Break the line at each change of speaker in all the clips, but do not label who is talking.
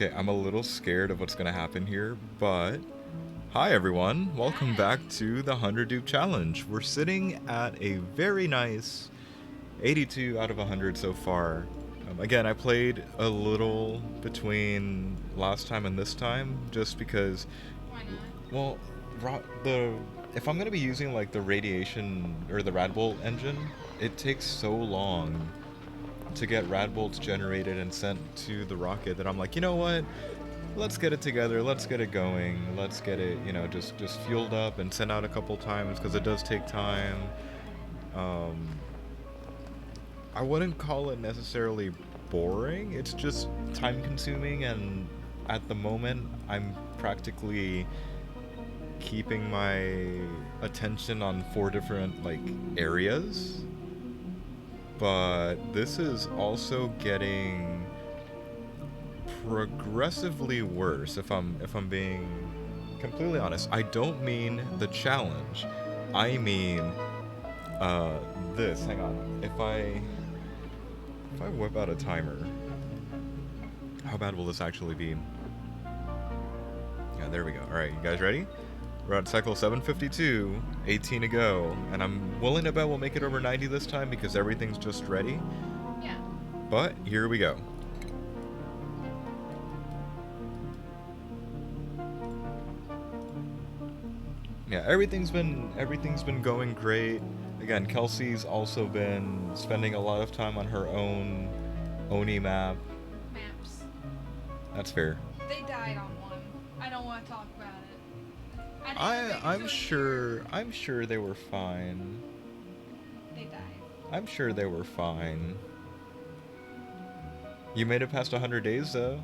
Okay, I'm a little scared of what's gonna happen here, but hi everyone, welcome back to the 100 Dupe Challenge. We're sitting at a very nice 82 out of 100 so far. Again, I played a little between last time and this time, just because,
Why not?
well, the if I'm gonna be using like the radiation or the Radbolt engine, it takes so long to get Radbolts generated and sent to the rocket that I'm like, you know what? Let's get it together. Let's get it going. Let's get it, just fueled up and sent out a couple times because it does take time. Um, I wouldn't call it necessarily boring. It's just time consuming, and at the moment, I'm practically keeping my attention on four different like areas. But this is also getting progressively worse if I'm being completely honest. I don't mean the challenge. I mean uh this. Hang on. If I whip out a timer, how bad will this actually be? Yeah, there we go. Alright, you guys ready? We're at cycle 752, 18 to go, and I'm willing to bet we'll make it over 90 this time because everything's just ready.
Yeah.
But here we go. Yeah, everything's been going great. Again, Kelsey's also been spending a lot of time on her own Oni map.
Maps.
That's fair.
They died on one. I don't want to talk about it. I didn't even
I
make it
I'm
to a
sure
year.
I'm sure they were fine.
They died.
I'm sure they were fine. You made it past 100 days though.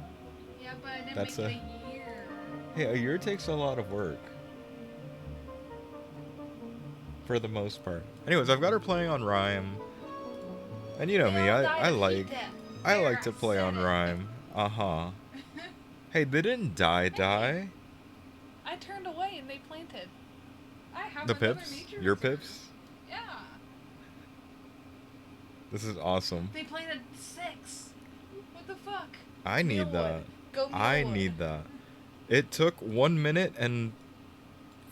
Yeah, but I didn't
That's
make it
a
a year.
Hey, a year takes a lot of work for the most part. Anyways, I've got her playing on Rhyme. And you know
They
me,
all
I
died
I
of heat
like
death.
I
There,
like
I
to play
said
on
it.
Rhyme. Uh-huh. Hey, they didn't die
Hey,
die.
I turned away and they planted. I have
The
my Mother
pips?
Nature
Your
return.
pips?
Yeah.
This is awesome.
They planted 6. What the fuck?
I need
Mealwood.
that.
Go
I
Mealwood.
need that. It took 1 minute and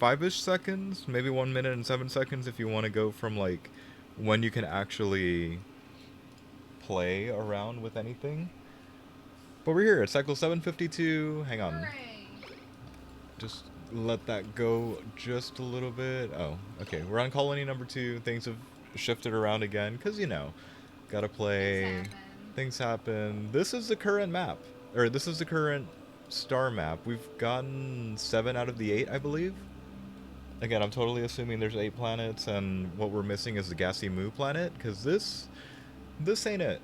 5-ish seconds, maybe 1 minute and 7 seconds if you want to go from like when you can actually play around with anything. But we're here at cycle 752. Hang on.
Hooray.
Just let that go just a little bit. Oh, okay. We're on colony number 2. Things have shifted around again because, gotta
Things
play.
happen.
Things happen. This is the current map. Or this is the current star map. We've gotten 7 out of the 8, I believe. Again, I'm totally assuming there's 8 planets, and what we're missing is the gassy moo planet, because this ain't it.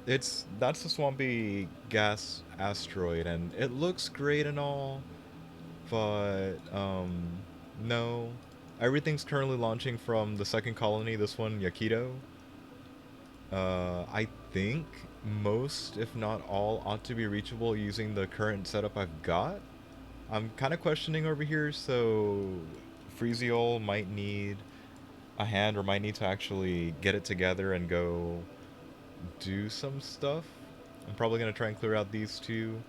That's the swampy gas asteroid, and it looks great and all, but no. Everything's currently launching from the second colony, this one, Yakido. I think most, if not all, ought to be reachable using the current setup I've got. I'm kind of questioning over here, so Freeziol might need a hand or might need to actually get it together and go do some stuff. I'm probably going to try and clear out these two,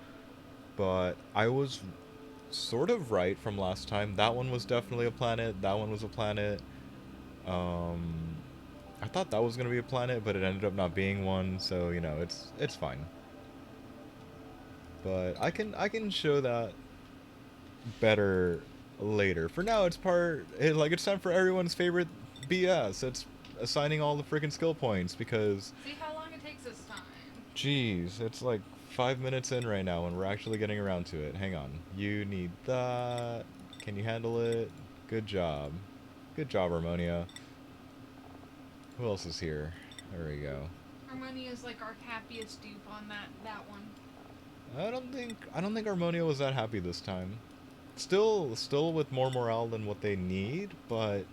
but I was sort of right from last time. That one was definitely a planet. That one was a planet. Um, I thought that was gonna be a planet, but it ended up not being one. So it's fine. But I can show that better later. For now, it's time for everyone's favorite BS. It's assigning all the freaking skill points because,
See how long it takes this time.
geez, it's like 5 minutes in right now and we're actually getting around to it. Hang on. You need that. Can you handle it? Good job. Good job, Harmonia. Who else is here? There we go.
Harmonia is like our happiest dupe on that one.
I don't think Harmonia was that happy this time. Still with more morale than what they need, but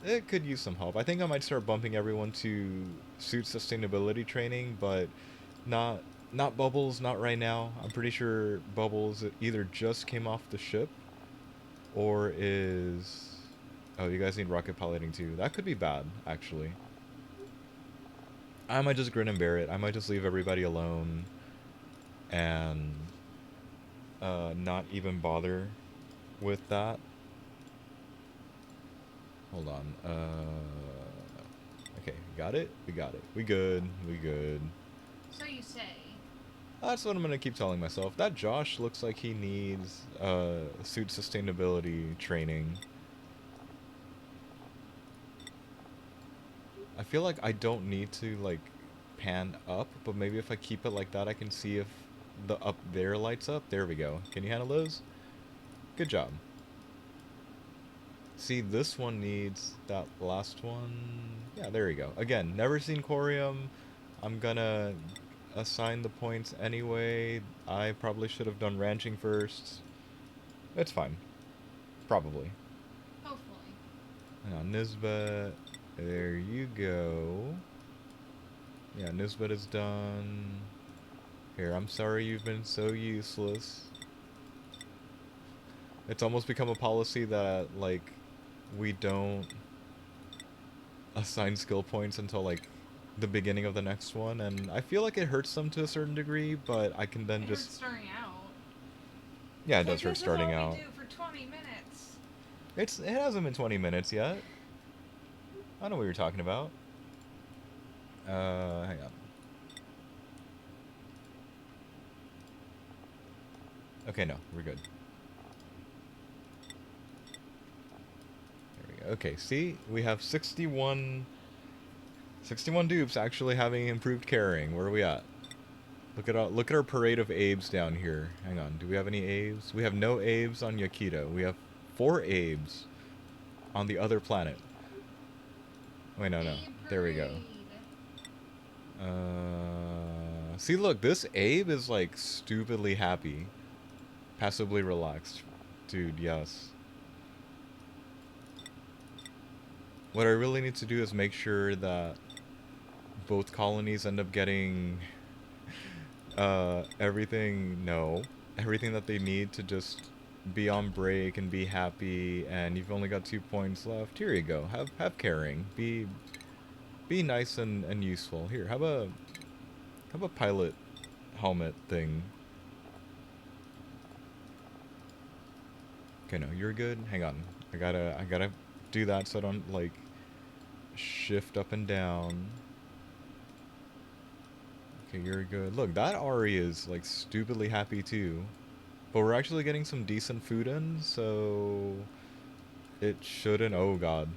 it could use some help. I think I might start bumping everyone to suit sustainability training, but not not Bubbles, not right now. I'm pretty sure Bubbles either just came off the ship or is. Oh, you guys need rocket piloting too. That could be bad, actually. I might just grin and bear it. I might just leave everybody alone. and not even bother with that. Hold on. Okay, got it? We got it. We good. We good.
So you say.
That's what I'm gonna keep telling myself. That Josh looks like he needs suit sustainability training. I feel like I don't need to like pan up, but maybe if I keep it like that, I can see if the up there lights up. There we go. Can you handle those? Good job. See, this one needs that last one. Yeah, there you go. Again, never seen Corium. I'm gonna assign the points anyway. I probably should have done ranching first. It's fine. Probably.
Hopefully.
Hang on, Nisbet. There you go. Yeah, Nisbet is done. Here, I'm sorry you've been so useless. It's almost become a policy that, like, we don't assign skill points until, like, the beginning of the next one, and I feel like it hurts them to a certain degree, but I can then
It hurts
just...
starting out.
Yeah, it
It's like,
does hurt
this is all
starting
we
out.
do for 20 minutes.
It hasn't been 20 minutes yet. I know what you're talking about. Hang on. Okay, no, we're good. There we go. Okay, see? We have 61 dupes actually having improved carrying. Where are we at? Look at our parade of Abes down here. Hang on, do we have any Abes? We have no Abes on Yakito. We have 4 Abes on the other planet. Wait, no. There we go. See, look, this Abe is like stupidly happy. Passively relaxed. Dude, yes. What I really need to do is make sure that both colonies end up getting everything that they need to just be on break and be happy, and you've only got 2 points left. Here you go. Have caring. Be nice and useful. Here, have a pilot helmet thing. Okay, no, you're good. Hang on. I gotta do that so I don't like shift up and down. Okay, you're good. Look, that Ari is like stupidly happy too. But we're actually getting some decent food in, so it shouldn't, oh god.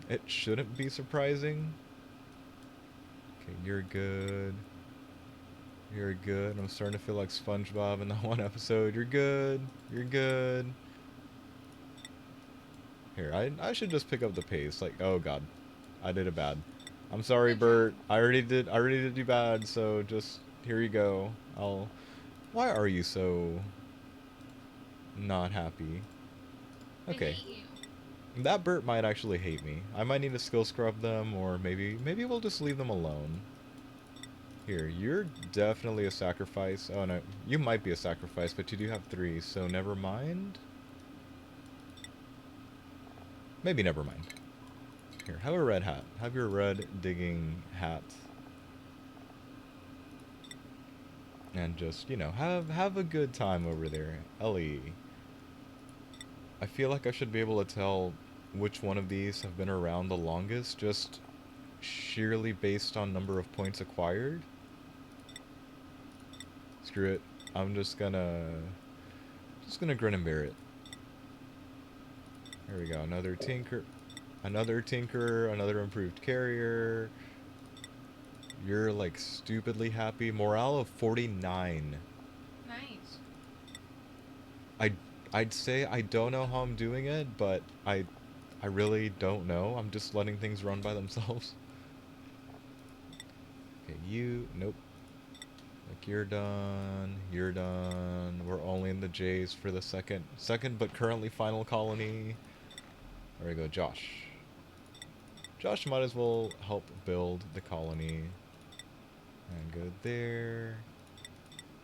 It shouldn't be surprising. Okay, you're good. You're good. I'm starting to feel like SpongeBob in that one episode. You're good. You're good. Here, I should just pick up the pace. Like, oh god. I did it bad. I'm sorry, Bert. I already did you bad, so just here you go. Why are you so not happy? Okay.
I hate you.
That Bert might actually hate me. I might need to skill scrub them, or maybe we'll just leave them alone. Here, you're definitely a sacrifice. Oh no, you might be a sacrifice, but you do have 3, so never mind. Maybe never mind. Here, have a red hat. Have your red digging hat. And just, you know, have a good time over there. Ellie. I feel like I should be able to tell which one of these have been around the longest, just sheerly based on number of points acquired. Screw it. I'm just gonna grin and bear it. There we go. Another tinker, another improved carrier. You're like stupidly happy. Morale of 49.
Nice.
I'd say I don't know how I'm doing it, but I really don't know. I'm just letting things run by themselves. Okay, nope. Like, you're done. You're done. We're only in the J's for the second but currently final colony. There we go, Josh. Josh might as well help build the colony. And go there.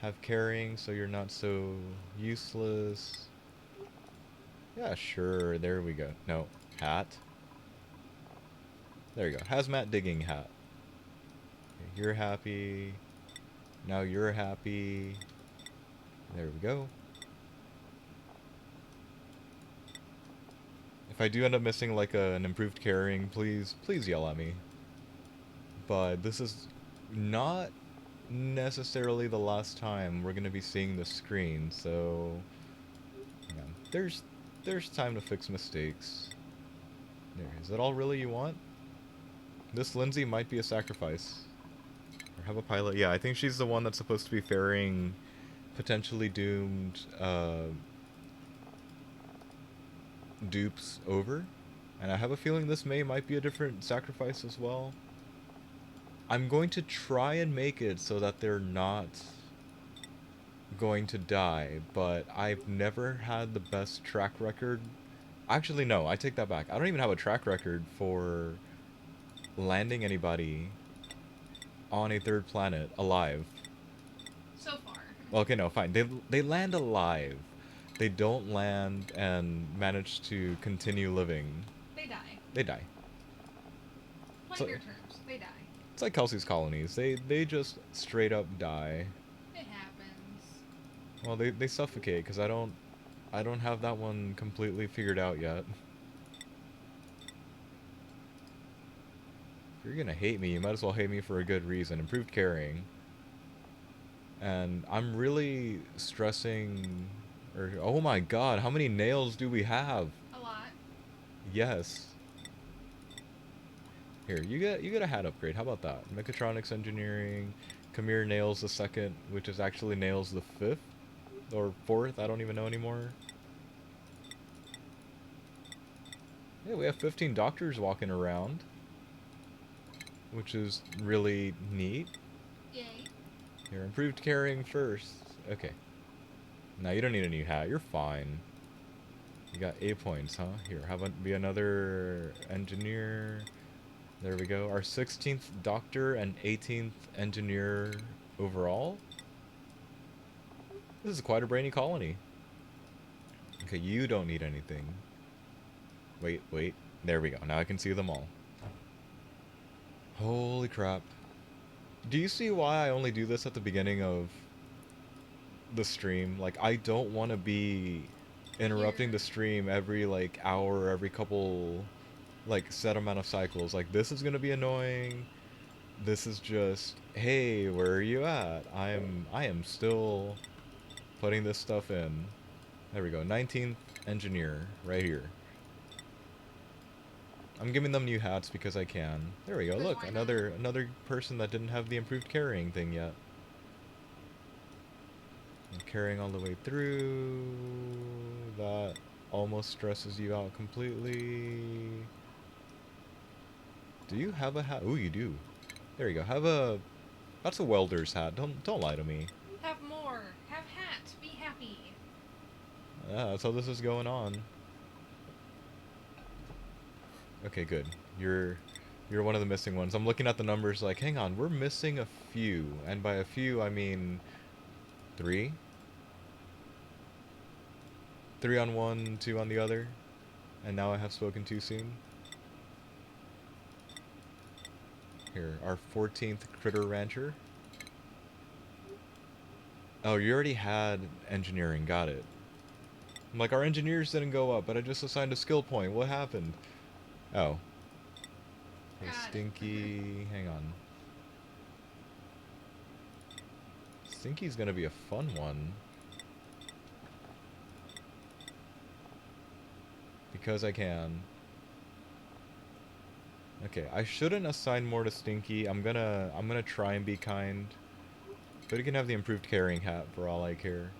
Have carrying so you're not so useless. Yeah, sure. There we go. No, hat. There you go. Hazmat digging hat. Okay, you're happy. Now you're happy. There we go. If I do end up missing like an improved carrying, please yell at me. But this is not necessarily the last time we're gonna be seeing the screen, so hang on. There's time to fix mistakes. There, is that all really you want? This Lindsay might be a sacrifice. Or have a pilot. Yeah, I think she's the one that's supposed to be ferrying potentially doomed dupes over. And I have a feeling this might be a different sacrifice as well. I'm going to try and make it so that they're not going to die, but I've never had the best track record. Actually, no, I take that back. I don't even have a track record for landing anybody on a third planet alive.
So far.
Okay, no, fine. They land alive. They don't land and manage to continue living.
They die.
They die.
Plain your terms. They die.
It's like Kelsey's colonies. They just straight up die.
It happens.
Well, they suffocate because I don't have that one completely figured out yet. If you're gonna hate me, you might as well hate me for a good reason. Improved carrying. And I'm really stressing, or oh my god, how many nails do we have?
A lot.
Yes. Here, you get a hat upgrade. How about that? Mechatronics engineering. Kamir nails the second, which is actually nails the fifth or fourth. I don't even know anymore. Yeah, we have 15 doctors walking around, which is really neat.
Yay.
Here, improved carrying first. Okay. Now you don't need a new hat. You're fine. You got 8 points, huh? Here, have be another engineer. There we go. Our 16th doctor and 18th engineer overall. This is quite a brainy colony. Okay, you don't need anything. Wait. There we go. Now I can see them all. Holy crap. Do you see why I only do this at the beginning of the stream? Like, I don't want to be interrupting the stream every, like, hour, every couple, like, set amount of cycles. Like, this is gonna be annoying. This is just, hey, where are you at? I am still putting this stuff in. There we go. 19th engineer right here. I'm giving them new hats because I can. There we go. Look, another person that didn't have the improved carrying thing yet. And carrying all the way through. That almost stresses you out completely. Do you have a hat? Ooh, you do. There you go. Have a... That's a welder's hat. Don't lie to me.
Have more. Have hat. Be happy.
Yeah, that's how this is going on. Okay, good. You're one of the missing ones. I'm looking at the numbers like, hang on, we're missing a few. And by a few, I mean 3? 3 on one, 2 on the other. And now I have spoken too soon. Here, our 14th critter rancher. Oh, you already had engineering. Got it. I'm like, our engineers didn't go up, but I just assigned a skill point. What happened? Oh. Hey, Stinky. Hang on. Stinky's gonna be a fun one. Because I can. Okay, I shouldn't assign more to Stinky. I'm gonna try and be kind. But you can have the improved carrying hat for all I care.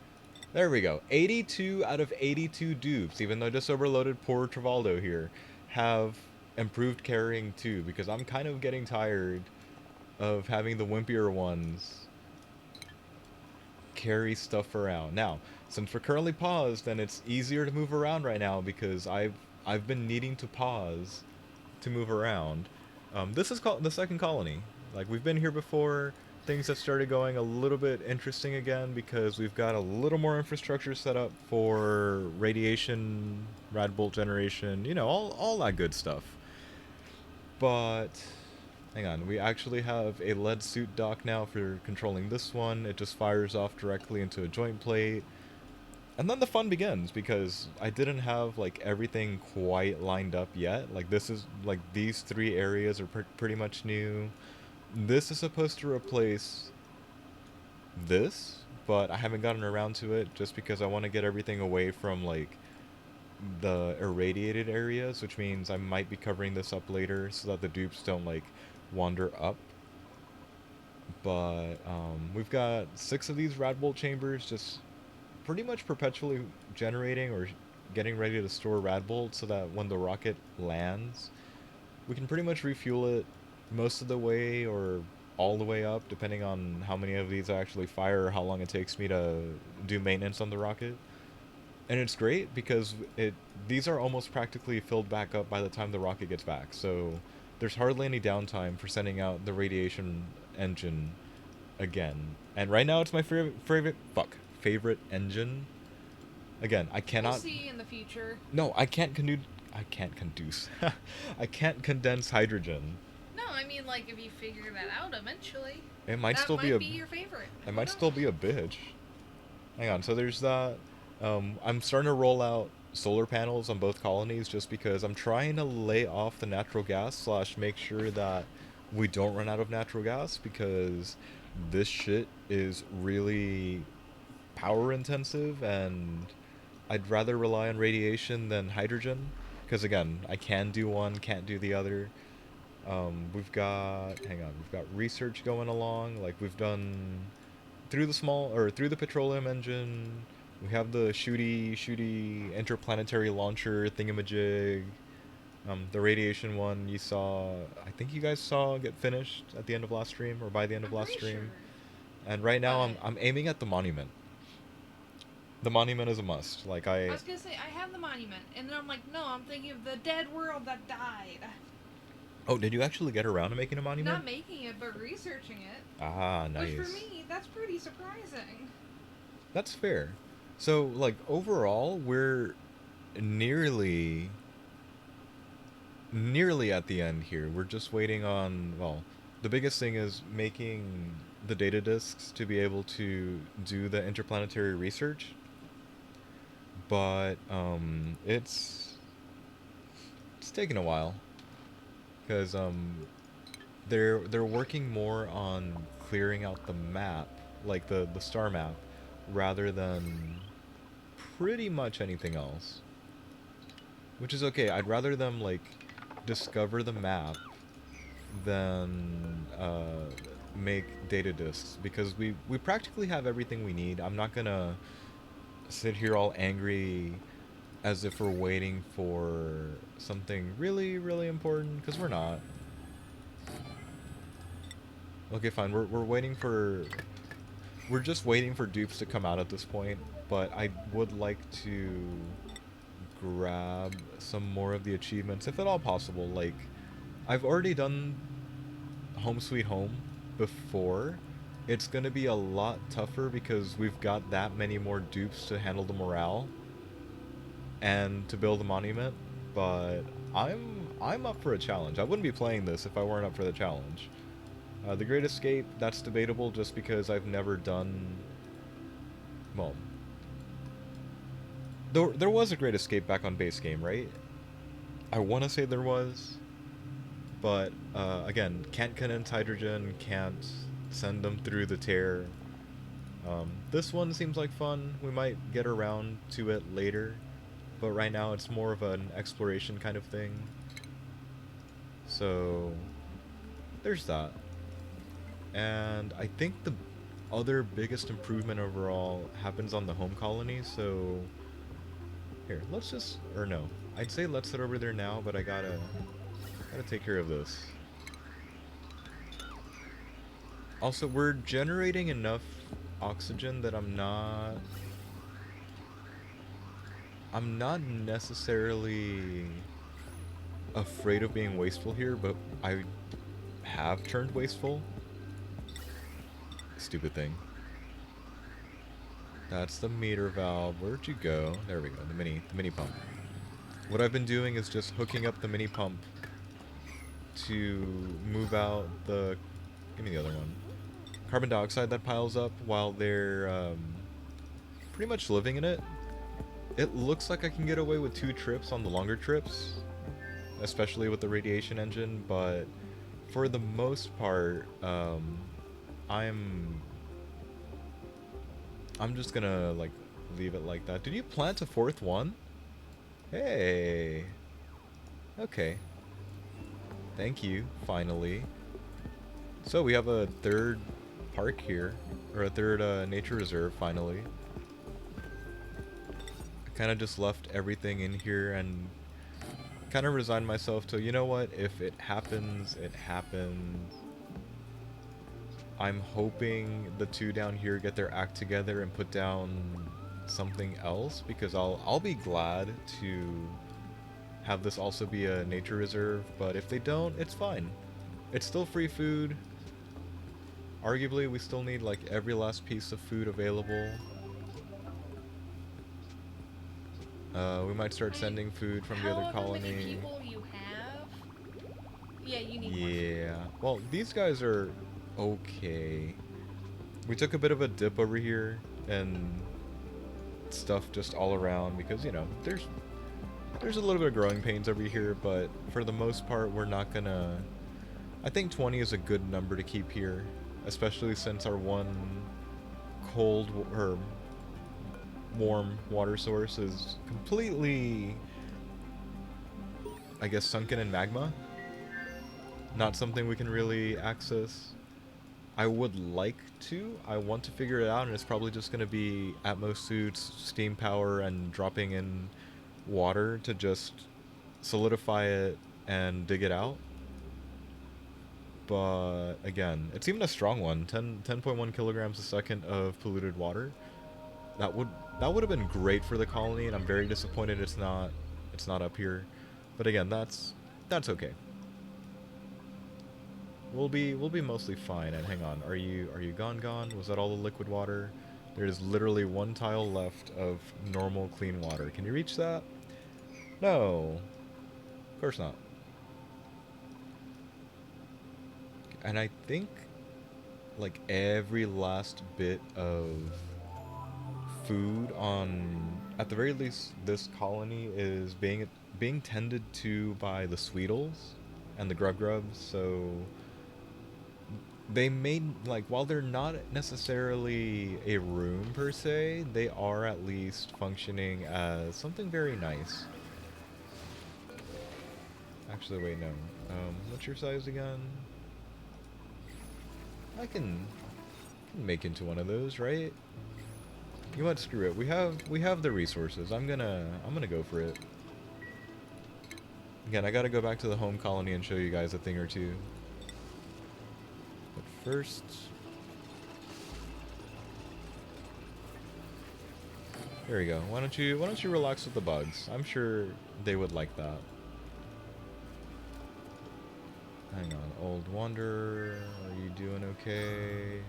There we go. 82 out of 82 dupes, even though just overloaded poor Travaldo here, have improved carrying too, because I'm kind of getting tired of having the wimpier ones carry stuff around. Now, since we're currently paused, then it's easier to move around right now because I've been needing to pause to move around. This is called the second colony. Like, we've been here before. Things have started going a little bit interesting again because we've got a little more infrastructure set up for radiation, rad bolt generation, you know, all that good stuff. But Hang on, we actually have a lead suit dock now for controlling this one. It just fires off directly into a joint plate. And then the fun begins, because I didn't have, like, everything quite lined up yet. Like, this is, like, these three areas are pretty much new. This is supposed to replace this, but I haven't gotten around to it just because I want to get everything away from, like, the irradiated areas, which means I might be covering this up later so that the dupes don't, like, wander up. But we've got 6 of these Radbolt chambers just pretty much perpetually generating or getting ready to store Radbolt so that when the rocket lands, we can pretty much refuel it most of the way or all the way up, depending on how many of these I actually fire or how long it takes me to do maintenance on the rocket. And it's great because these are almost practically filled back up by the time the rocket gets back. So there's hardly any downtime for sending out the radiation engine again. And right now it's my favorite engine. Again, I
We'll
cannot.
see in the future.
No, I can't conduce. I can't condense hydrogen.
No, I mean, like, if you figure that out eventually,
It might
that
still
might
be
your favorite.
it might still be a bitch. Hang on, so there's that. I'm starting to roll out solar panels on both colonies just because I'm trying to lay off the natural gas slash make sure that we don't run out of natural gas because this shit is really power intensive and I'd rather rely on radiation than hydrogen because again, I can do one, can't do the other. We've got research going along. Like we've done through the petroleum engine. We have the shooty interplanetary launcher thingamajig. The radiation one you saw, I think you guys saw get finished at the end of last stream or by the end of
I'm
last
pretty sure.
stream. And right now
But
I'm aiming at the monument. The monument is a must. Like
I
I
was gonna say I have the monument, and then I'm like, no, I'm thinking of the dead world that died.
Oh, did you actually get around to making a monument?
Not making it, but researching it.
Ah, nice.
Which for me, that's pretty surprising.
That's fair. So, like, overall, we're nearly nearly at the end here. We're just waiting on, well, the biggest thing is making the data disks to be able to do the interplanetary research. But it's taking a while because they're working more on clearing out the map, like the star map, rather than pretty much anything else. Which is okay. I'd rather them like discover the map than make data disks because we practically have everything we need. I'm not gonna sit here all angry as if we're waiting for something really important because we're not. Okay, fine. We're waiting for we're just waiting for dupes to come out at this point, but I would like to grab some more of the achievements if at all possible. Like I've already done Home Sweet Home before. It's going to be a lot tougher because we've got that many more dupes to handle the morale and to build the monument, but I'm up for a challenge. I wouldn't be playing this if I weren't up for the challenge. The Great Escape, that's debatable just because I've never done... Well... There was a Great Escape back on base game, right? I want to say there was. But, again, can't condense hydrogen, can't send them through the tear. This one seems like fun. We might get around to it later. But right now it's more of an exploration kind of thing. So, there's that. And I think the other biggest improvement overall happens on the home colony, so... Here, let's just... Or no. I'd say let's head over there now, but I gotta take care of this. Also, we're generating enough oxygen that I'm not necessarily afraid of being wasteful here, but I have turned wasteful. Stupid thing. That's the meter valve. Where'd you go? There we go. The mini pump. What I've been doing is just hooking up the mini pump to move out the... Give me the other one. Carbon dioxide that piles up while they're pretty much living in it. It looks like I can get away with 2 trips on the longer trips, especially with the radiation engine, but for the most part, I'm just gonna like leave it like that. Did you plant a 4th one? Hey. Okay. Thank you, finally. So we have a 3rd park here, or a 3rd nature reserve, finally. I kind of just left everything in here and kind of resigned myself to, you know what, if it happens, it happens. I'm hoping the 2 down here get their act together and put down something else, because I'll be glad to have this also be a nature reserve, but if they don't, it's fine. It's still free food. Arguably, we still need like every last piece of food available. We might start sending food from the other colony.
However many people you have, yeah, you need more food.
Yeah. Well, these guys are okay. We took a bit of a dip over here and stuff just all around because, you know, there's a little bit of growing pains over here, but for the most part, we're not gonna... I think 20 is a good number to keep here, especially since our one cold or warm water source is completely, I guess, sunken in magma. Not something we can really access. I would like to. I want to figure it out, and it's probably just going to be Atmos suits, steam power, and dropping in water to just solidify it and dig it out. But again, it's even a strong one. 10.1 kilograms a second of polluted water. That would have been great for the colony, and I'm very disappointed it's not up here. But again, that's okay. We'll be mostly fine. And hang on, are you gone? Was that all the liquid water? There's literally 1 tile left of normal clean water. Can you reach that? No. Of course not. And I think like every last bit of food on, at the very least, this colony is being tended to by the Sweetles and the Grubs, so they made, like, while they're not necessarily a room per se, they are at least functioning as something very nice. Actually, wait, no. What's your size again? I can make into one of those, right? You know what? Screw it. We have the resources. I'm gonna go for it. Again, I gotta go back to the home colony and show you guys a thing or two. But first, there we go. Why don't you relax with the bugs? I'm sure they would like that. Hang on, Old Wanderer, are you doing okay?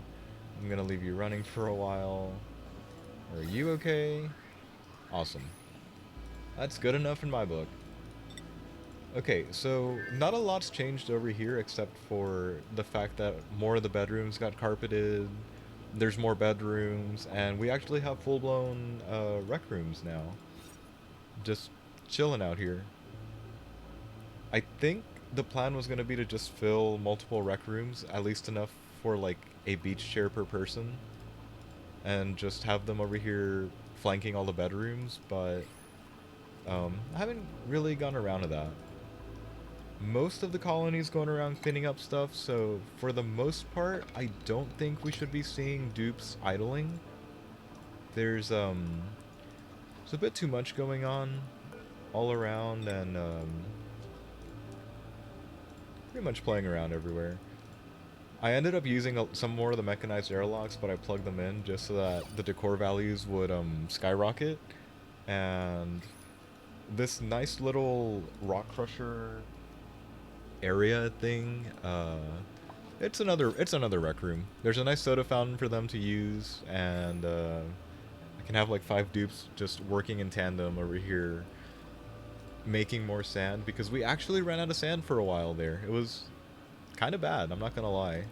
I'm gonna leave you running for a while. Are you okay? Awesome. That's good enough in my book. Okay, so not a lot's changed over here except for the fact that more of the bedrooms got carpeted, there's more bedrooms, and we actually have full-blown rec rooms now. Just chilling out here. I think the plan was going to be to just fill multiple rec rooms, at least enough for like a beach chair per person, and just have them over here flanking all the bedrooms, but I haven't really gone around to that. Most of the colony's going around cleaning up stuff, so for the most part, I don't think we should be seeing dupes idling. There's a bit too much going on all around, and pretty much playing around everywhere. I ended up using some more of the mechanized airlocks, but I plugged them in just so that the decor values would skyrocket. And this nice little rock crusher area thing, it's another rec room. There's a nice soda fountain for them to use, and I can have like 5 dupes just working in tandem over here, making more sand because we actually ran out of sand for a while there. It was kind of bad, I'm not gonna lie.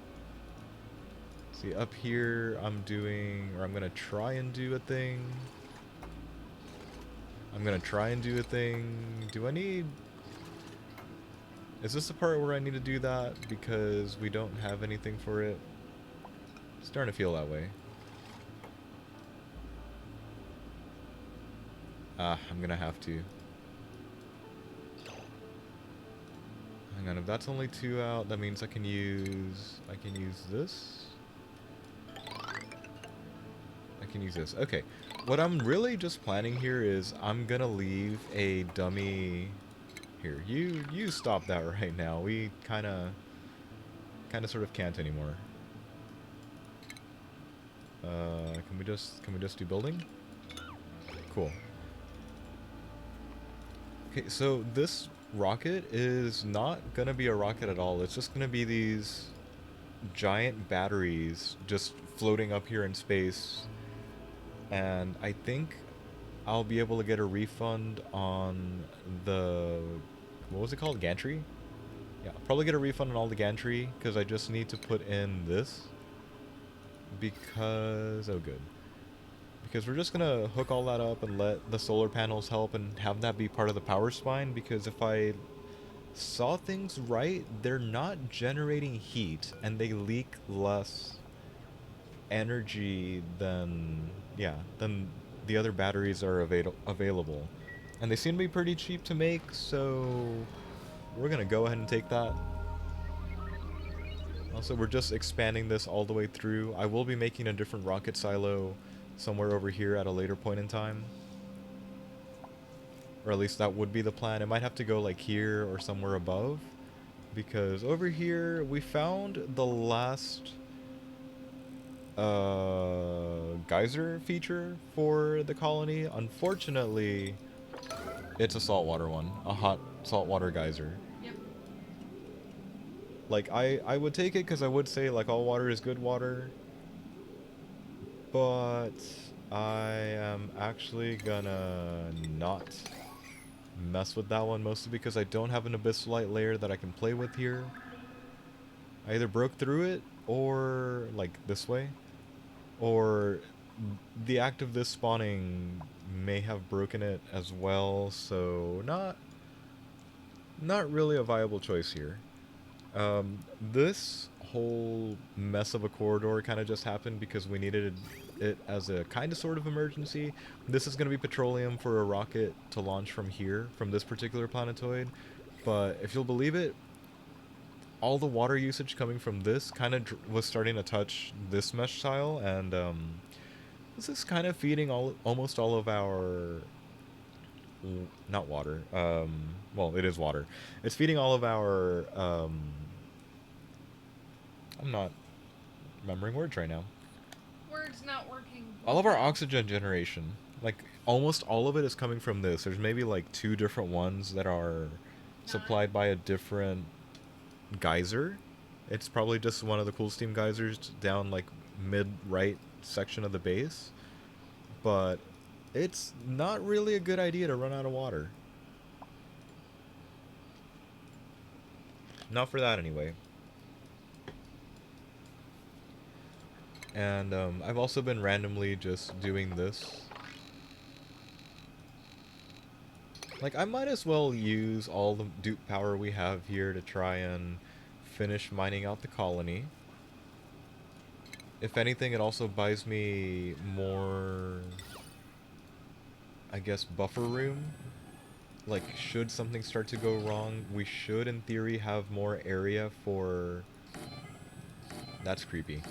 See, up here I'm doing, or I'm gonna try and do a thing. Do I need... Is this the part where I need to do that because we don't have anything for it? It's starting to feel that way. Ah, I'm gonna have to. Hang on, if that's only 2 out, that means I can use this. I can use this. Okay. What I'm really just planning here is I'm gonna leave a dummy here. You stop that right now. We kinda sort of can't anymore. Can we just do building? Cool. Okay, so this rocket is not gonna be a rocket at all. It's just gonna be these giant batteries just floating up here in space. And I think I'll be able to get a refund on the... What was it called? Gantry? Yeah, I'll probably get a refund on all the gantry because I just need to put in this. Because... Oh, good. Because we're just gonna hook all that up and let the solar panels help and have that be part of the power spine, because if I saw things right, they're not generating heat and they leak less energy than, yeah, than the other batteries are available. And they seem to be pretty cheap to make, so we're gonna go ahead and take that. Also, we're just expanding this all the way through. I will be making a different rocket silo somewhere over here at a later point in time. Or at least that would be the plan. It might have to go like here or somewhere above. Because over here, we found the last geyser feature for the colony. Unfortunately, it's a saltwater one. A hot saltwater geyser.
Yep.
Like, I would take it because I would say, like, all water is good water. But I am actually gonna not mess with that one, mostly because I don't have an abyssalite layer that I can play with here. I either broke through it, or, like, this way, or the act of this spawning may have broken it as well, so not really a viable choice here. This whole mess of a corridor kind of just happened because we needed it as a kind of sort of emergency. This is going to be petroleum for a rocket to launch from here, from this particular planetoid, but if you'll believe it, all the water usage coming from this kind of was starting to touch this mesh tile, and this is kind of feeding almost all of our... Not water. Well, it is water. It's feeding all of our... I'm not remembering words right now.
Words not working.
All of our oxygen generation. Like, almost all of it is coming from this. There's maybe like 2 different ones that are supplied by a different geyser. It's probably just one of the cool steam geysers down like mid-right section of the base. But it's not really a good idea to run out of water. Not for that anyway. And I've also been randomly just doing this. Like, I might as well use all the dupe power we have here to try and finish mining out the colony. If anything, it also buys me more, I guess, buffer room. Like, should something start to go wrong, we should, in theory, have more area for... That's creepy.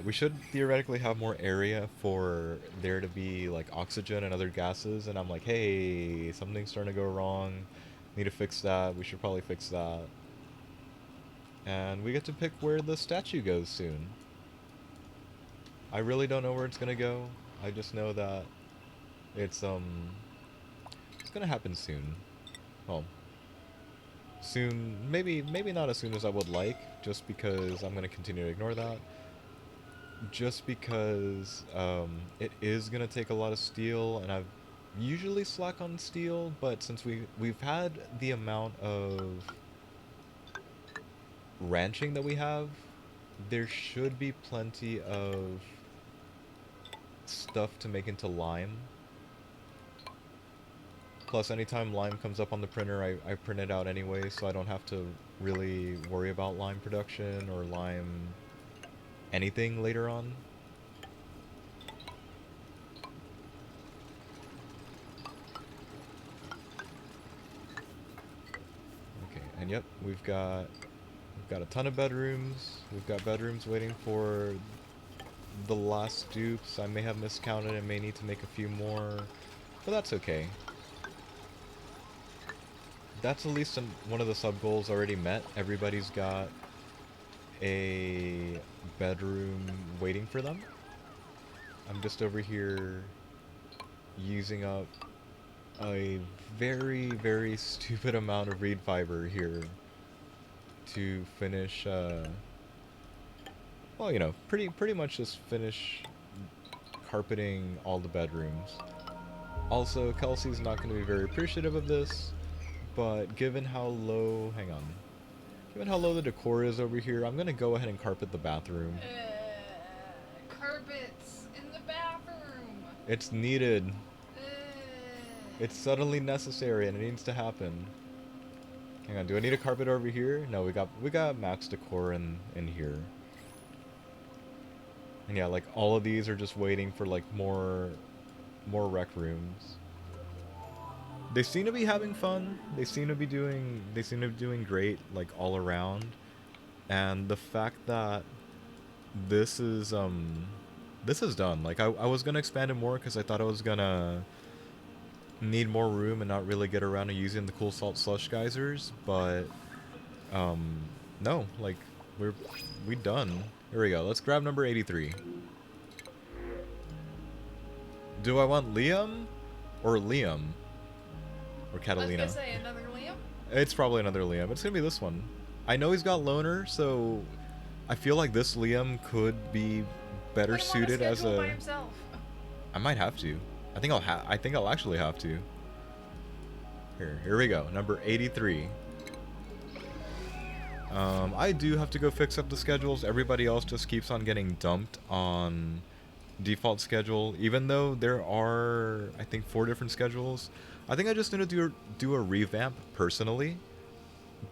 We should theoretically have more area for there to be, like, oxygen and other gases, and I'm like, hey, something's starting to go wrong, need to fix that, we should probably fix that. And we get to pick where the statue goes soon. I really don't know where it's gonna go, I just know that it's gonna happen soon. Well, soon, maybe not as soon as I would like, just because I'm gonna continue to ignore that. Just because it is gonna take a lot of steel, and I've usually slack on steel, but since we've had the amount of ranching that we have, there should be plenty of stuff to make into lime. Plus, anytime lime comes up on the printer, I print it out anyway, so I don't have to really worry about lime production or lime anything later on. Okay, and yep, we've got a ton of bedrooms. We've got bedrooms waiting for the last dupes. I may have miscounted and may need to make a few more, but that's okay. That's at least one of the sub goals already met. Everybody's got a bedroom waiting for them. I'm just over here using up a very, very stupid amount of reed fiber here to finish, well, you know, pretty much just finish carpeting all the bedrooms. Also, Kelsey's not going to be very appreciative of this, but given how low, hang on, given how low the decor is over here, I'm going to go ahead and carpet the bathroom.
Carpets in the bathroom.
It's needed. It's suddenly necessary and it needs to happen. Hang on, do I need a carpet over here? No, we got max decor in here. And yeah, like all of these are just waiting for like more rec rooms. They seem to be having fun. They seem to be doing great like all around. And the fact that this is done. Like I was gonna expand it more because I thought I was gonna need more room and not really get around to using the cool salt slush geysers, but no, like we done. Here we go. Let's grab number 83. Do I want Liam or Liam or Catalina?
I was gonna say another Liam.
It's probably another Liam. It's gonna be this one. I know he's got loner, so I feel like this Liam could be better suited as a.
By himself.
I might have to. I think I'll actually have to. Here we go. Number 83. I do have to go fix up the schedules. Everybody else just keeps on getting dumped on default schedule, even though there are, I think, 4 different schedules. I think I just need to do a revamp personally,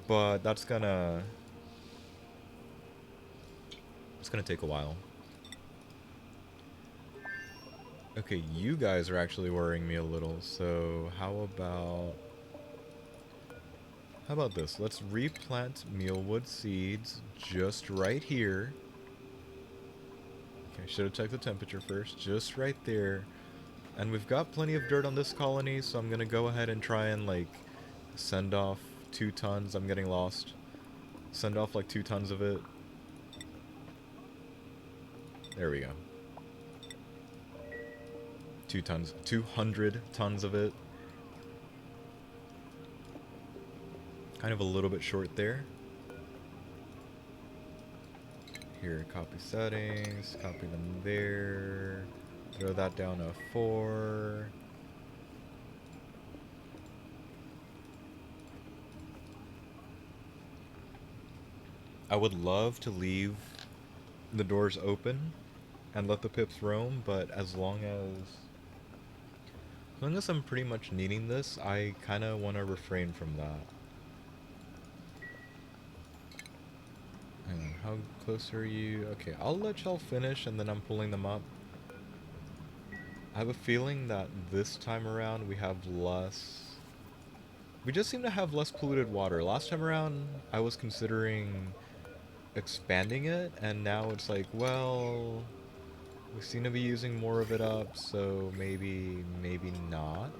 but it's gonna take a while. Okay, you guys are actually worrying me a little, so how about this? Let's replant mealwood seeds just right here. Okay, should have checked the temperature first, just right there. And we've got plenty of dirt on this colony, so I'm gonna go ahead and try and like send off 2 tons. I'm getting lost. Send off like 2 tons of it. There we go. 2 tons, 200 tons of it. Kind of a little bit short there. Here, copy settings, copy them there. Throw that down to 4. I would love to leave the doors open and let the pips roam, but as long as I'm pretty much needing this, I kind of want to refrain from that. Hang on, how close are you? Okay, I'll let y'all finish and then I'm pulling them up. I have a feeling that this time around we have less... We just seem to have less polluted water. Last time around I was considering expanding it, and now it's like, well, we seem to be using more of it up, so maybe not.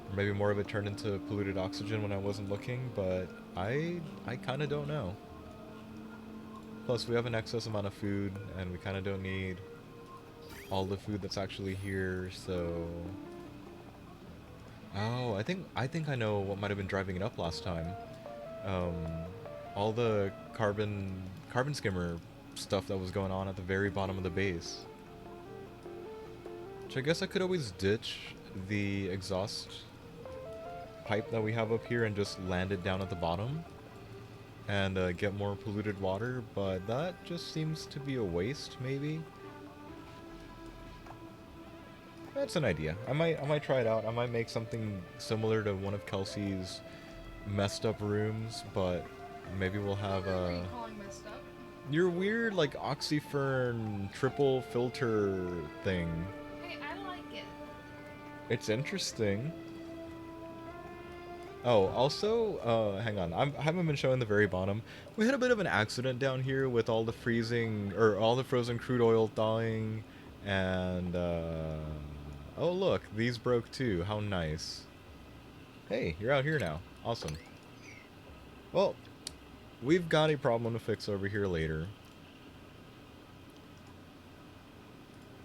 Or maybe more of it turned into polluted oxygen when I wasn't looking, but I kind of don't know. Plus, we have an excess amount of food, and we kind of don't need all the food that's actually here, so... Oh, I think I know what might have been driving it up last time. All the carbon skimmer stuff that was going on at the very bottom of the base. Which I guess I could always ditch the exhaust pipe that we have up here and just land it down at the bottom and get more polluted water, but that just seems to be a waste, maybe. That's an idea. I might try it out. I might make something similar to one of Kelsey's messed up rooms, but maybe we'll have
What are
a
you calling messed up?
your weird like oxyfern triple filter thing.
Hey, I like it.
It's interesting. Oh, also, hang on. I haven't been showing the very bottom. We had a bit of an accident down here with all the freezing, or all the frozen crude oil thawing, and, oh look, these broke too. How nice. Hey, you're out here now. Awesome. Well, we've got a problem to fix over here later.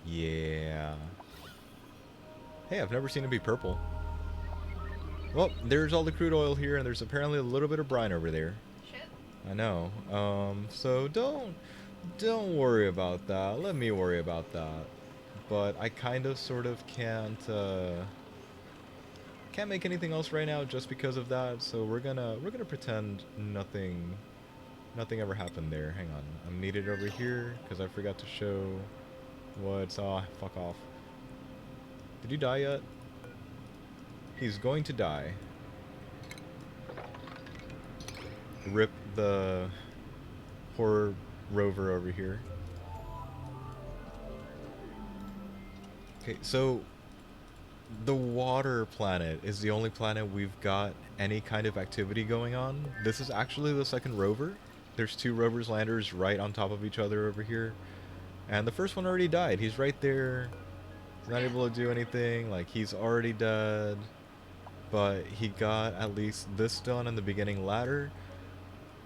Yeah. Hey, I've never seen it be purple. Well, there's all the crude oil here, and there's apparently a little bit of brine over there.
Shit.
I know. So don't worry about that. Let me worry about that. But I kind of, sort of can't make anything else right now just because of that. So we're gonna pretend nothing ever happened there. Hang on. I'm needed over here because I forgot to show what's. Oh, fuck off. Did you die yet? He's going to die. Rip the poor rover over here. Okay, so the water planet is the only planet we've got any kind of activity going on. This is actually the second rover. There's two rovers landers right on top of each other over here. And the first one already died. He's right there. He's not able to do anything. Like, he's already dead. But he got at least this done in the beginning ladder.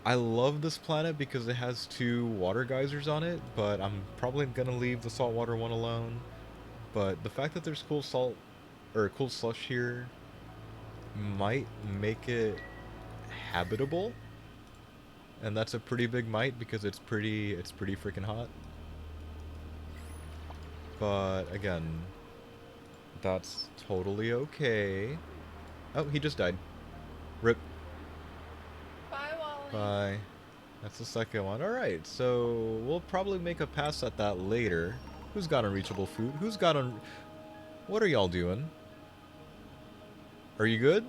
I love this planet because it has two water geysers on it, but I'm probably gonna leave the saltwater one alone. But the fact that there's cool salt, or cool slush here, might make it habitable. And that's a pretty big might because it's pretty freaking hot. But again, that's totally okay. Oh, he just died. Rip.
Bye, Wally.
Bye. That's the second one. Alright, so we'll probably make a pass at that later. Who's got unreachable food? Who's got What are y'all doing? Are you good?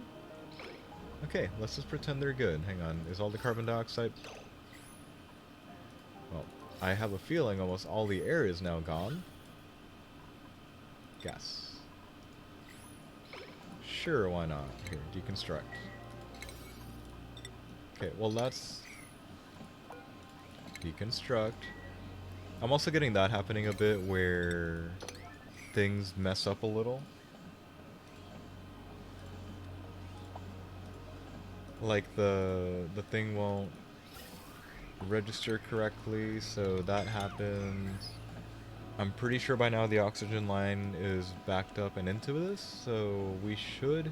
Okay, let's just pretend they're good. Hang on. Is all the carbon dioxide... Well, I have a feeling almost all the air is now gone. Gas. Sure, why not? Here, deconstruct. Okay, well that's... Deconstruct. I'm also getting that happening a bit where things mess up a little. Like the thing won't register correctly, so that happens. I'm pretty sure by now the oxygen line is backed up and into this, so we should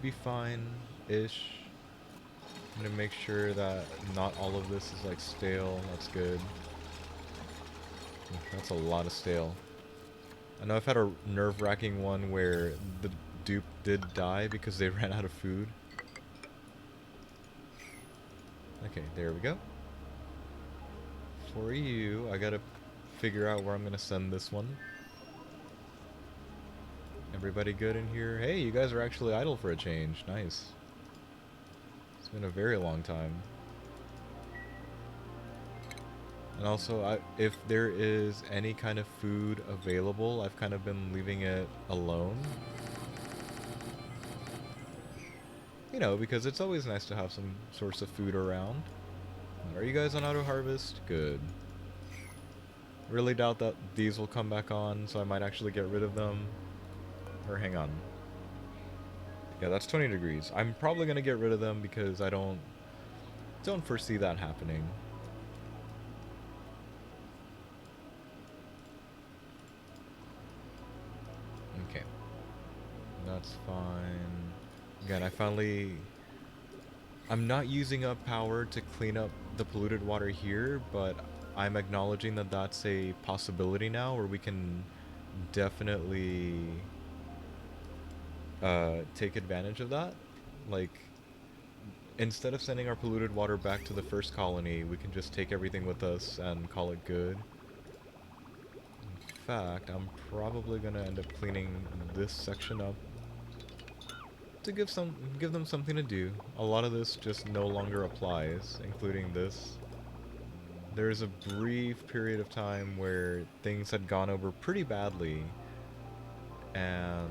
be fine-ish. I'm gonna make sure that not all of this is like stale. That's good. That's a lot of stale. I know I've had a nerve-wracking one where the dupe did die because they ran out of food. Okay, there we go. For you, I gotta figure out where I'm gonna send this one. Everybody good in here? Hey, you guys are actually idle for a change. Nice. It's been a very long time. And also, if there is any kind of food available, I've kind of been leaving it alone. You know, because it's always nice to have some source of food around. Are you guys on auto harvest? Good. Really doubt that these will come back on, so I might actually get rid of them. Or hang on. Yeah, that's 20 degrees. I'm probably gonna get rid of them because I don't foresee that happening. Okay. That's fine. Again, I'm not using up power to clean up the polluted water here, but I'm acknowledging that that's a possibility now, where we can definitely take advantage of that. Like, instead of sending our polluted water back to the first colony, we can just take everything with us and call it good. In fact, I'm probably gonna end up cleaning this section up to give them something to do. A lot of this just no longer applies, including this. There's a brief period of time where things had gone over pretty badly, and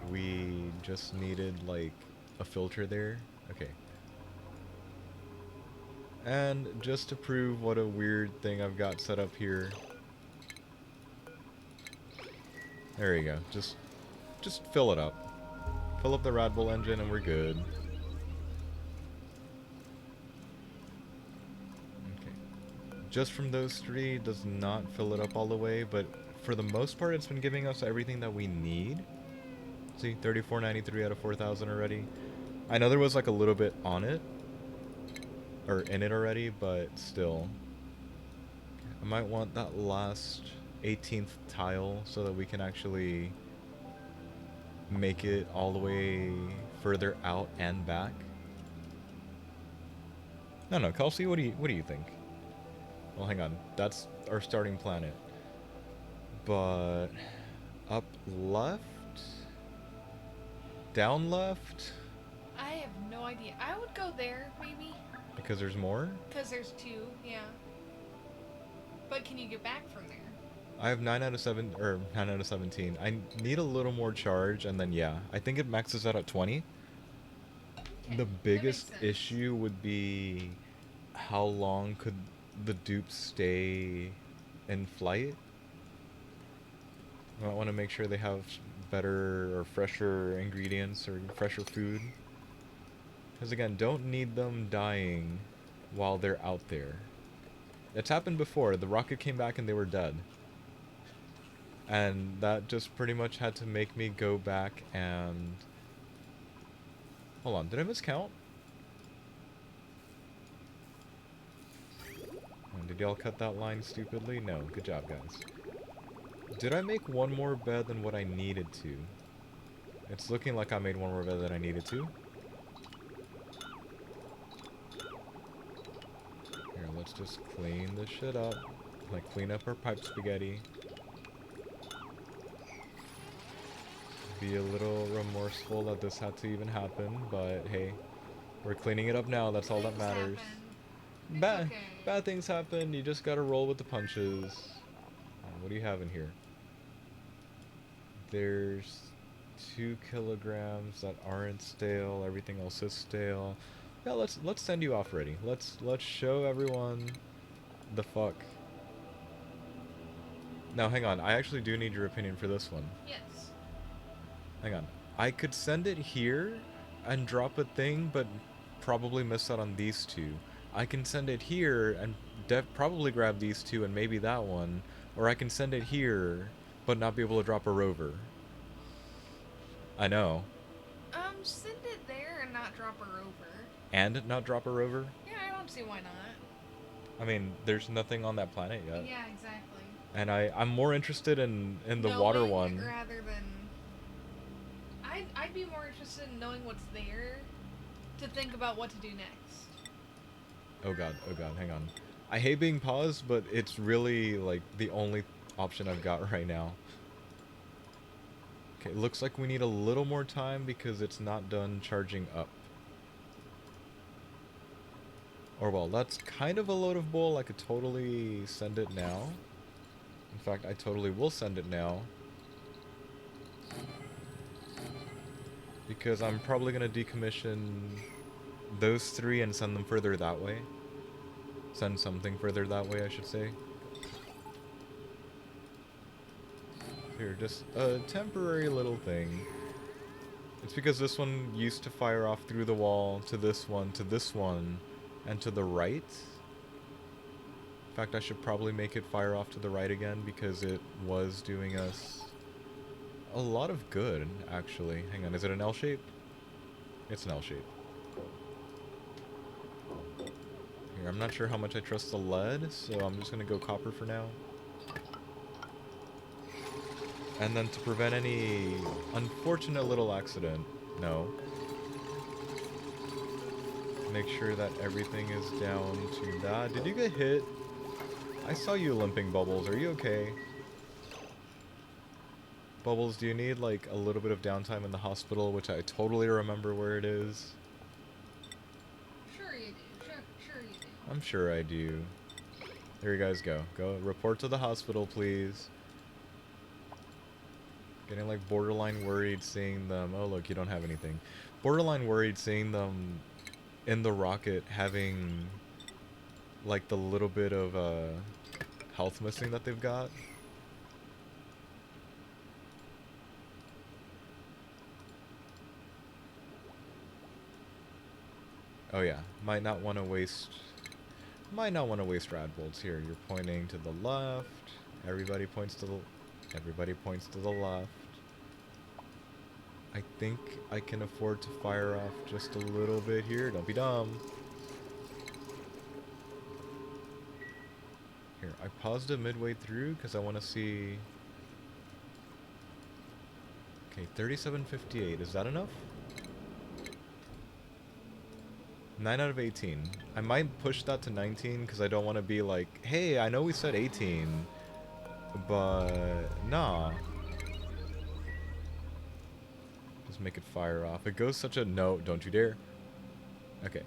we just needed like a filter there. Okay. And just to prove what a weird thing I've got set up here. There you go. Just fill it up. Fill up the Red Bull engine and we're good. Okay. Just from those three does not fill it up all the way, but for the most part it's been giving us everything that we need. See, 3493 out of 4,000 already. I know there was like a little bit on it, or in it already, but still. I might want that last 18th tile so that we can actually make it all the way further out and back. No, Kelsey, what do you think? Well, hang on. That's our starting planet. But up left? Down left?
I have no idea. I would go there, maybe.
Because there's more?
Because there's 2, yeah. But can you get back from there?
I have 9 out of 7, or 9 out of 17. I need a little more charge, and then yeah. I think it maxes out at 20.
Okay,
The biggest issue would be how long could the Dupe stay in flight? I want to make sure they have better or fresher ingredients or fresher food. Because again, don't need them dying while they're out there. It's happened before. The rocket came back and they were dead. And that just pretty much had to make me go back and... Hold on, did I miscount? Did y'all cut that line stupidly? No, good job, guys. Did I make one more bed than what I needed to? It's looking like I made one more bed than I needed to. Here, let's just clean this shit up. Like, clean up our pipe spaghetti. Be a little remorseful that this had to even happen, but hey, we're cleaning it up now, that's all that matters. Bad things happen, you just gotta roll with the punches. What do you have in here? There's 2 kilograms that aren't stale, everything else is stale. Yeah, let's send you off already. Let's show everyone the fuck. Now hang on, I actually do need your opinion for this one.
Yes.
Hang on. I could send it here and drop a thing, but probably miss out on these 2. I can send it here and probably grab these 2 and maybe that one. Or I can send it here, but not be able to drop a rover. I know.
Send it there and not drop a rover.
And not drop a rover?
Yeah, I don't see why not.
I mean, there's nothing on that planet yet.
Yeah, exactly.
And I'm more interested in the
knowing
water one.
Rather than... I'd be more interested in knowing what's there to think about what to do next.
Oh god, hang on. I hate being paused, but it's really, like, the only option I've got right now. Okay, looks like we need a little more time because it's not done charging up. Or, well, that's kind of a load of bull. I could totally send it now. In fact, I totally will send it now. Because I'm probably going to decommission those 3 and send them further that way. Send something further that way, I should say. Here, just a temporary little thing. It's because this one used to fire off through the wall to this one, and to the right. In fact, I should probably make it fire off to the right again because it was doing us a lot of good, actually. Hang on, is it an L shape? It's an L shape. Here, I'm not sure how much I trust the lead, so I'm just gonna go copper for now. And then to prevent any unfortunate little accident, no. Make sure that everything is down to that. Did you get hit? I saw you limping, Bubbles. Are you okay? Bubbles, do you need like a little bit of downtime in the hospital, which I totally remember where it is?
Sure you do. Sure you do.
I'm sure I do. There you guys go. Go report to the hospital, please. Getting like borderline worried seeing them. Oh look, you don't have anything. Borderline worried seeing them in the rocket having like the little bit of health missing that they've got. Oh yeah, might not want to waste rad bolts here. You're pointing to the left. Everybody points to the left. I think I can afford to fire off just a little bit here. Don't be dumb. Here, I paused it midway through because I want to see. Okay, 3758. Is that enough? 9 out of 18. I might push that to 19 because I don't want to be like, hey, I know we said 18, but nah. Just make it fire off. It goes such a no, don't you dare. Okay.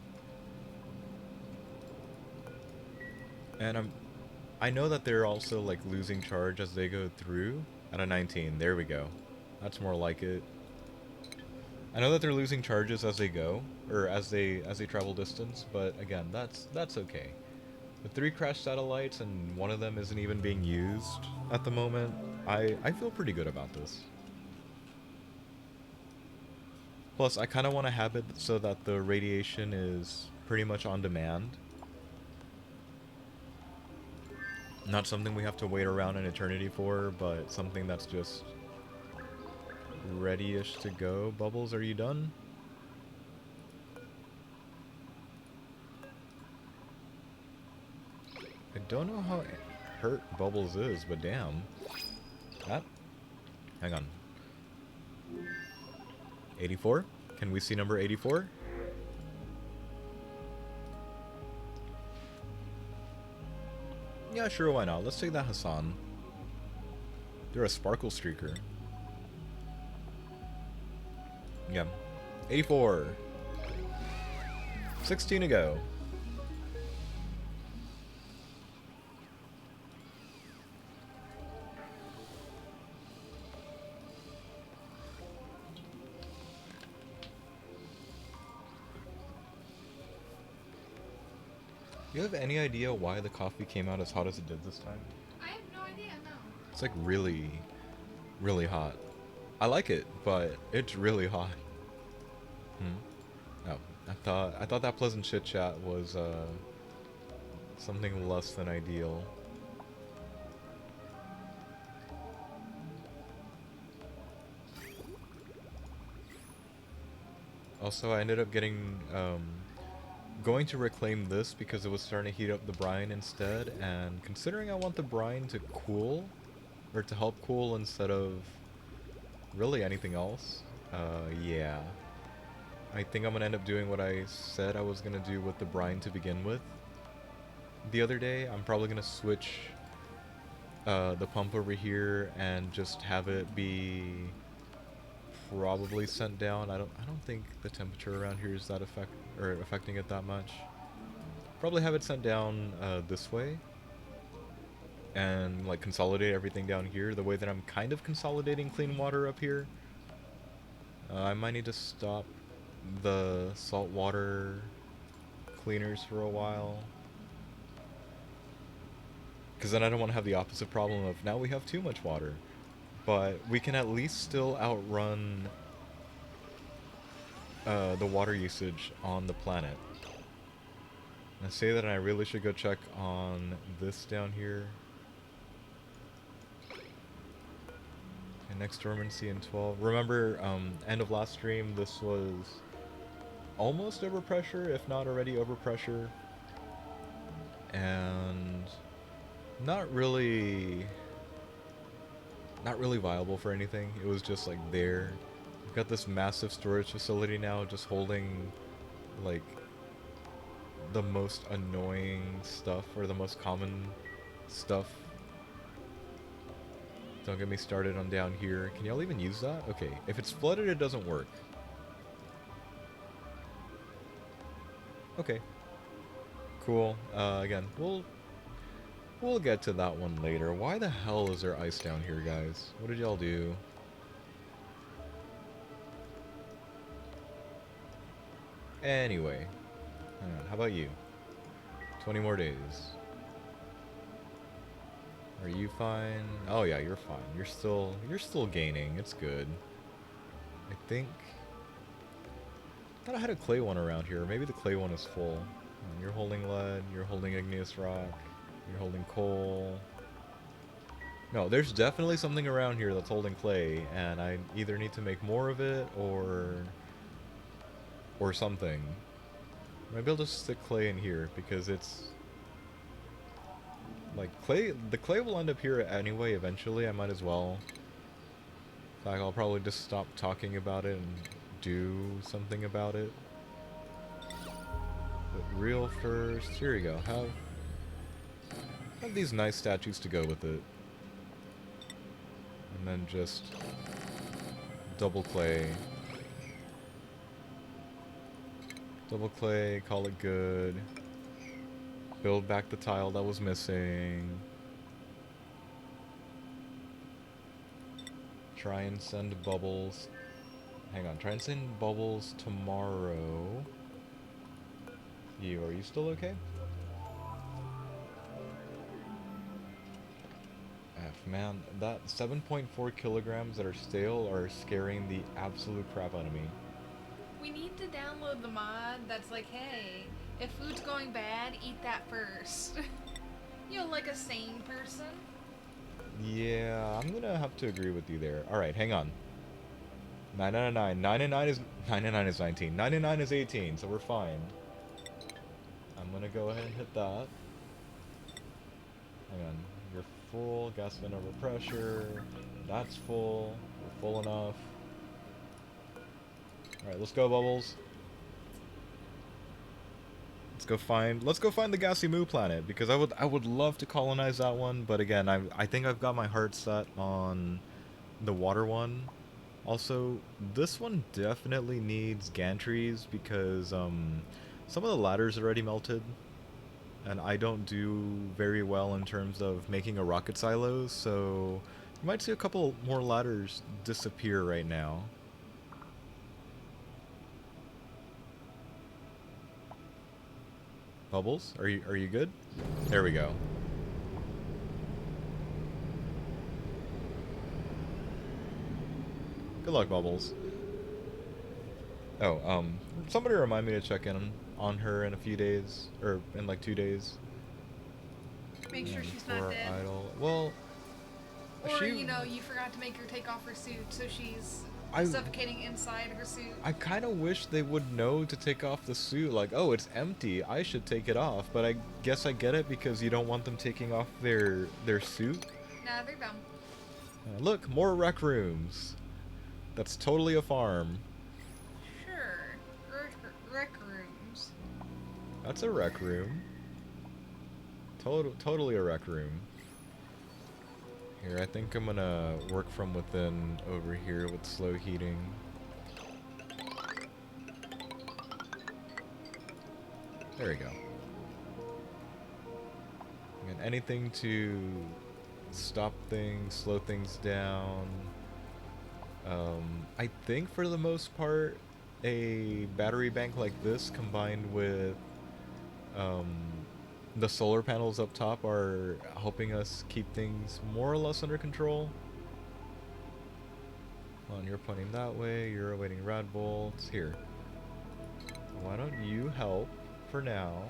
And I know that they're also like losing charge as they go through at a 19. There we go. That's more like it. I know that they're losing charges as they go, or as they travel distance, but again, that's okay. With 3 crashed satellites and one of them isn't even being used at the moment, I feel pretty good about this. Plus, I kind of want to have it so that the radiation is pretty much on demand. Not something we have to wait around an eternity for, but something that's just ready-ish to go. Bubbles, are you done? I don't know how hurt Bubbles is, but damn. That? Hang on. 84? Can we see number 84? Yeah, sure, why not? Let's take that Hassan. They're a sparkle streaker. Yeah. 84. 16 to go. Do you have any idea why the coffee came out as hot as it did this time?
I have no idea, no.
It's like really, really hot. I like it, but it's really hot. Oh, I thought that pleasant chit chat was something less than ideal. Also, I ended up getting going to reclaim this because it was starting to heat up the brine instead, and considering I want the brine to cool, or to help cool instead of really anything else, yeah. I think I'm gonna end up doing what I said I was gonna do with the brine to begin with. The other day, I'm probably gonna switch the pump over here and just have it be probably sent down. I don't think the temperature around here is that affecting it that much. Probably have it sent down this way and like consolidate everything down here the way that I'm kind of consolidating clean water up here. I might need to stop the saltwater cleaners for a while, because then I don't want to have the opposite problem of now we have too much water. But we can at least still outrun the water usage on the planet. I say that and I really should go check on this down here. Okay, next dormancy in 12. Remember, end of last stream, this was almost overpressure, if not already overpressure. and not really viable for anything. It was just like there. We've got this massive storage facility now just holding like the most annoying stuff or the most common stuff. Don't get me started on down here. Can y'all even use that? Okay, if it's flooded it doesn't work. Okay. Cool. Again, we'll get to that one later. Why the hell is there ice down here, guys? What did y'all do? Anyway. Hang on, how about you? 20 more days. Are you fine? Oh yeah, you're fine. You're still gaining. It's good. I think thought I had a clay one around here. Maybe the clay one is full. You're holding lead, you're holding igneous rock, you're holding coal. No, there's definitely something around here that's holding clay, and I either need to make more of it or something. Maybe I'll just stick clay in here because it's like clay. The clay will end up here anyway. Eventually, I might as well. In fact, I'll probably just stop talking about it and do something about it. But real first, here we go. Have these nice statues to go with it, and then just double clay. Double clay, call it good. Build back the tile that was missing. Try and send bubbles. Hang on, try and send bubbles tomorrow. Are you still okay? F, man, that 7.4 kilograms that are stale are scaring the absolute crap out of me.
We need to download the mod that's like, hey, if food's going bad, eat that first. You know, like a sane person.
Yeah, I'm gonna have to agree with you there. Alright, hang on. 999. 99 is 19. 99 is 18, so we're fine. I'm gonna go ahead and hit that. Hang on. You're full. Gas vent overpressure. That's full. We're full enough. Alright, let's go, Bubbles. Let's go find the Gassy Moo planet, because I would love to colonize that one, but again, I think I've got my heart set on the water one. Also, this one definitely needs gantries because some of the ladders already melted, and I don't do very well in terms of making a rocket silo, so you might see a couple more ladders disappear right now. Bubbles, are you good? There we go. Good luck, Bubbles. Oh, somebody remind me to check in on her in a few days, or in like 2 days.
Make sure she's not dead.
Idle. Well,
or, you know, you forgot to make her take off her suit, so she's suffocating inside her suit.
I kind of wish they would know to take off the suit. Like, oh, it's empty. I should take it off. But I guess I get it because you don't want them taking off their suit.
Nah, they're dumb.
Look, more rec rooms. That's totally a farm.
Sure. Rec rooms.
That's a rec room. Totally a rec room. Here, I think I'm gonna work from within over here with slow heating. There we go. And anything to stop things, slow things down. I think for the most part, a battery bank like this combined with the solar panels up top are helping us keep things more or less under control. Well, you're pointing that way, you're awaiting rad bolts. Here. Why don't you help for now?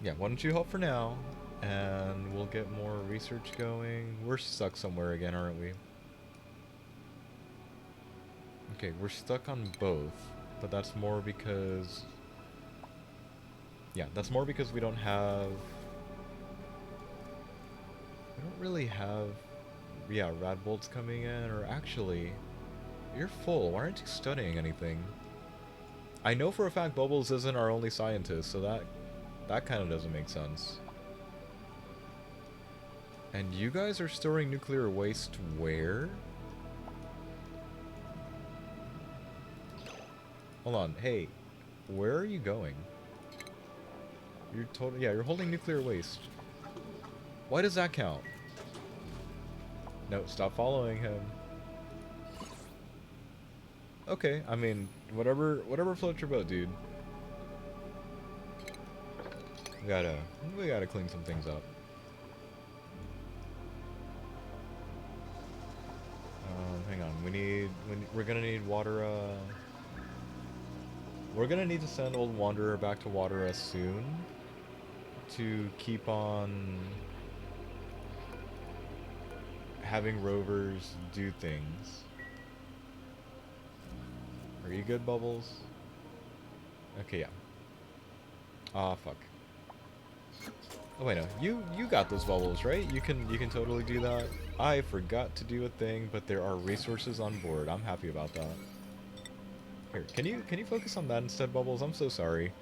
Yeah, why don't you help for now? And we'll get more research going. We're stuck somewhere again, aren't we? Okay, we're stuck on both, but that's more because Yeah, that's more because we don't have... We don't really have... Yeah, rad bolts coming in, or actually... You're full. Why aren't you studying anything? I know for a fact Bubbles isn't our only scientist, so that kind of doesn't make sense. And you guys are storing nuclear waste where? Hold on. Hey, where are you going? You're totally... Yeah, you're holding nuclear waste. Why does that count? No, stop following him. Okay, I mean, whatever floats your boat, dude. We gotta clean some things up. Hang on. We're gonna need water. We're gonna need to send Old Wanderer back to Watera soon to keep on having rovers do things. Are you good, Bubbles? Okay, yeah. Ah, fuck. Oh wait, no. You got those bubbles, right? You can totally do that. I forgot to do a thing, but there are resources on board. I'm happy about that. Here, can you focus on that instead, Bubbles? I'm so sorry.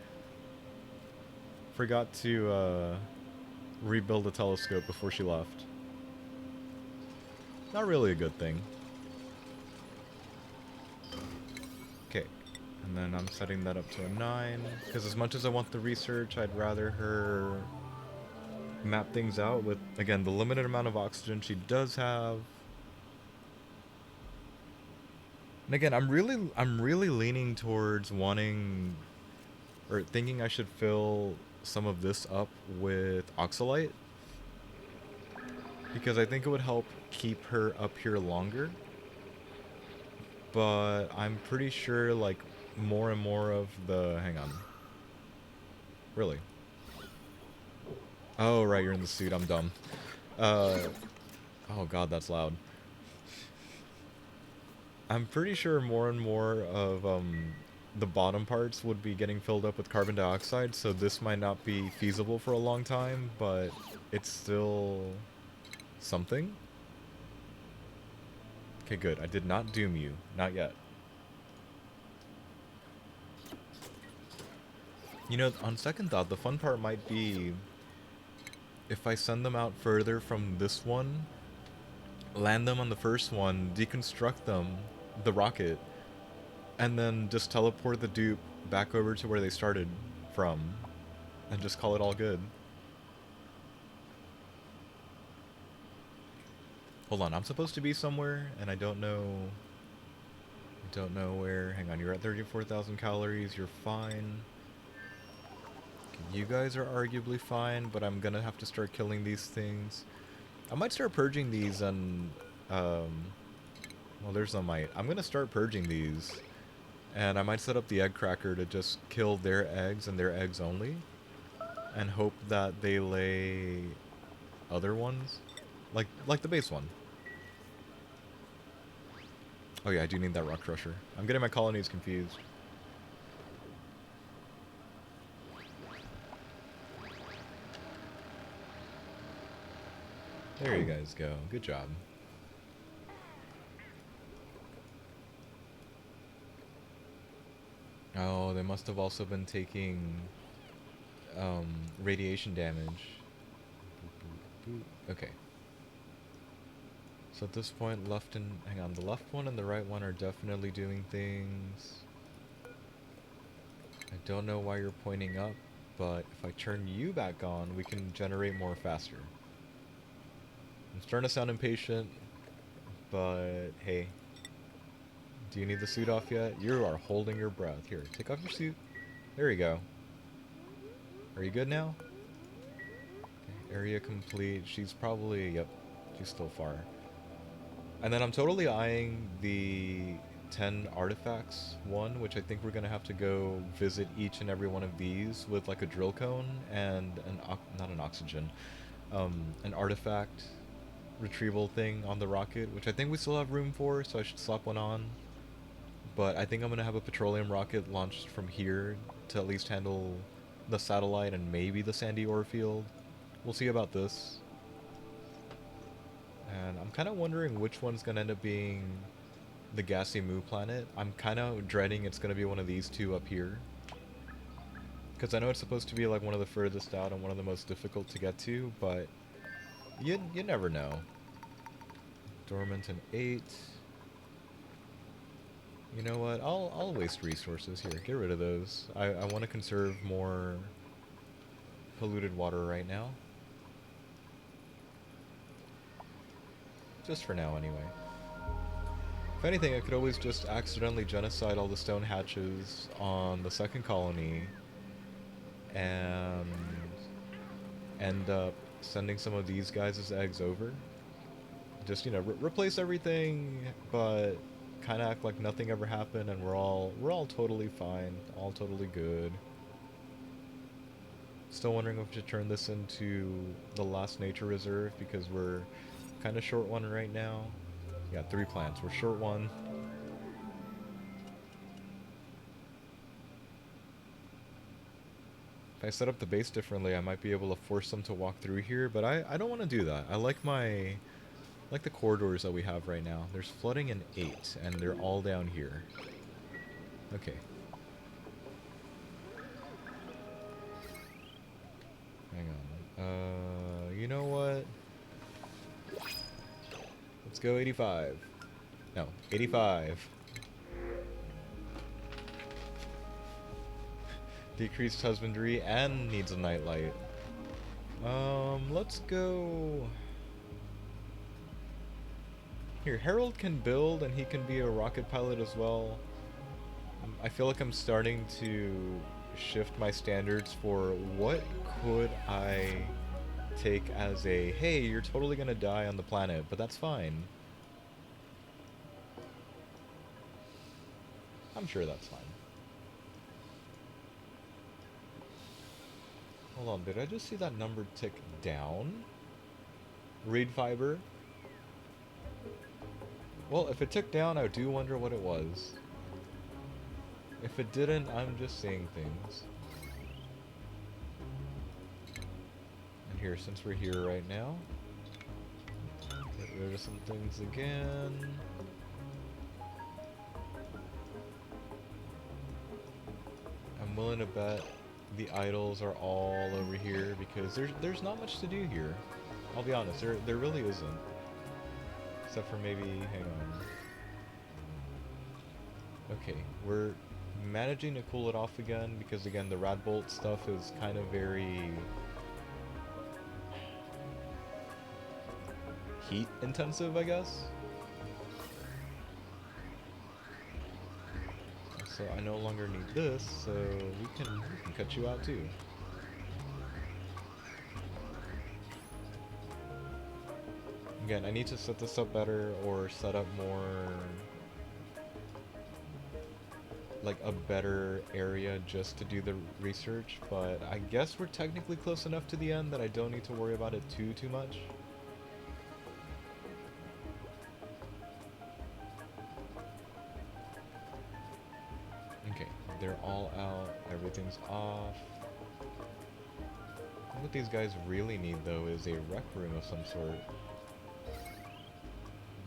Forgot to rebuild the telescope before she left. Not really a good thing. Okay. And then I'm setting that up to a 9. Because as much as I want the research, I'd rather her map things out with, again, the limited amount of oxygen she does have. And again, I'm really leaning towards wanting, or thinking I should fill some of this up with oxalite. Because I think it would help keep her up here longer. But I'm pretty sure, like, more and more of the... Hang on. Really? Oh, right, you're in the suit. I'm dumb. Oh god, that's loud. I'm pretty sure more and more of, the bottom parts would be getting filled up with carbon dioxide, so this might not be feasible for a long time, but it's still... something? Okay, good. I did not doom you. Not yet. You know, on second thought, the fun part might be if I send them out further from this one, land them on the first one, deconstruct them, the rocket, and then just teleport the dupe back over to where they started from, and just call it all good. Hold on, I'm supposed to be somewhere, and I don't know where. Hang on, you're at 34,000 calories, you're fine. You guys are arguably fine, but I'm gonna have to start killing these things. I might start purging these and, well, there's no might. I'm gonna start purging these, and I might set up the egg cracker to just kill their eggs and their eggs only, and hope that they lay other ones, like the base one. Oh yeah, I do need that rock crusher. I'm getting my colonies confused. There you guys go. Good job. Oh, they must have also been taking radiation damage. Okay. So at this point, hang on, the left one and the right one are definitely doing things. I don't know why you're pointing up, but if I turn you back on, we can generate more faster. I'm starting to sound impatient, but hey. Do you need the suit off yet? You are holding your breath. Here, take off your suit. There you go. Are you good now? Okay, area complete. She's probably... Yep, she's still far. And then I'm totally eyeing the 10 artifacts one, which I think we're going to have to go visit each and every one of these with like a drill cone and not an oxygen, an artifact retrieval thing on the rocket, which I think we still have room for, so I should slap one on. But I think I'm going to have a petroleum rocket launched from here to at least handle the satellite and maybe the sandy ore field. We'll see about this. And I'm kind of wondering which one's going to end up being the gassy moo planet. I'm kind of dreading it's going to be one of these two up here. Because I know it's supposed to be like one of the furthest out and one of the most difficult to get to, but you never know. Dormant and 8. You know what? I'll waste resources here. Get rid of those. I want to conserve more polluted water right now. Just for now, anyway. If anything, I could always just accidentally genocide all the stone hatches on the second colony and end up sending some of these guys as eggs over. Just, you know, replace everything, but kind of act like nothing ever happened, and we're all totally fine, all totally good. Still wondering if we should turn this into the last nature reserve because we're kind of short one right now. Yeah, 3 plants. We're short one. If I set up the base differently, I might be able to force them to walk through here, but I don't want to do that. I like the corridors that we have right now. There's flooding in 8, and they're all down here. Okay. Hang on. You know what? Let's go 85. No, 85. Decreased husbandry and needs a nightlight. Let's go... Here, Harold can build and he can be a rocket pilot as well. I feel like I'm starting to shift my standards for what could I take as a, hey, you're totally gonna die on the planet, but that's fine. I'm sure that's fine. Hold on, did I just see that number tick down? Reed fiber. Well, if it ticked down, I do wonder what it was. If it didn't, I'm just seeing things. And here, since we're here right now, get rid of some things again. I'm willing to bet the idols are all over here because there's not much to do here. I'll be honest, there really isn't. Except for maybe, hang on. Okay, we're managing to cool it off again because again the Radbolt stuff is kind of very heat intensive, I guess. So I no longer need this, so we can cut you out too. Again, I need to set this up better or set up more like a better area just to do the research, but I guess we're technically close enough to the end that I don't need to worry about it too much. Okay, they're all out, everything's off. What these guys really need though is a rec room of some sort.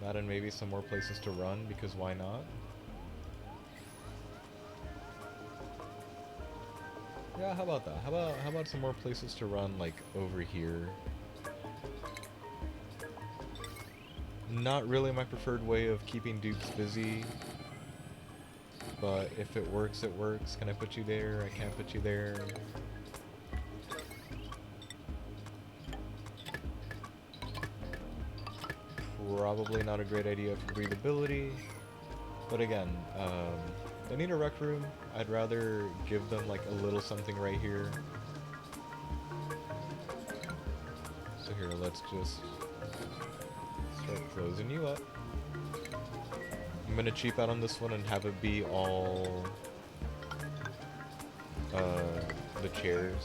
That and maybe some more places to run, because why not? Yeah, how about that? How about some more places to run, like, over here? Not really my preferred way of keeping dupes busy. But if it works, it works. Can I put you there? I can't put you there. Probably not a great idea for breathability, but again, they need a rec room. I'd rather give them like a little something right here. So here, let's just start closing you up. I'm gonna cheap out on this one and have it be all the chairs.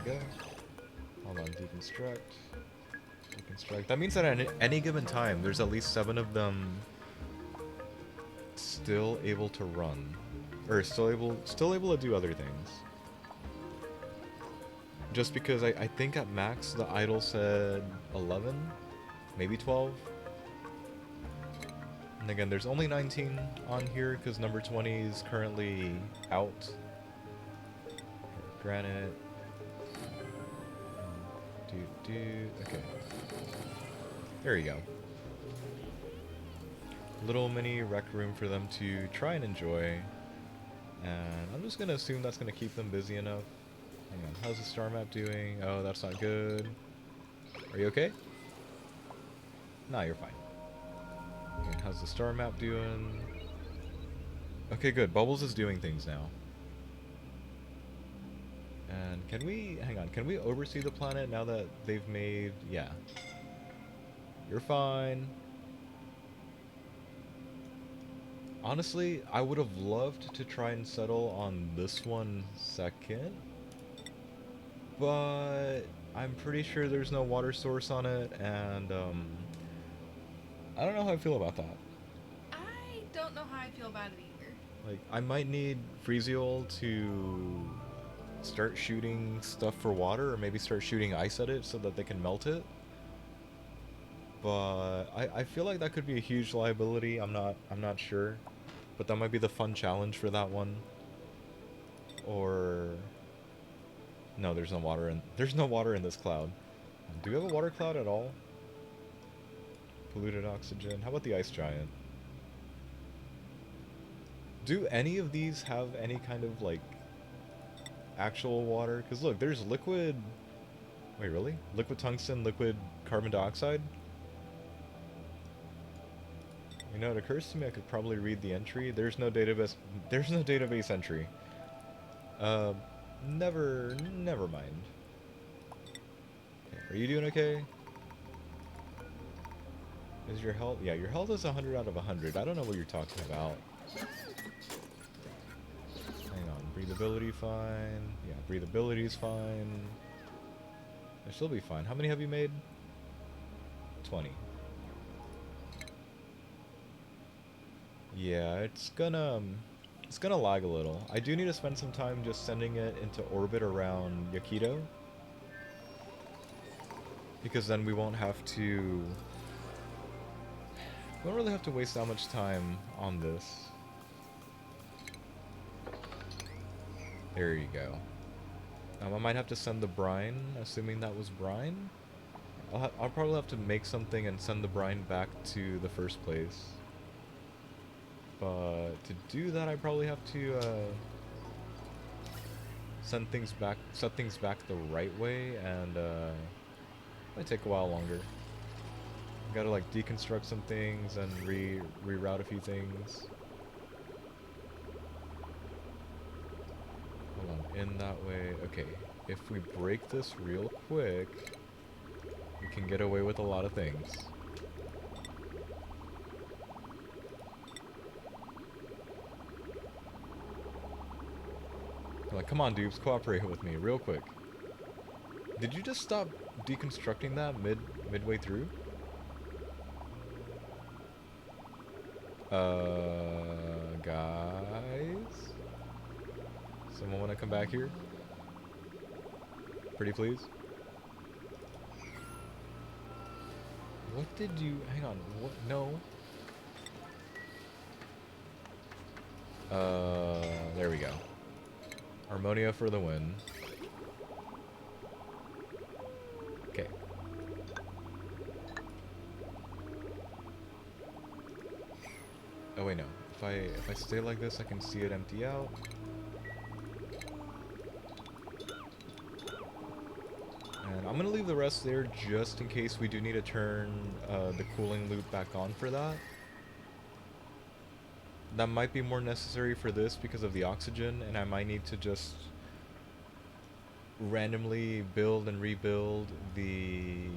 Go. Hold on, deconstruct. Deconstruct. That means that at any given time, there's at least 7 of them still able to run. Or still able to do other things. Just because I think at max the idol said 11, maybe 12. And again, there's only 19 on here because number 20 is currently out. Granite. Okay. There you go. Little mini rec room for them to try and enjoy. And I'm just gonna assume that's gonna keep them busy enough. Hang on, how's the star map doing? Oh, that's not good. Are you okay? Nah, you're fine. Okay, how's the star map doing? Okay, good. Bubbles is doing things now. And can we, hang on, can we oversee the planet now that they've made, yeah. You're fine. Honestly, I would have loved to try and settle on this one second. But I'm pretty sure there's no water source on it, and I don't know how I feel about that.
I don't know how I feel about it either.
Like, I might need Freeziol to start shooting stuff for water, or maybe start shooting ice at it so that they can melt it. But I feel like that could be a huge liability. I'm not sure, but that might be the fun challenge for that one. Or no, there's no water in this cloud. Do we have a water cloud at all? Polluted oxygen. How about the ice giant? Do any of these have any kind of like actual water? Because look, there's liquid. Wait, really? Liquid tungsten, liquid carbon dioxide? You know, it occurs to me I could probably read the entry. There's no database entry. Never mind. Okay, are you doing okay? Is your health? Yeah, your health is 100 out of 100. I don't know what you're talking about. Hang on, breathability fine. Yeah, breathability's fine. It still be fine. How many have you made? 20. Yeah, it's gonna lag a little. I do need to spend some time just sending it into orbit around Yakido, because then we won't really have to waste that much time on this. There you go. I might have to send the brine, assuming that was brine. I'll probably have to make something and send the brine back to the first place. But to do that, I probably have to set things back the right way, and it might take a while longer. Gotta like deconstruct some things and reroute a few things. Hold on, in that way. Okay, if we break this real quick, we can get away with a lot of things. Like, come on, Dupes, cooperate with me, real quick. Did you just stop deconstructing that midway through? Guys? Someone wanna come back here? Pretty please? What did you, hang on, what, no. There we go. Harmonia for the win. Okay. Oh wait, no. If I stay like this, I can see it empty out. And I'm gonna leave the rest there just in case we do need to turn the cooling loop back on for that. That might be more necessary for this because of the oxygen, and I might need to just randomly build and rebuild the...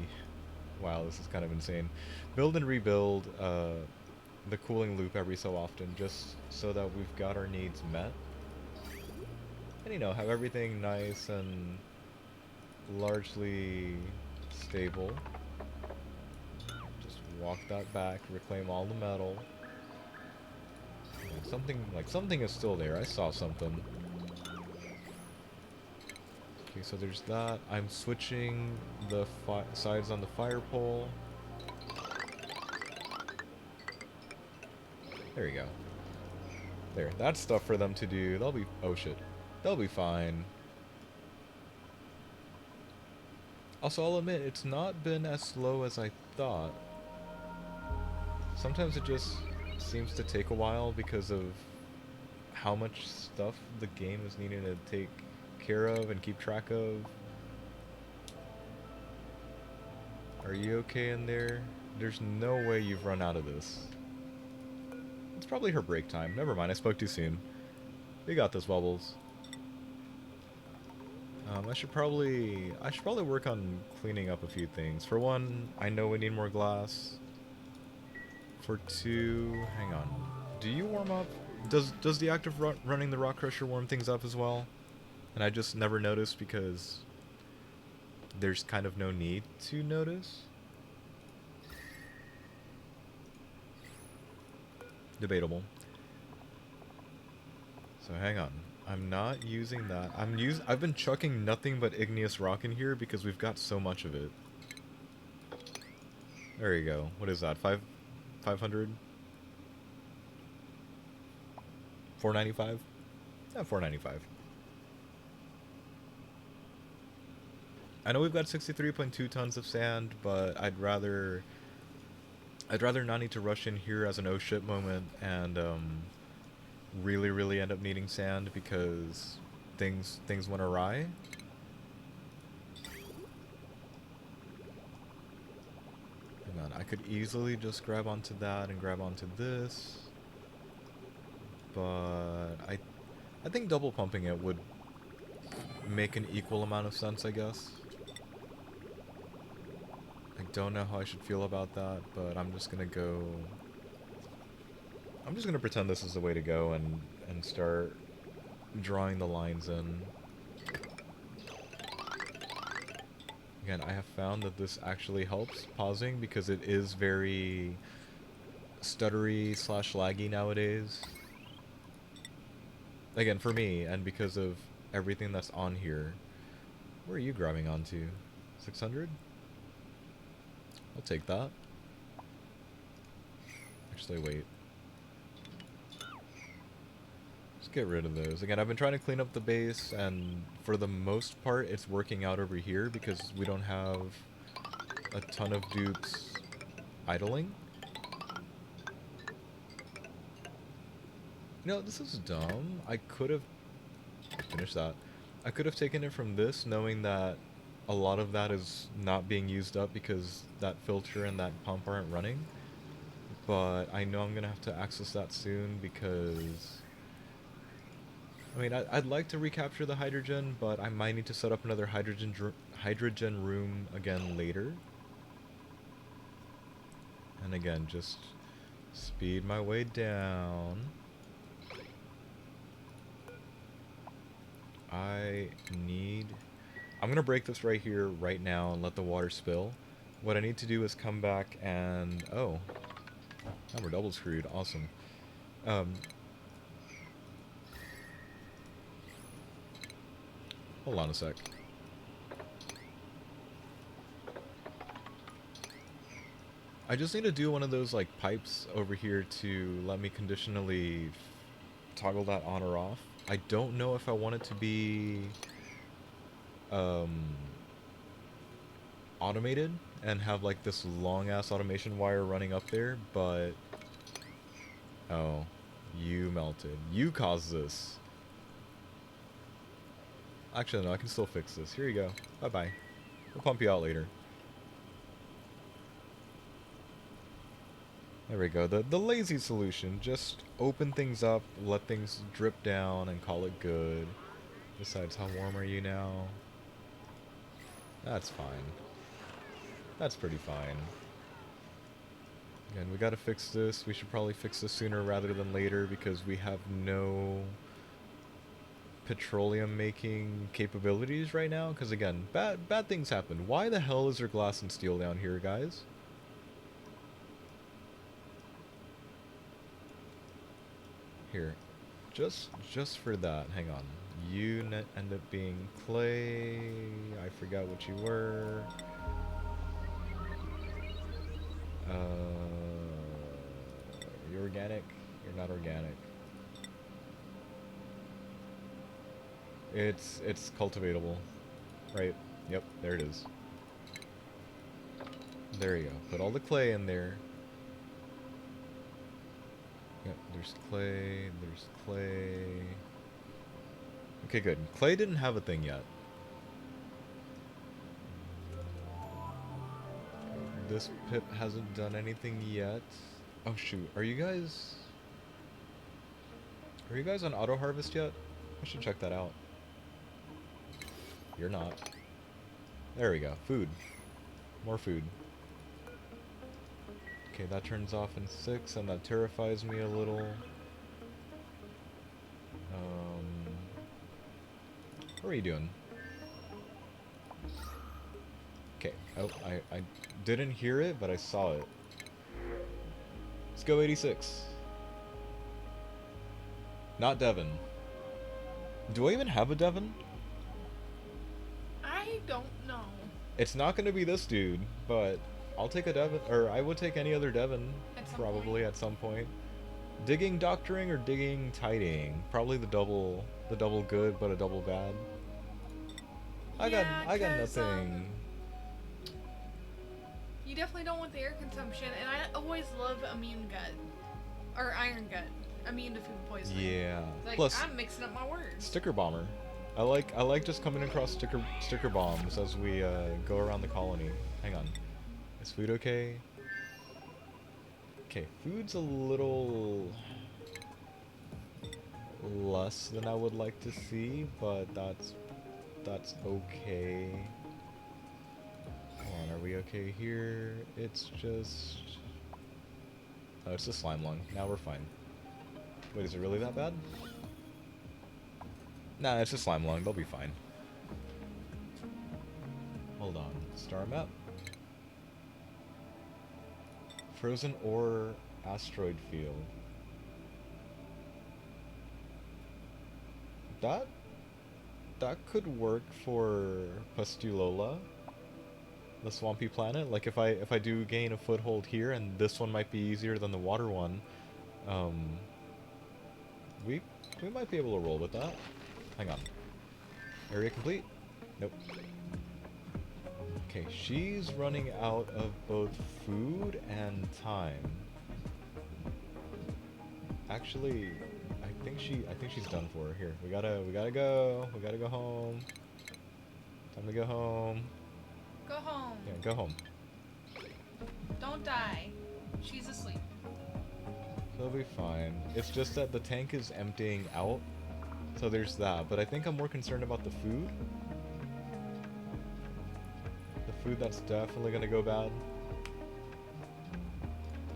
Wow, this is kind of insane. Build and rebuild the cooling loop every so often, just so that we've got our needs met. And, you know, have everything nice and largely stable. Just walk that back, reclaim all the metal. Yeah, something is still there. I saw something. Okay, so there's that. I'm switching the sides on the fire pole. There you go. There, that's stuff for them to do. They'll be... Oh, shit. They'll be fine. Also, I'll admit, it's not been as slow as I thought. Sometimes it just seems to take a while because of how much stuff the game is needing to take care of and keep track of. Are you okay in there? There's no way you've run out of this. It's probably her break time. Never mind, I spoke too soon. We got this, Bubbles. I should probably work on cleaning up a few things. For one, I know we need more glass. For two, hang on. Do you warm up? Does the act of running the rock crusher warm things up as well? And I just never noticed because there's kind of no need to notice. Debatable. So hang on. I'm not using that. I've been chucking nothing but igneous rock in here because we've got so much of it. There you go. What is that? 500? 495? Yeah, 495. I know we've got 63.2 tons of sand, but I'd rather not need to rush in here as an oh shit moment and really end up needing sand because things went awry. Hang on, I could easily just grab onto that and grab onto this, but I think double pumping it would make an equal amount of sense, I guess. I don't know how I should feel about that, but I'm just gonna pretend this is the way to go and start drawing the lines in. Again, I have found that this actually helps pausing because it is very stuttery / laggy nowadays. Again, for me, and because of everything that's on here. Where are you grabbing onto? 600? I'll take that. Actually, wait. Just get rid of those. Again, I've been trying to clean up the base, and for the most part, it's working out over here because we don't have a ton of dupes idling. You know, this is dumb. I could have... Finish that. I could have taken it from this, knowing that a lot of that is not being used up because that filter and that pump aren't running. But I know I'm going to have to access that soon because... I mean, I'd like to recapture the hydrogen, but I might need to set up another hydrogen room again later. And again, just speed my way down. I'm gonna break this right here, right now, and let the water spill. What I need to do is come back and... Oh. Now we're double screwed. Awesome. Hold on a sec. I just need to do one of those, like, pipes over here to let me conditionally toggle that on or off. I don't know if I want it to be automated and have like this long ass automation wire running up there, but oh, you melted. You caused this. Actually, no, I can still fix this. Here you go. Bye bye. We'll pump you out later. There we go. The lazy solution. Just open things up, let things drip down, and call it good. Besides, how warm are you now? That's fine. That's pretty fine. Again, we gotta fix this. We should probably fix this sooner rather than later because we have no petroleum making capabilities right now. Because again, bad things happen. Why the hell is there glass and steel down here, guys? Here, just for that, hang on. You end up being clay. I forgot what you were. You're organic. You're not organic. It's cultivatable, right? Yep, there it is. There you go. Put all the clay in there. Yep, there's clay. There's clay. Okay, good. Clay didn't have a thing yet. This pip hasn't done anything yet. Oh shoot, are you guys on auto harvest yet? I should check that out. You're not. There we go. Food. More food. Okay, that turns off in 6 and that terrifies me a little. What are you doing? Okay. Oh, I didn't hear it, but I saw it. Let's go 86. Not Devon. Do I even have a Devon?
I don't know.
It's not going to be this dude, but I'll take a Devon, or I would take any other Devon, probably at some point. Digging doctoring or digging tidying? Probably the double good, but a double bad. I got nothing.
You definitely don't want the air consumption, and I always love immune gut. Or iron gut. Immune to food poisoning.
Yeah.
Like,
plus,
I'm mixing up my words.
sticker bomber. I like just coming across sticker bombs as we go around the colony. Hang on. Is food okay? Okay, food's a little less than I would like to see, but that's okay. Hold on, are we okay here? It's just... Oh, it's a slime lung. Now we're fine. Wait, is it really that bad? Nah, it's a slime lung. They'll be fine. Hold on. Star map. Frozen ore asteroid field. That could work for Pustulola, the swampy planet. Like if I do gain a foothold here, and this one might be easier than the water one, we might be able to roll with that. Hang on. Area complete? Nope. Okay, she's running out of both food and time. Actually, I think she's done for. Here, we gotta go. We gotta go home. Time to go home.
Go home.
Yeah, go home.
Don't die. She's asleep.
She'll be fine. It's just that the tank is emptying out, so there's that. But I think I'm more concerned about the food. The food that's definitely gonna go bad.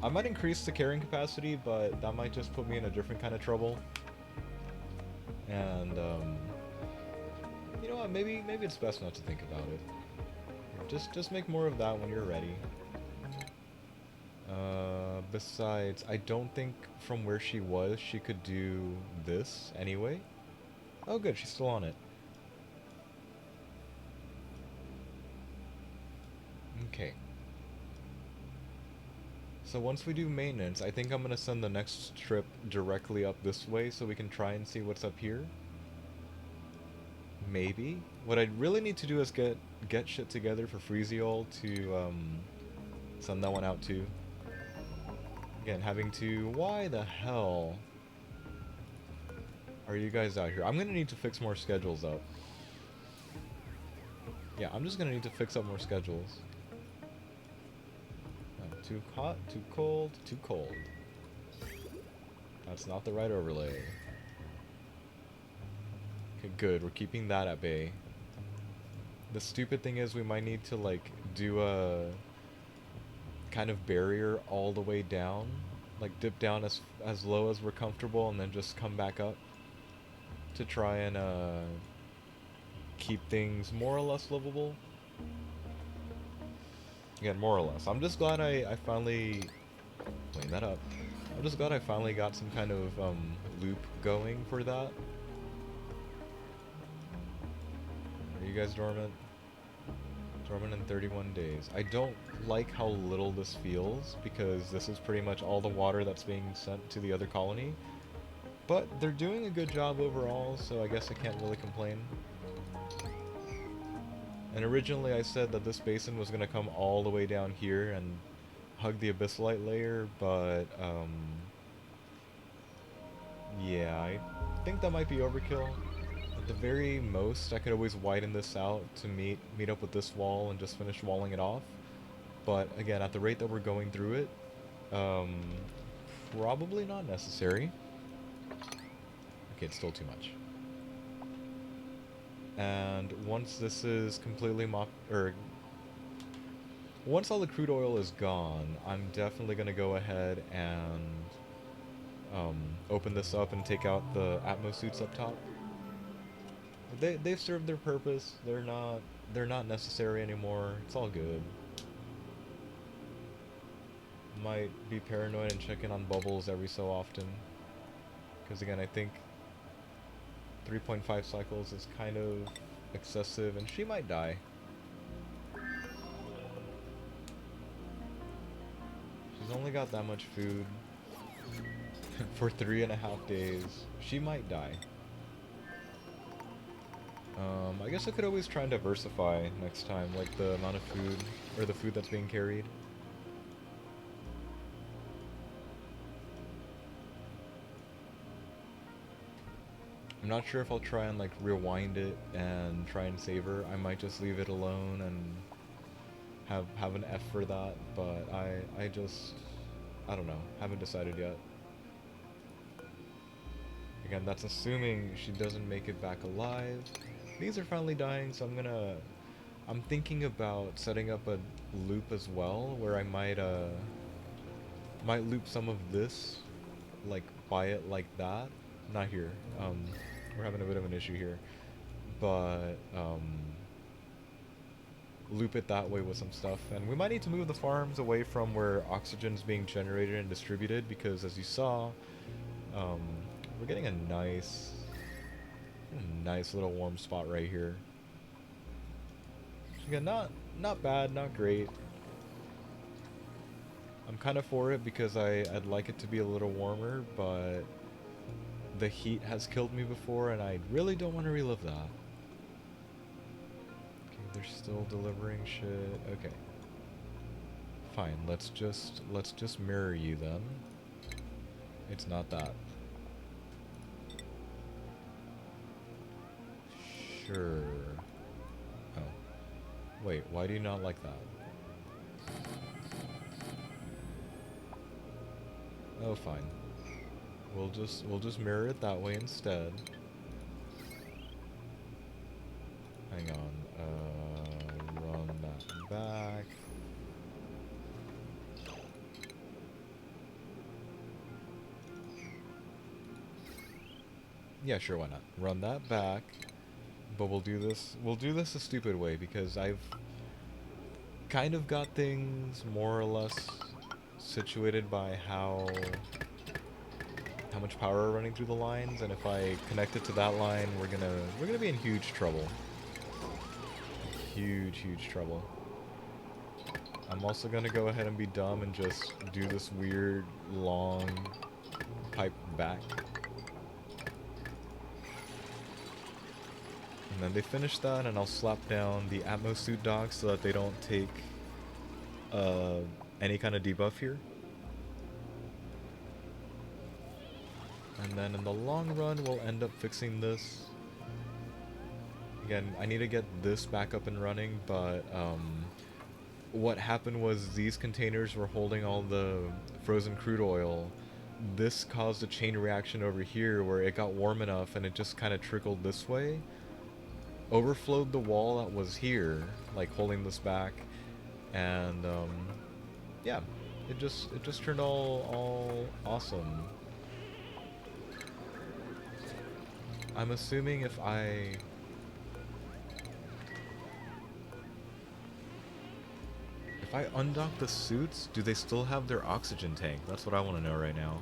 I might increase the carrying capacity, but that might just put me in a different kind of trouble. And you know what? Maybe it's best not to think about it. Just make more of that when you're ready. Besides, I don't think from where she was she could do this anyway. Oh good, she's still on it. Okay. So once we do maintenance, I think I'm gonna send the next trip directly up this way so we can try and see what's up here. Maybe. What I really need to do is get shit together for Freeziol to send that one out too. Again, having to... Why the hell are you guys out here? I'm gonna need to fix more schedules up. Yeah, I'm just gonna need to fix up more schedules. Too hot, too cold, too cold. That's not the right overlay. Okay, good. We're keeping that at bay. The stupid thing is we might need to, like, do a kind of barrier all the way down. Like, dip down as low as we're comfortable and then just come back up. To try and, keep things more or less livable. Again, more or less. I'm just glad I finally cleaned that up. I'm just glad I finally got some kind of loop going for that. Are you guys dormant? Dormant in 31 days. I don't like how little this feels, because this is pretty much all the water that's being sent to the other colony. But they're doing a good job overall, so I guess I can't really complain. And originally I said that this basin was going to come all the way down here and hug the abyssalite layer, but yeah, I think that might be overkill. At the very most, I could always widen this out to meet up with this wall and just finish walling it off. But again, at the rate that we're going through it, um, probably not necessary. Okay, it's still too much. And once this is completely once all the crude oil is gone, I'm definitely gonna go ahead and open this up and take out the Atmos suits up top. They've served their purpose. They're not necessary anymore. It's all good. Might be paranoid and check in on bubbles every so often, because again, I think 3.5 cycles is kind of excessive, and she might die. She's only got that much food for 3.5 days. She might die. I guess I could always try and diversify next time, like the amount of food, or the food that's being carried. I'm not sure if I'll try and like rewind it and try and save her. I might just leave it alone and have an F for that, but I don't know. Haven't decided yet. Again, that's assuming she doesn't make it back alive. These are finally dying, so I'm thinking about setting up a loop as well, where I might loop some of this, like buy it like that. Not here. We're having a bit of an issue here, but loop it that way with some stuff. And we might need to move the farms away from where oxygen's being generated and distributed, because as you saw, we're getting a nice little warm spot right here. Again, not bad, not great. I'm kind of for it because I'd like it to be a little warmer, but the heat has killed me before, and I really don't want to relive that. Okay, they're still delivering shit. Okay. Fine, let's just mirror you then. It's not that. Sure. Oh. Wait, why do you not like that? Oh, fine. We'll just mirror it that way instead. Hang on. Run that back. Yeah, sure, why not? Run that back. But we'll do this a stupid way, because I've kind of got things more or less situated by how much power we're running through the lines, and if I connect it to that line, we're gonna be in huge trouble. Huge trouble. I'm also gonna go ahead and be dumb and just do this weird long pipe back. And then they finish that, and I'll slap down the Atmos suit dogs so that they don't take any kind of debuff here. And then in the long run, we'll end up fixing this. Again, I need to get this back up and running, but what happened was these containers were holding all the frozen crude oil. This caused a chain reaction over here where it got warm enough and it just kind of trickled this way. Overflowed the wall that was here, like holding this back, and yeah, it just turned all awesome. I'm assuming if I If I undock the suits, do they still have their oxygen tank? That's what I want to know right now.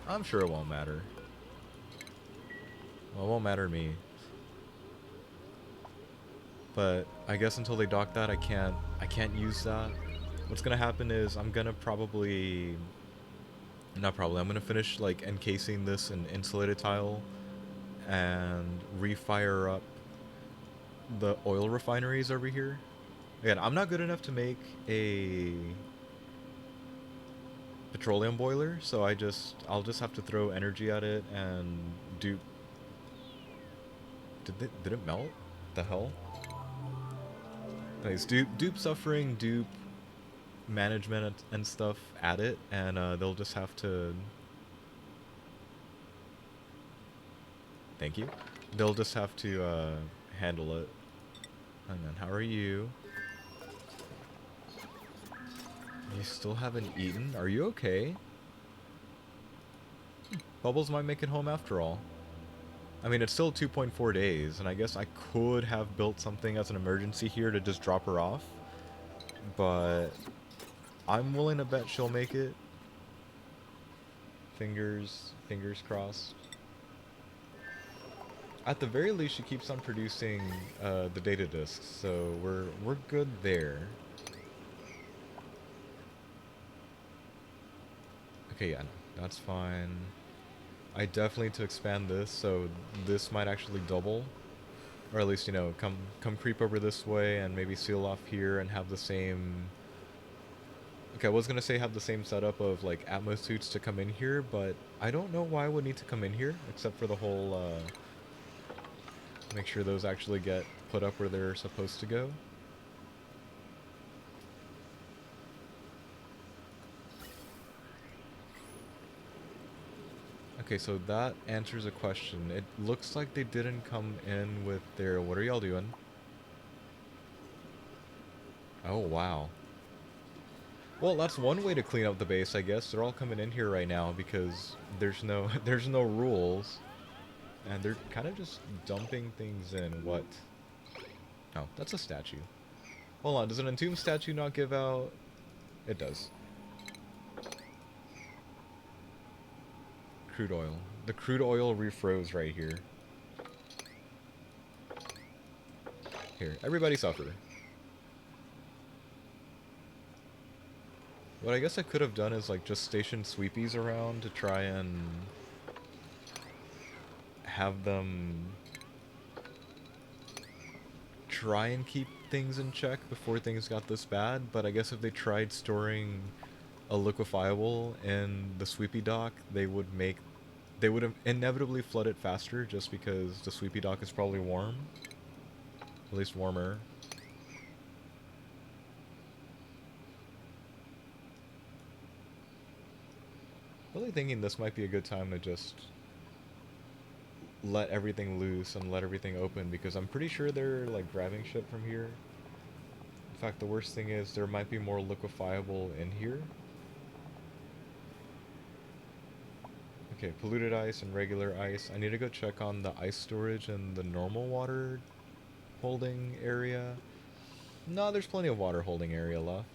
I'm sure it won't matter. Well, it won't matter to me. But I guess until they dock that, I can't use that. What's gonna happen is I'm gonna probably, not probably, I'm gonna finish like encasing this in insulated tile and refire up the oil refineries over here. Again, I'm not good enough to make a petroleum boiler, so I'll just have to throw energy at it and dupe. Did it melt? The hell? Nice. Dupe suffering, dupe management and stuff at it, and they'll just have to. Thank you. They'll just have to handle it. Hang on, how are you? You still haven't eaten? Are you okay? Bubbles might make it home after all. I mean, it's still 2.4 days, and I guess I could have built something as an emergency here to just drop her off. But I'm willing to bet she'll make it. Fingers crossed. At the very least, she keeps on producing the data disks, so we're good there. Okay, yeah, that's fine. I definitely need to expand this, so this might actually double. Or at least, you know, come creep over this way and maybe seal off here and have the same... Okay, I was gonna say have the same setup of, like, Atmos suits to come in here, but I don't know why I would need to come in here, except for the whole, make sure those actually get put up where they're supposed to go. Okay, so that answers a question. It looks like they didn't come in with their... What are y'all doing? Oh, wow. Well, that's one way to clean up the base, I guess. They're all coming in here right now because there's no there's no rules. And they're kind of just dumping things in. What? Oh, that's a statue. Hold on, does an entombed statue not give out... It does. Crude oil. The crude oil refroze right here. Here, everybody suffer. What I guess I could have done is like just station sweepies around to try and have them try and keep things in check before things got this bad, but I guess if they tried storing a liquefiable in the sweepy dock, they would have inevitably flood it faster just because the sweepy dock is probably warm. At least warmer. Really thinking this might be a good time to just let everything loose and let everything open, because I'm pretty sure they're like grabbing shit from here. In fact, the worst thing is there might be more liquefiable in here. Okay, polluted ice and regular ice. I need to go check on the ice storage and the normal water holding area. No, there's plenty of water holding area left.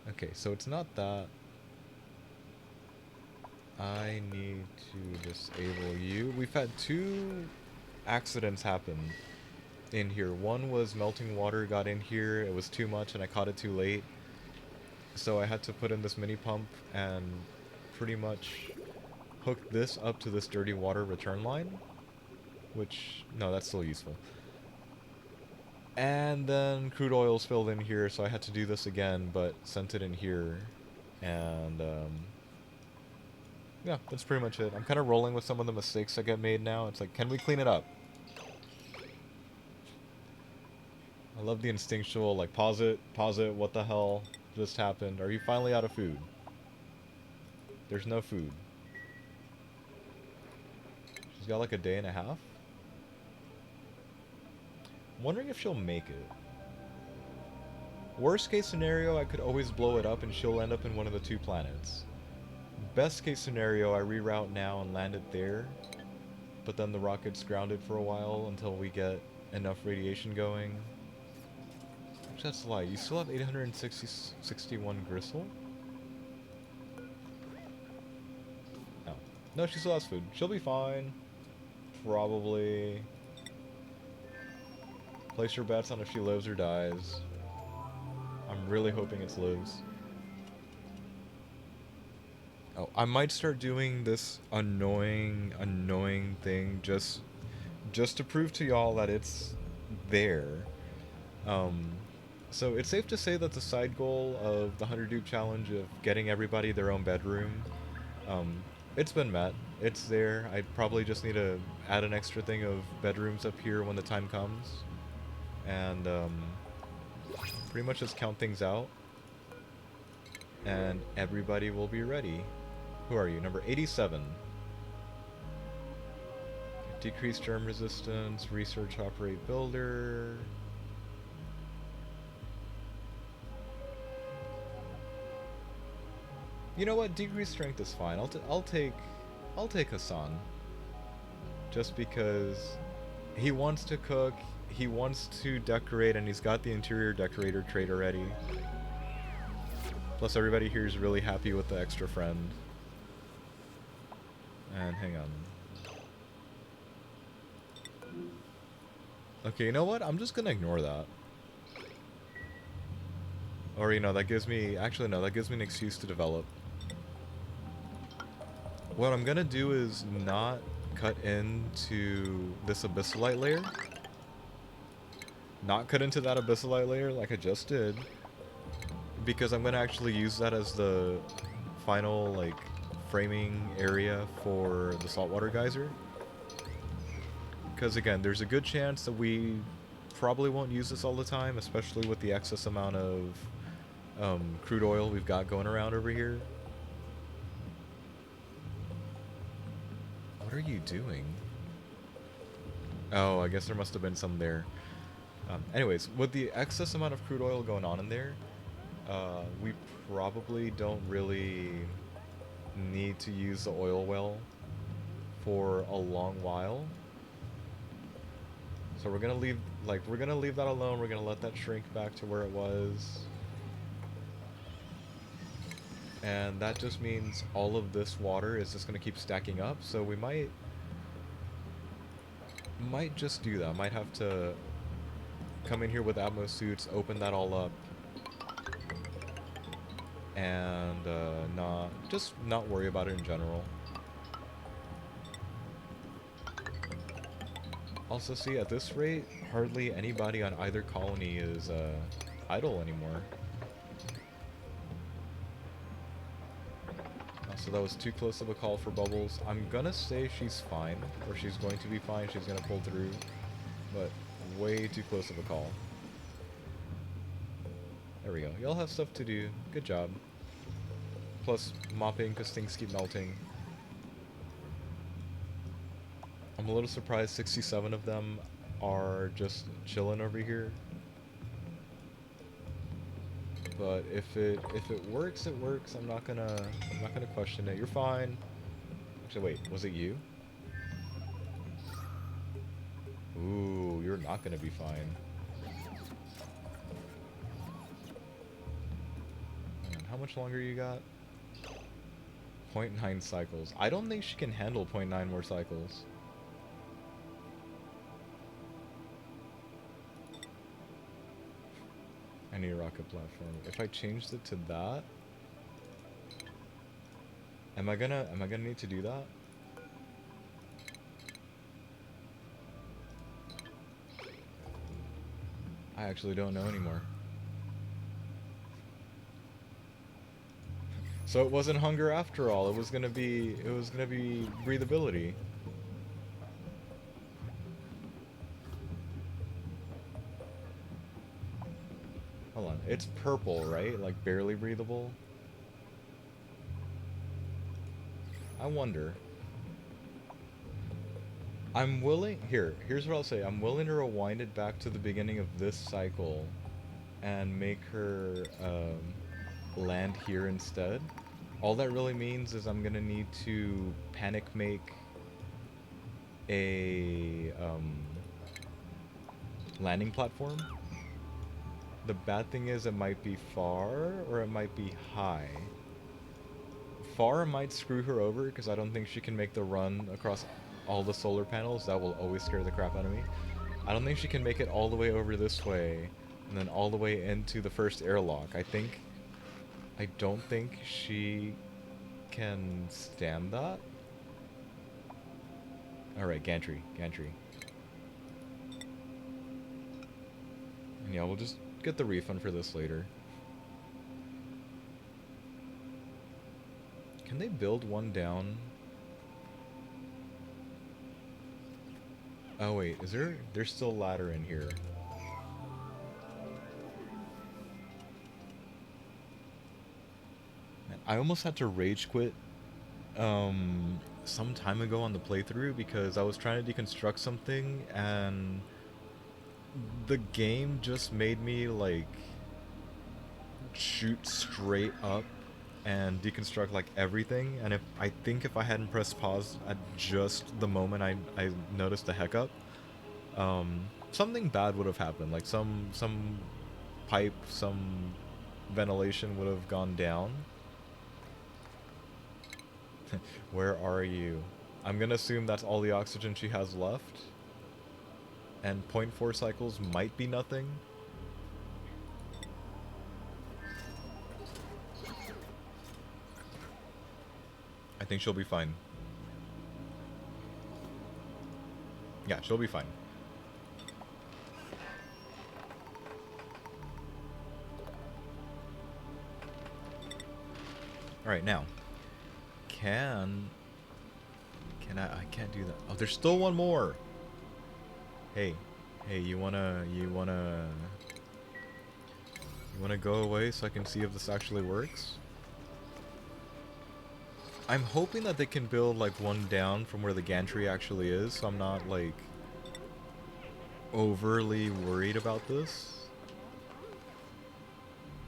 Okay, so it's not that. I need to disable you. We've had 2 accidents happen in here. One was melting water got in here, it was too much and I caught it too late. So I had to put in this mini pump and pretty much hook this up to this dirty water return line. Which, no, that's still useful. And then crude oil spilled in here, so I had to do this again, but sent it in here. And, yeah, that's pretty much it. I'm kind of rolling with some of the mistakes that get made now. It's like, can we clean it up? I love the instinctual, like, pause it, what the hell just happened? Are you finally out of food? There's no food. She's got like a day and a half? I'm wondering if she'll make it. Worst case scenario, I could always blow it up and she'll end up in one of the 2 planets. Best case scenario, I reroute now and land it there, but then the rocket's grounded for a while until we get enough radiation going. Actually, that's a lie. You still have 861 gristle? No. No, she still has food. She'll be fine. Probably. Place your bets on if she lives or dies. I'm really hoping it's lives. Oh, I might start doing this annoying thing just to prove to y'all that it's there. Um, so it's safe to say that the side goal of the 100 Dupe challenge of getting everybody their own bedroom, um, it's been met. It's there. I probably just need to add an extra thing of bedrooms up here when the time comes. And pretty much just count things out. And everybody will be ready. Who are you? Number 87. Decrease germ resistance, research operate builder. You know what? Decrease strength is fine. I'll take Hassan. Just because he wants to cook, he wants to decorate, and he's got the interior decorator trait already. Plus everybody here is really happy with the extra friend. And hang on. Okay, you know what? I'm just gonna ignore that. Or, you know, that gives me... Actually, no, that gives me an excuse to develop. What I'm gonna do is not cut into this abyssalite layer. Not cut into that abyssalite layer like I just did. Because I'm gonna actually use that as the final, like, framing area for the saltwater geyser. Because again, there's a good chance that we probably won't use this all the time, especially with the excess amount of crude oil we've got going around over here. What are you doing? Oh, I guess there must have been some there. Anyways, with the excess amount of crude oil going on in there, we probably don't really need to use the oil well for a long while. So we're gonna leave that alone. We're gonna let that shrink back to where it was. And that just means all of this water is just gonna keep stacking up, so we might just do that. Might have to come in here with Atmos suits, open that all up, and not worry about it in general. Also, see, at this rate, hardly anybody on either colony is idle anymore. So that was too close of a call for Bubbles. I'm gonna say she's fine, or she's going to be fine, she's gonna pull through, but way too close of a call. There we go. Y'all have stuff to do. Good job. Plus, mopping, because things keep melting. I'm a little surprised 67 of them are just chilling over here. But if it works, it works. I'm not gonna question it. You're fine. Actually, wait, was it you? Ooh, you're not gonna be fine. How much longer you got? 0.9 cycles. I don't think she can handle 0.9 more cycles. I need a rocket platform. If I changed it to that, am I gonna need to do that? I actually don't know anymore. So it wasn't hunger after all. It was gonna be breathability. Hold on, it's purple, right? Like barely breathable. I wonder. I'm willing. Here's what I'll say. I'm willing to rewind it back to the beginning of this cycle, and make her land here instead. All that really means is I'm gonna need to panic make a landing platform. The bad thing is it might be far or it might be high. Far might screw her over because I don't think she can make the run across all the solar panels. That will always scare the crap out of me. I don't think she can make it all the way over this way and then all the way into the first airlock. I don't think she can stand that. Alright, gantry. And yeah, we'll just get the refund for this later. Can they build one down? Oh wait, there's still a ladder in here. Man, I almost had to rage quit some time ago on the playthrough because I was trying to deconstruct something and the game just made me like shoot straight up and deconstruct like everything, and I think if I hadn't pressed pause at just the moment I noticed the hiccup, something bad would have happened. Like some pipe, some ventilation would have gone down. Where are you? I'm gonna assume that's all the oxygen she has left. And 0.4 cycles might be nothing. I think she'll be fine. Yeah, she'll be fine. Alright, now. Can I can't do that. Oh, there's still one more! Hey, you wanna go away so I can see if this actually works? I'm hoping that they can build like one down from where the gantry actually is, so I'm not like overly worried about this.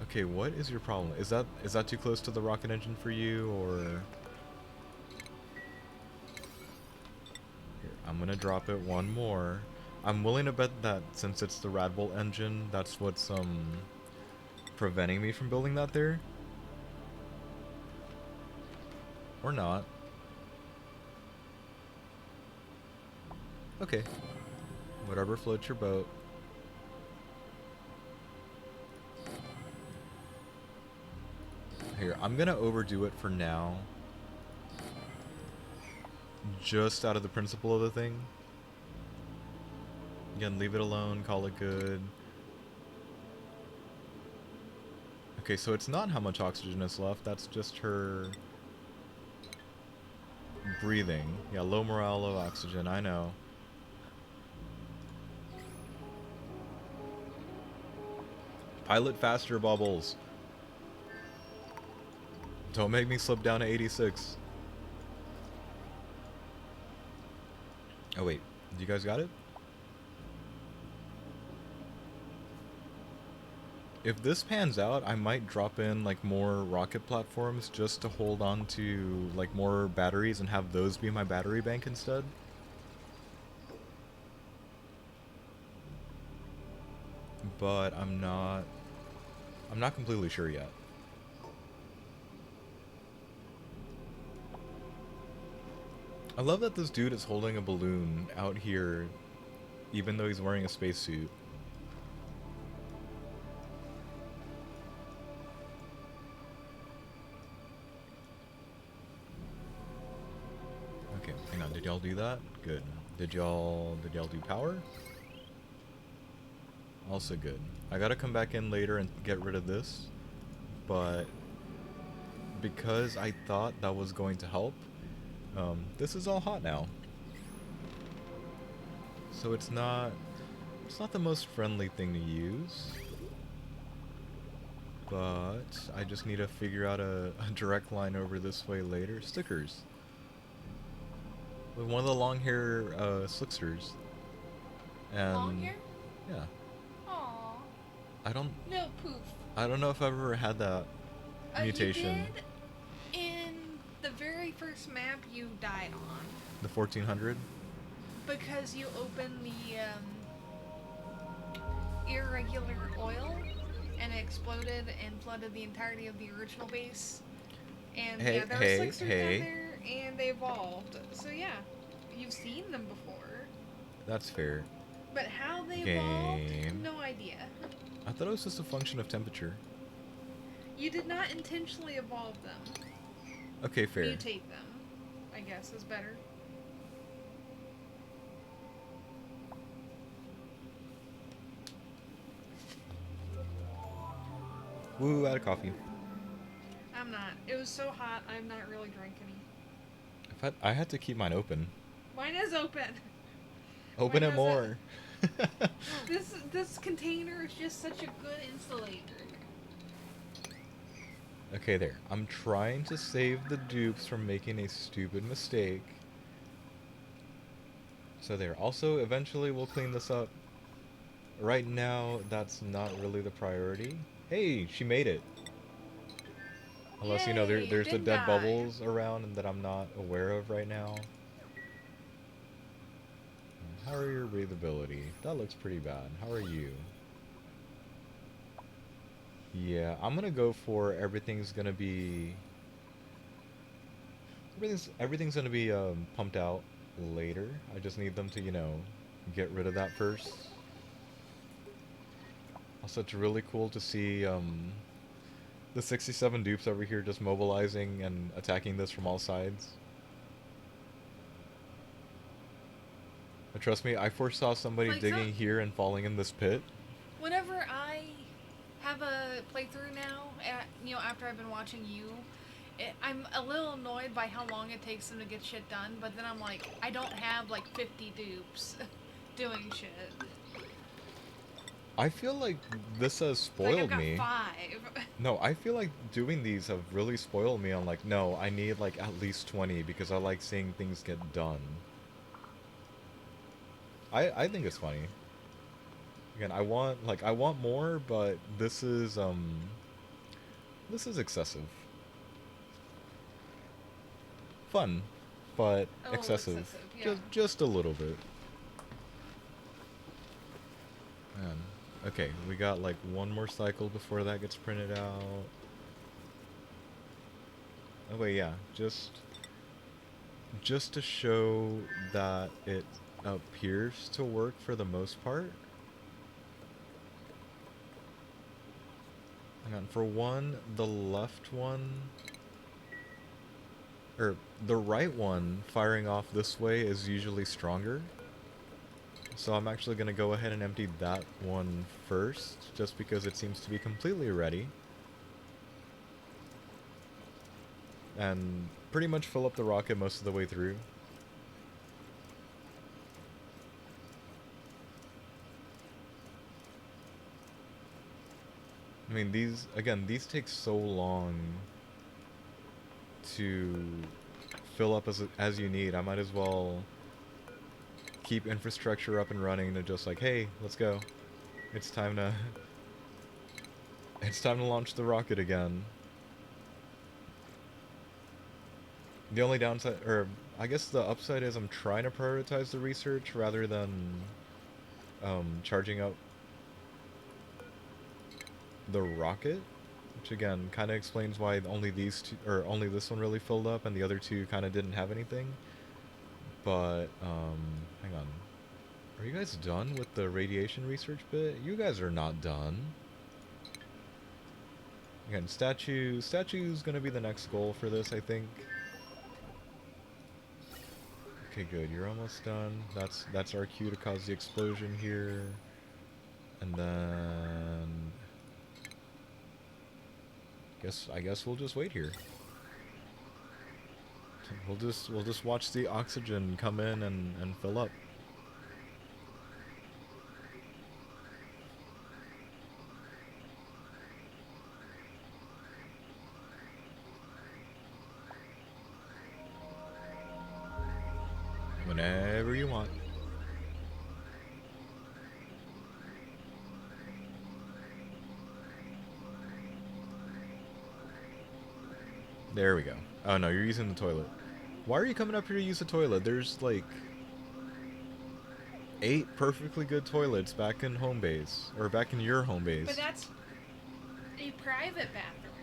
Okay, what is your problem? Is that too close to the rocket engine for you, or? Here, I'm gonna drop it one more. I'm willing to bet that since it's the Radbolt engine, that's what's preventing me from building that there. Or not. Okay. Whatever floats your boat. Here, I'm gonna overdo it for now. Just out of the principle of the thing. Again, leave it alone, call it good. Okay, so it's not how much oxygen is left, that's just her breathing. Yeah, low morale, low oxygen, I know. Pilot faster, Bubbles. Don't make me slip down to 86. Oh wait, you guys got it? If this pans out, I might drop in like more rocket platforms just to hold on to like more batteries and have those be my battery bank instead. But I'm not completely sure yet. I love that this dude is holding a balloon out here even though he's wearing a spacesuit. Okay, hang on, did y'all do that? Good. Did y'all do power? Also good. I gotta come back in later and get rid of this, but because I thought that was going to help, this is all hot now. So it's not the most friendly thing to use, but I just need to figure out a direct line over this way later. Stickers. With one of the long hair slicksters. And
Long hair?
yeah.
Aww. No poof.
I don't know if I've ever had that mutation.
You did in the very first map you died on.
The 1400?
Because you opened regular oil, and it exploded and flooded the entirety of the original base. And yeah,
Hey,
there were
hey,
slicksters down
hey.
there, and they evolved. So yeah, you've seen them before.
That's fair.
But how they evolved,
Game.
no idea.
I thought it was just a function of temperature.
You did not intentionally evolve them.
Okay, fair.
Mutate them, I guess, is better.
Woo, out of coffee.
I'm not. It was so hot, I'm not really drank any.
I had to keep mine open.
Mine is open.
Open
Mine
it
has a-
more.
This container is just such a good insulator.
Okay, there. I'm trying to save the dupes from making a stupid mistake. So there. Also, eventually we'll clean this up. Right now, that's not really the priority. Hey, she made it. Unless, you know,
Yay, it
there's the
didn't
dead
die.
bubbles around and that I'm not aware of right now. How are your breathability? That looks pretty bad. How are you? Yeah, I'm gonna go for everything's gonna be pumped out later. I just need them to, you know, get rid of that first. Also, it's really cool to see the 67 dupes over here just mobilizing and attacking this from all sides. But trust me, I foresaw somebody
Like, so,
digging here and falling in this pit.
whenever I have a playthrough now, after I've been watching you, I'm a little annoyed by how long it takes them to get shit done, but then I'm like, I don't have like 50 dupes doing shit.
I feel like this has
Like, I've
spoiled
got
me.
5.
No, I feel like doing these have really spoiled me on like, no, I need like at least 20 because I like seeing things get done. I think it's funny. Again, I want more, but this is excessive. Fun, but
A little
excessive.
excessive, yeah.
Just a little bit. Man. Okay, we got like one more cycle before that gets printed out. Oh wait, yeah, just to show that it appears to work for the most part. Hang on, for one, the left one, or the right one firing off this way is usually stronger. So I'm actually going to go ahead and empty that one first, just because it seems to be completely ready. And pretty much fill up the rocket most of the way through. I mean, these take so long to fill up as you need. I might as well keep infrastructure up and running to just like, hey, let's go. It's time to it's time to launch the rocket again. The only downside, or I guess the upside is I'm trying to prioritize the research rather than charging up the rocket, which again kind of explains why only these two, or only this one really filled up and the other two kind of didn't have anything. But hang on, are you guys done with the radiation research bit? You guys are not done. Again, statue's gonna be the next goal for this, I think. Okay, good. You're almost done. That's our cue to cause the explosion here. And then I guess we'll just wait here. We'll just watch the oxygen come in and fill up. Whenever you want. There we go. Oh no, you're using the toilet. Why are you coming up here to use the toilet? There's like 8 perfectly good toilets back in home base, or back in your home
But
base.
that's a private bathroom.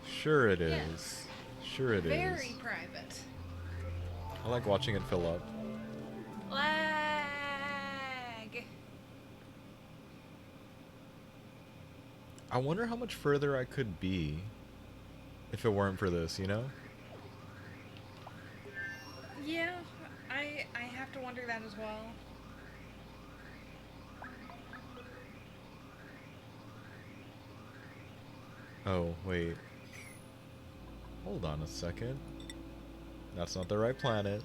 Sure it
Yes.
is. Sure it
Very
is.
private.
I like watching it fill up.
Lag.
I wonder how much further I could be if it weren't for this, you know?
Yeah, I have to wonder that as well.
Oh, wait. Hold on a second. That's not the right planet.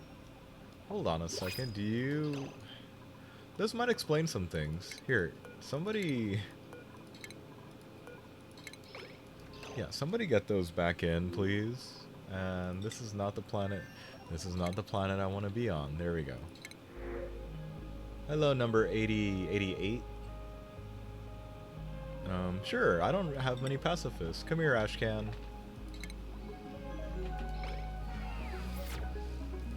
Hold on a second. Do you... This might explain some things. Here, somebody... Yeah, somebody get those back in, please. And this is not the planet... This is not the planet I want to be on. There we go. Hello, number 88. Sure, I don't have many pacifists. Come here, Ashcan.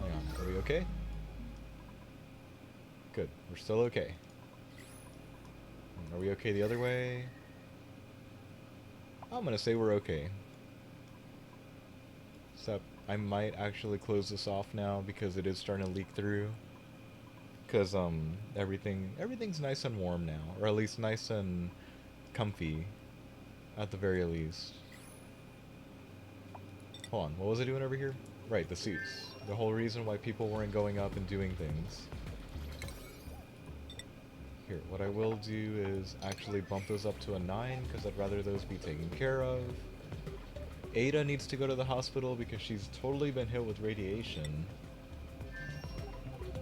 Hang on, are we okay? Good, we're still okay. Are we okay the other way? I'm gonna say we're okay. Except, I might actually close this off now because it is starting to leak through. Because, everything's nice and warm now. Or at least nice and comfy. At the very least. Hold on, what was I doing over here? Right, the suits. The whole reason why people weren't going up and doing things. Here, what I will do is actually bump those up to a 9, because I'd rather those be taken care of. Ada needs to go to the hospital because she's totally been hit with radiation.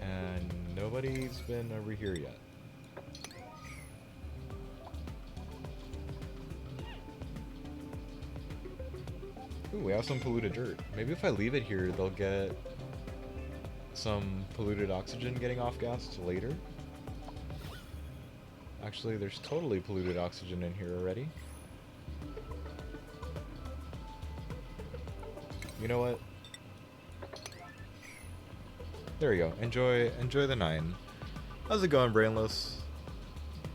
And nobody's been over here yet. Ooh, we have some polluted dirt. Maybe if I leave it here, they'll get some polluted oxygen getting off gas later. Actually, there's totally polluted oxygen in here already. You know what? There we go. Enjoy the 9. How's it going, Brainless?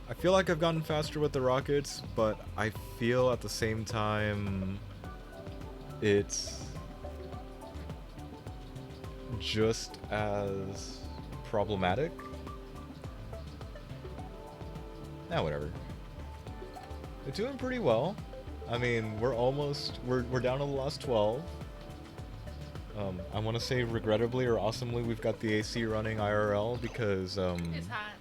I feel like I've gotten faster with the rockets, but I feel at the same time it's just as problematic. Whatever. They're doing pretty well. I mean, we're down to the last 12. I want to say regrettably or awesomely we've got the AC running IRL because
It's hot.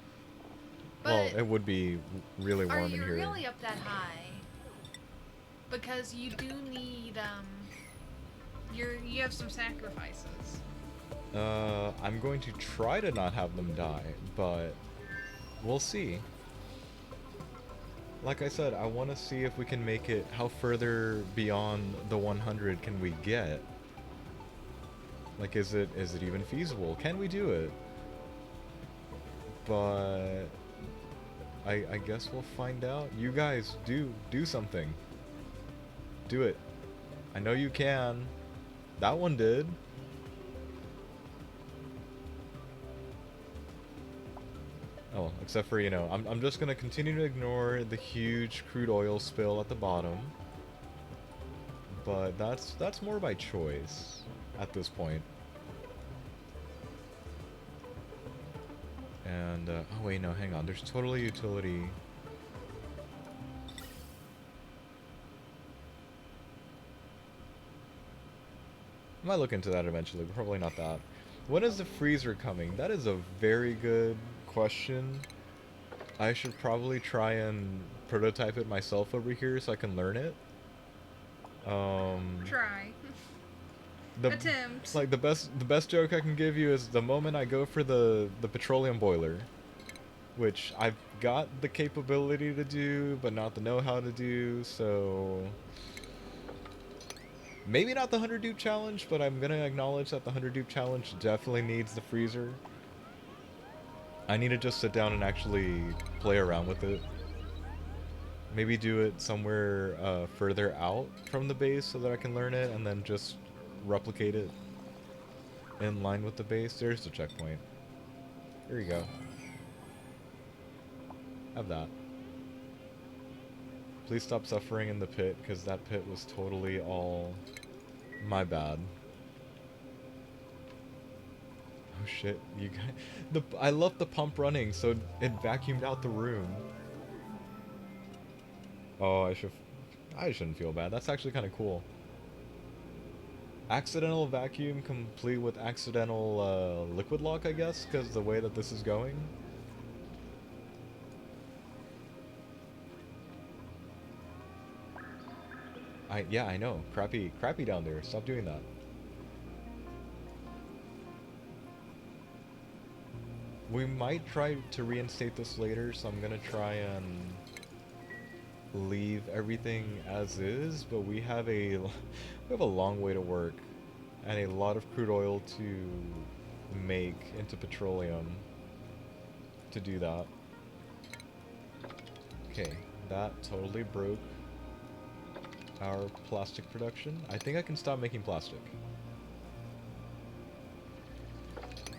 well,
But
it would be really
are
warm in
you
here.
really up that high? Because you do need you have some sacrifices.
I'm going to try to not have them die, but we'll see. Like I said, I want to see if we can make it. How further beyond the 100 can we get? Like, is it even feasible? Can we do it? But I guess we'll find out. You guys do something. Do it. I know you can. That one did. Oh, except for, you know, I'm just gonna continue to ignore the huge crude oil spill at the bottom. But that's more by choice at this point. And, oh wait, no, hang on. There's totally utility. I might look into that eventually, but probably not that. When is the freezer coming? That is a very good question. I should probably try and prototype it myself over here so I can learn it.
Try.
The,
Attempt.
Like the best joke I can give you is the moment I go for the petroleum boiler, which I've got the capability to do, but not the know-how to do, so maybe not the 100 dupe challenge, but I'm gonna acknowledge that the 100 dupe challenge definitely needs the freezer. I need to just sit down and actually play around with it. Maybe do it somewhere further out from the base so that I can learn it, and then just replicate it in line with the base. There's the checkpoint. Here you go. Have that. Please stop suffering in the pit, because that pit was totally all my bad. Oh shit, you guys. I left the pump running, so it vacuumed out the room. Oh, I shouldn't feel bad. That's actually kind of cool. Accidental vacuum complete with accidental liquid lock, I guess, because the way that this is going. Yeah, I know. Crappy down there. Stop doing that. We might try to reinstate this later, so I'm gonna try and leave everything as is, but we have a long way to work and a lot of crude oil to make into petroleum to do that. Okay, that totally broke our plastic production. I think I can stop making plastic.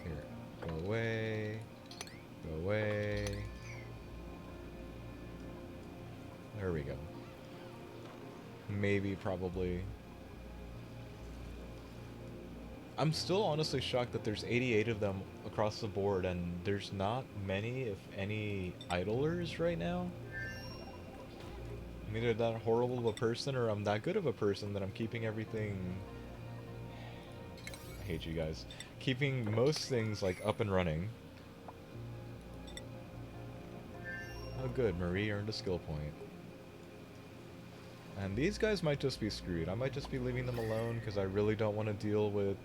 Here, go away, go away. There we go. Maybe, probably. I'm still honestly shocked that there's 88 of them across the board, and there's not many, if any, idlers right now. I'm either that horrible of a person, or I'm that good of a person that I'm keeping everything... I hate you guys. Keeping most things, like, up and running. Oh good, Marie earned a skill point. And these guys might just be screwed. I might just be leaving them alone, because I really don't want to deal with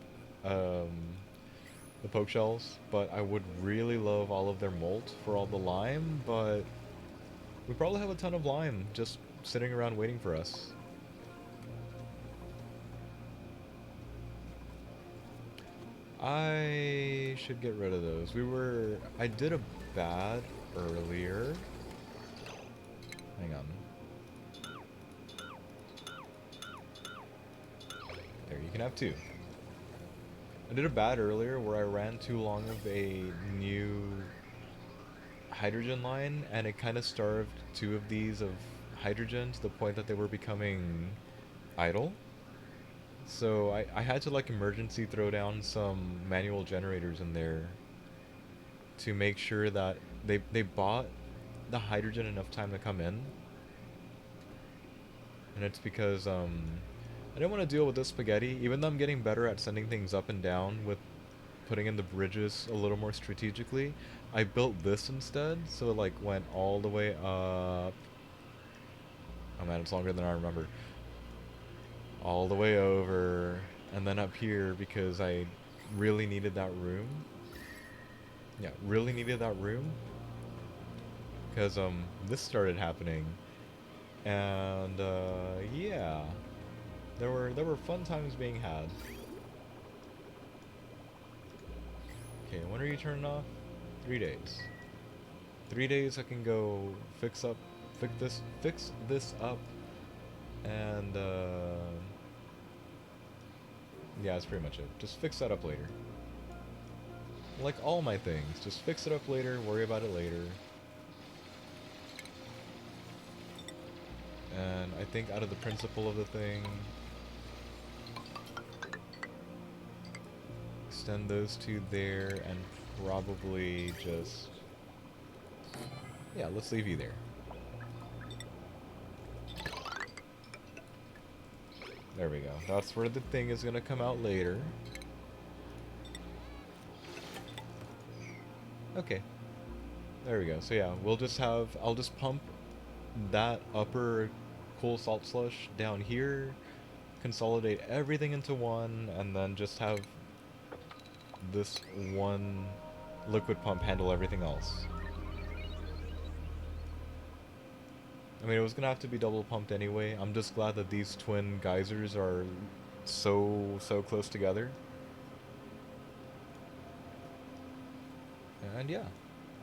the poke shells, but I would really love all of their molt for all the lime, but we probably have a ton of lime just sitting around waiting for us. I should get rid of those. I did a bad earlier. Hang on. There, you can have two. I did a bad earlier where I ran too long of a new hydrogen line, and it kind of starved two of these of hydrogen to the point that they were becoming idle. So I had to like emergency throw down some manual generators in there to make sure that they bought the hydrogen enough time to come in. And it's because I didn't want to deal with this spaghetti, even though I'm getting better at sending things up and down with putting in the bridges a little more strategically. I built this instead, so it like went all the way up. Oh man, it's longer than I remember. All the way over, and then up here because I really needed that room. Yeah, really needed that room. Because this started happening. And yeah. There were fun times being had. Okay, when are you turning off? 3 days. 3 days I can go fix this up, and yeah, that's pretty much it. Just fix that up later. Like all my things, just fix it up later, worry about it later. And I think out of the principle of the thing, extend those two there, and probably just... yeah, let's leave you there. There we go. That's where the thing is gonna come out later. Okay. There we go. So yeah, I'll just pump that upper cool salt slush down here, consolidate everything into one, and then just have this one liquid pump handle everything else. I mean, it was gonna have to be double pumped anyway. I'm just glad that these twin geysers are so close together. And yeah,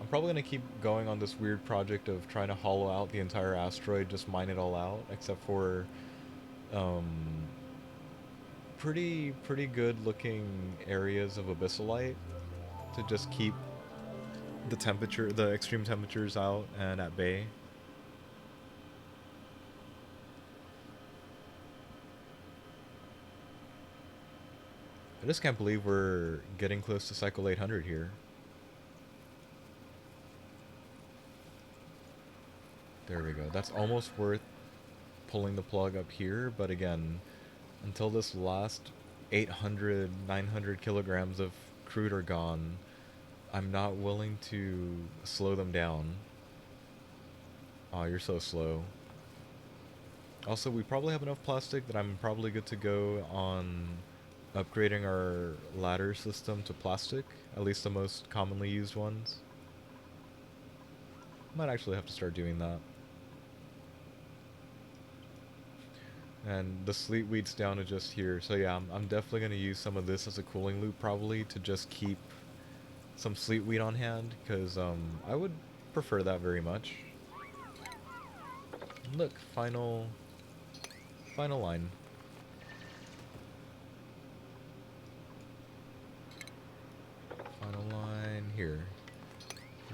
I'm probably gonna keep going on this weird project of trying to hollow out the entire asteroid, just mine it all out, except for pretty good looking areas of abyssalite to just keep the extreme temperatures out and at bay. I just can't believe we're getting close to cycle 800 here. There we go. That's almost worth pulling the plug up here, but again, until this last 800, 900 kilograms of crude are gone, I'm not willing to slow them down. Aw, you're so slow. Also, we probably have enough plastic that I'm probably good to go on upgrading our ladder system to plastic, at least the most commonly used ones. Might actually have to start doing that. And the sleet weed's down to just here, so yeah, I'm definitely going to use some of this as a cooling loop probably to just keep some sleet weed on hand, because I would prefer that very much. Look, final line. Final line here.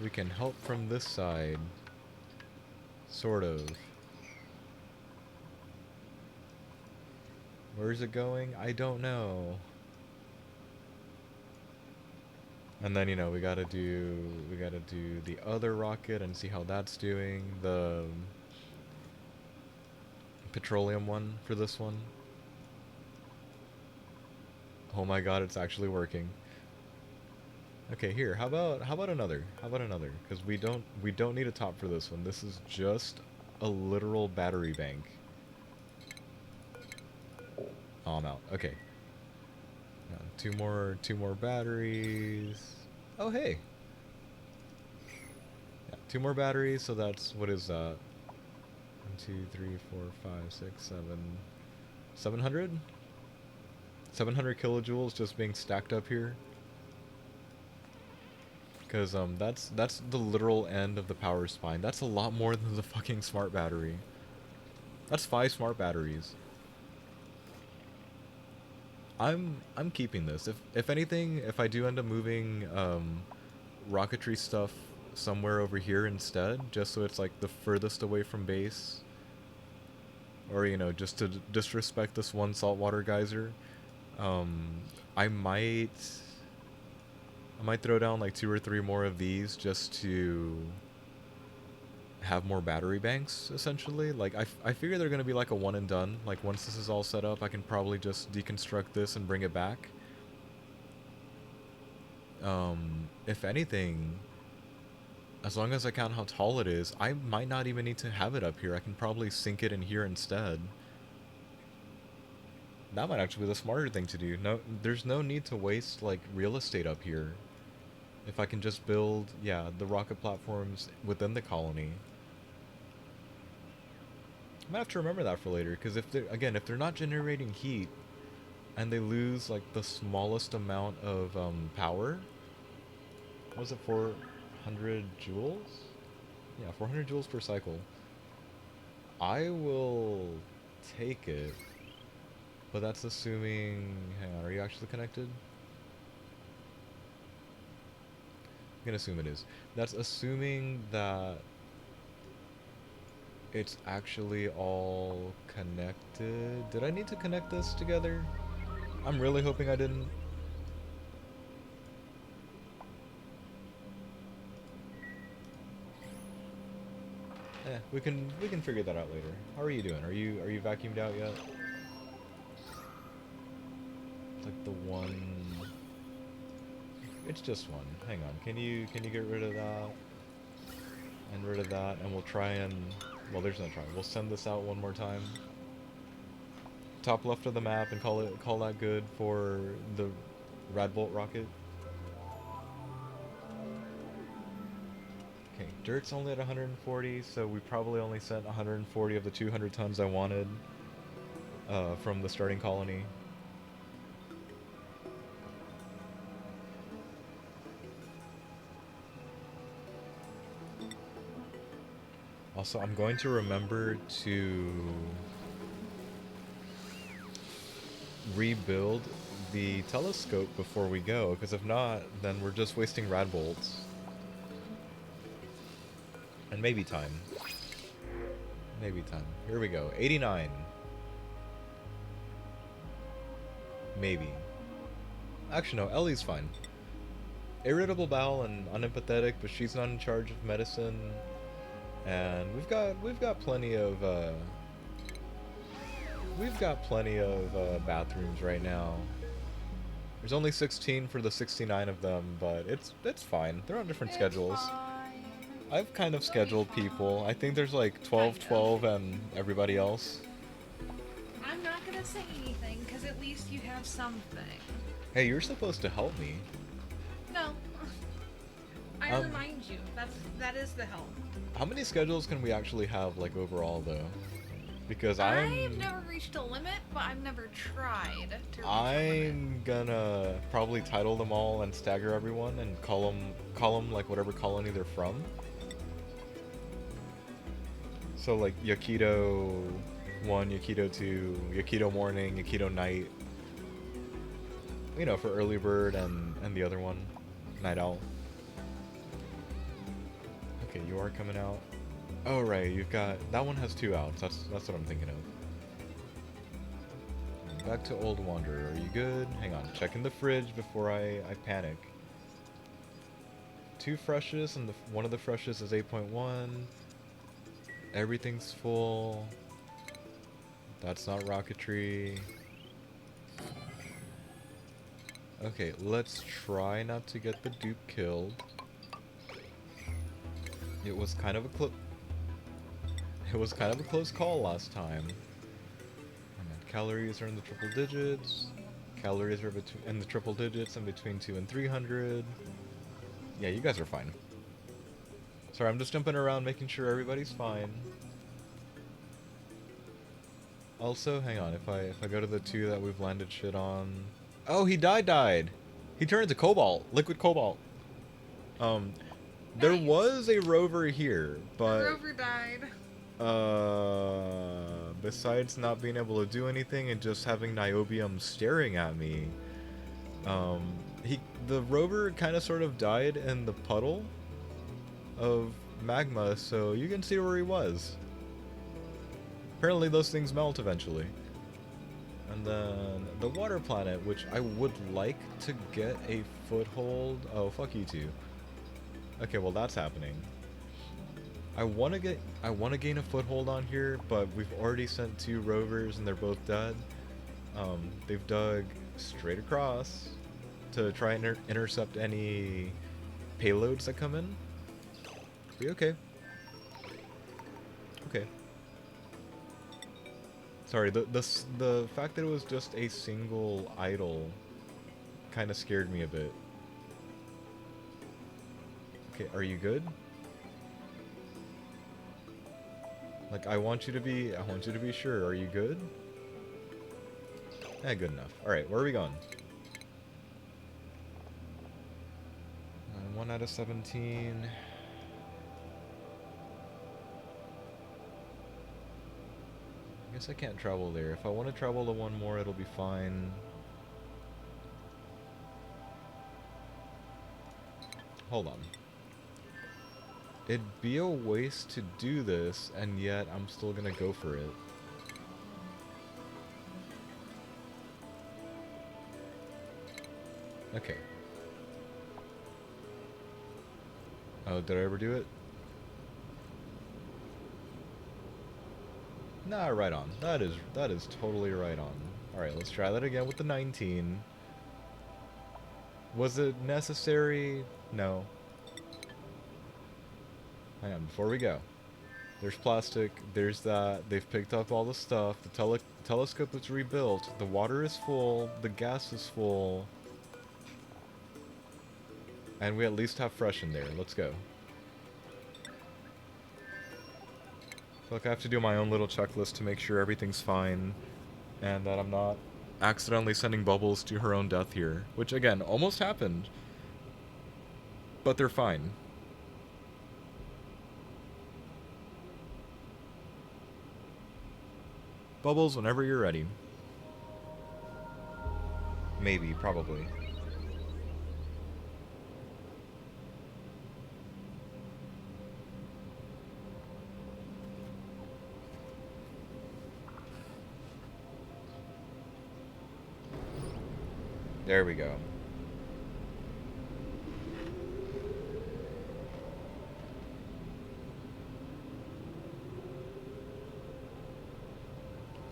We can help from this side. Sort of. Where's it going? I don't know. And then, you know, we gotta do the other rocket and see how that's doing. The petroleum one for this one. Oh my god, it's actually working. Okay, here. How about another? How about another? Because we don't need a top for this one. This is just a literal battery bank. Oh, I'm out. Okay. Two more batteries. Oh, hey. Yeah, two more batteries. So that's, what is that? 1, 2, 3, 4, 5, 6, 7. 700. 700 kilojoules just being stacked up here. Because that's the literal end of the power spine. That's a lot more than the fucking smart battery. That's 5 smart batteries. I'm keeping this. If anything, if I do end up moving rocketry stuff somewhere over here instead, just so it's like the furthest away from base, or you know, just to disrespect this one saltwater geyser, I might throw down like 2 or 3 more of these just to have more battery banks, essentially. Like, I figure they're going to be like a one and done. Like, once this is all set up, I can probably just deconstruct this and bring it back. If anything, as long as I count how tall it is, I might not even need to have it up here. I can probably sink it in here instead. That might actually be the smarter thing to do. No, there's no need to waste, like, real estate up here. If I can just build, yeah, the rocket platforms within the colony. I might have to remember that for later, because if they're not generating heat, and they lose like the smallest amount of power, what was it, 400 joules? Yeah, 400 joules per cycle. I will take it, but that's assuming. Hang on, are you actually connected? I'm gonna assume it is. That's assuming that it's actually all connected. Did I need to connect this together? I'm really hoping I didn't. We can figure that out later. How are you doing? Are you vacuumed out yet? It's like the one. It's just one. Hang on. Can you get rid of that? And rid of that, and we'll try and, well, there's no try. We'll send this out one more time. Top left of the map, and call that good for the Radbolt rocket. Okay, dirt's only at 140, so we probably only sent 140 of the 200 tons I wanted from the starting colony. Also, I'm going to remember to rebuild the telescope before we go, because if not, then we're just wasting rad bolts. And maybe time. Maybe time. Here we go. 89. Maybe. Actually, no. Ellie's fine. Irritable bowel and unempathetic, but she's not in charge of medicine. And we've got plenty of bathrooms right now. There's only 16 for the 69 of them, but it's fine. They're on different schedules.
Fine.
I've kind of
It'll be
scheduled people.
fine.
I think there's like 12,
Kind of.
12, and everybody else.
I'm not gonna say anything, because at least you have something.
Hey, you're supposed to help me.
No. I
Um,
remind you. That is the help.
How many schedules can we actually have, like, overall, though? Because
I've never reached a limit, but I've never tried to reach a limit.
I'm gonna probably title them all and stagger everyone and call them like whatever colony they're from. So like Yakido 1, Yakido 2, Yakido morning, Yakido night. You know, for early bird and the other one, night owl. Okay, you are coming out. Oh right, you've got that one has 2 outs. That's what I'm thinking of. Back to Old Wanderer. Are you good? Hang on, checking the fridge before I panic. 2 freshes, and one of the freshes is 8.1. Everything's full. That's not rocketry. Okay, let's try not to get the dupe killed. It was kind of a close call last time. Calories are in the triple digits. Calories are in the triple digits and between 200 and 300. Yeah, you guys are fine. Sorry, I'm just jumping around making sure everybody's fine. Also, hang on, if I go to the 2 that we've landed shit on. Oh, he died. He turned into cobalt, liquid cobalt. There
Nice.
was a rover here, but
The rover died.
besides not being able to do anything and just having niobium staring at me, the rover kind of sort of died in the puddle of magma, so you can see where he was. Apparently those things melt eventually. And then the water planet, which I would like to get a foothold. Oh, fuck you two. Okay, well that's happening. I want to gain a foothold on here, but we've already sent 2 rovers and they're both dead. They've dug straight across to try and intercept any payloads that come in. Be okay. Okay. Sorry, the fact that it was just a single idol kind of scared me a bit. Okay, are you good? Like, I want you to be sure. Are you good? Eh, good enough. Alright, where are we going? 1 out of 17. I guess I can't travel there. If I want to travel to 1 more, it'll be fine. Hold on. It'd be a waste to do this, and yet I'm still gonna go for it. Okay. Oh, did I ever do it? Nah, right on. That is totally right on. Alright, let's try that again with the 19. Was it necessary? No. Hang on, before we go. There's plastic, there's that, they've picked up all the stuff, the telescope is rebuilt, the water is full, the gas is full. And we at least have fresh in there, let's go. So like I have to do my own little checklist to make sure everything's fine. And that I'm not accidentally sending Bubbles to her own death here. Which again, almost happened. But they're fine. Bubbles, whenever you're ready. Maybe, probably. There we go.